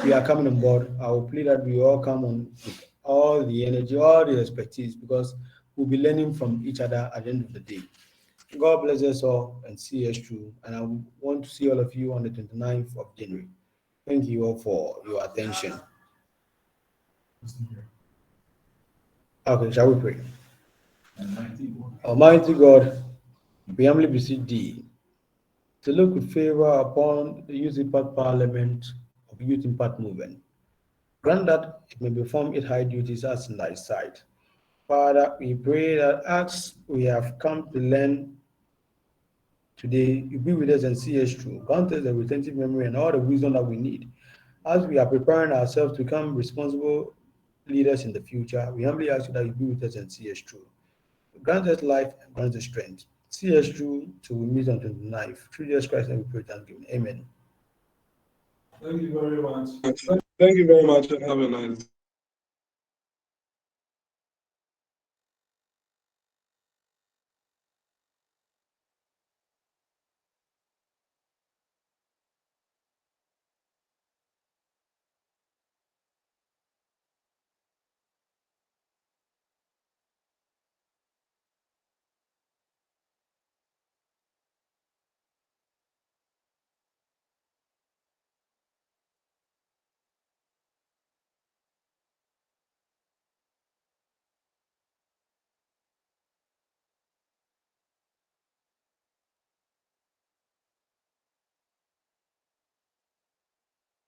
we are coming on board, I will plead that we all come on with all the energy, all the expertise, because we'll be learning from each other at the end of the day. God bless us all and see us through. And I want to see all of you on the 29th of January. Thank you all for your attention. Okay, shall we pray? Almighty God, we humbly beseech thee to look with favor upon the Youth Impact Parliament of Youth Impact Movement. Grant that it may perform its high duties as in thy sight. Father, we pray that as we have come to learn today, you be with us and see us through. Grant us the retentive memory and all the wisdom that we need. As we are preparing ourselves to become responsible leaders in the future, we humbly ask you that you be with us and see us through. Grant us life and grant us strength. See us through till we meet on 29th. Through Jesus Christ and we pray thanksgiving. Amen. Thank you very much. Thank you very much, and have a nice day.